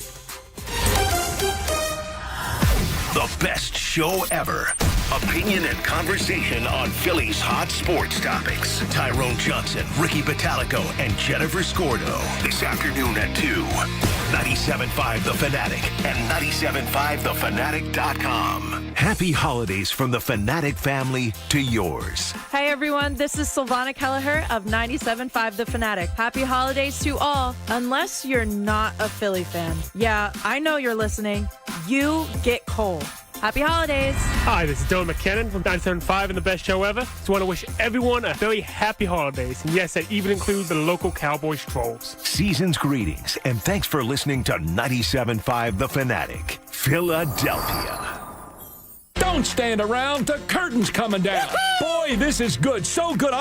The best show ever. Opinion and conversation on Philly's hot sports topics. Tyrone Johnson, Ricky Batalico, and Jennifer Scordo. This afternoon at 2. 97.5 The Fanatic and 97.5thefanatic.com. Happy holidays from the Fanatic family to yours. Hey everyone, this is Sylvana Kelleher of 97.5 The Fanatic. Happy holidays to all, unless you're not a Philly fan. Yeah, I know you're listening. You get cold. Happy holidays. Hi, this is Dylan McKinnon from 97.5 and the best show ever. Just want to wish everyone a very happy holidays. And yes, that even includes the local Cowboys trolls. Season's greetings, and thanks for listening to 97.5 The Fanatic, Philadelphia. Don't stand around. The curtain's coming down. Boy, this is good. So good.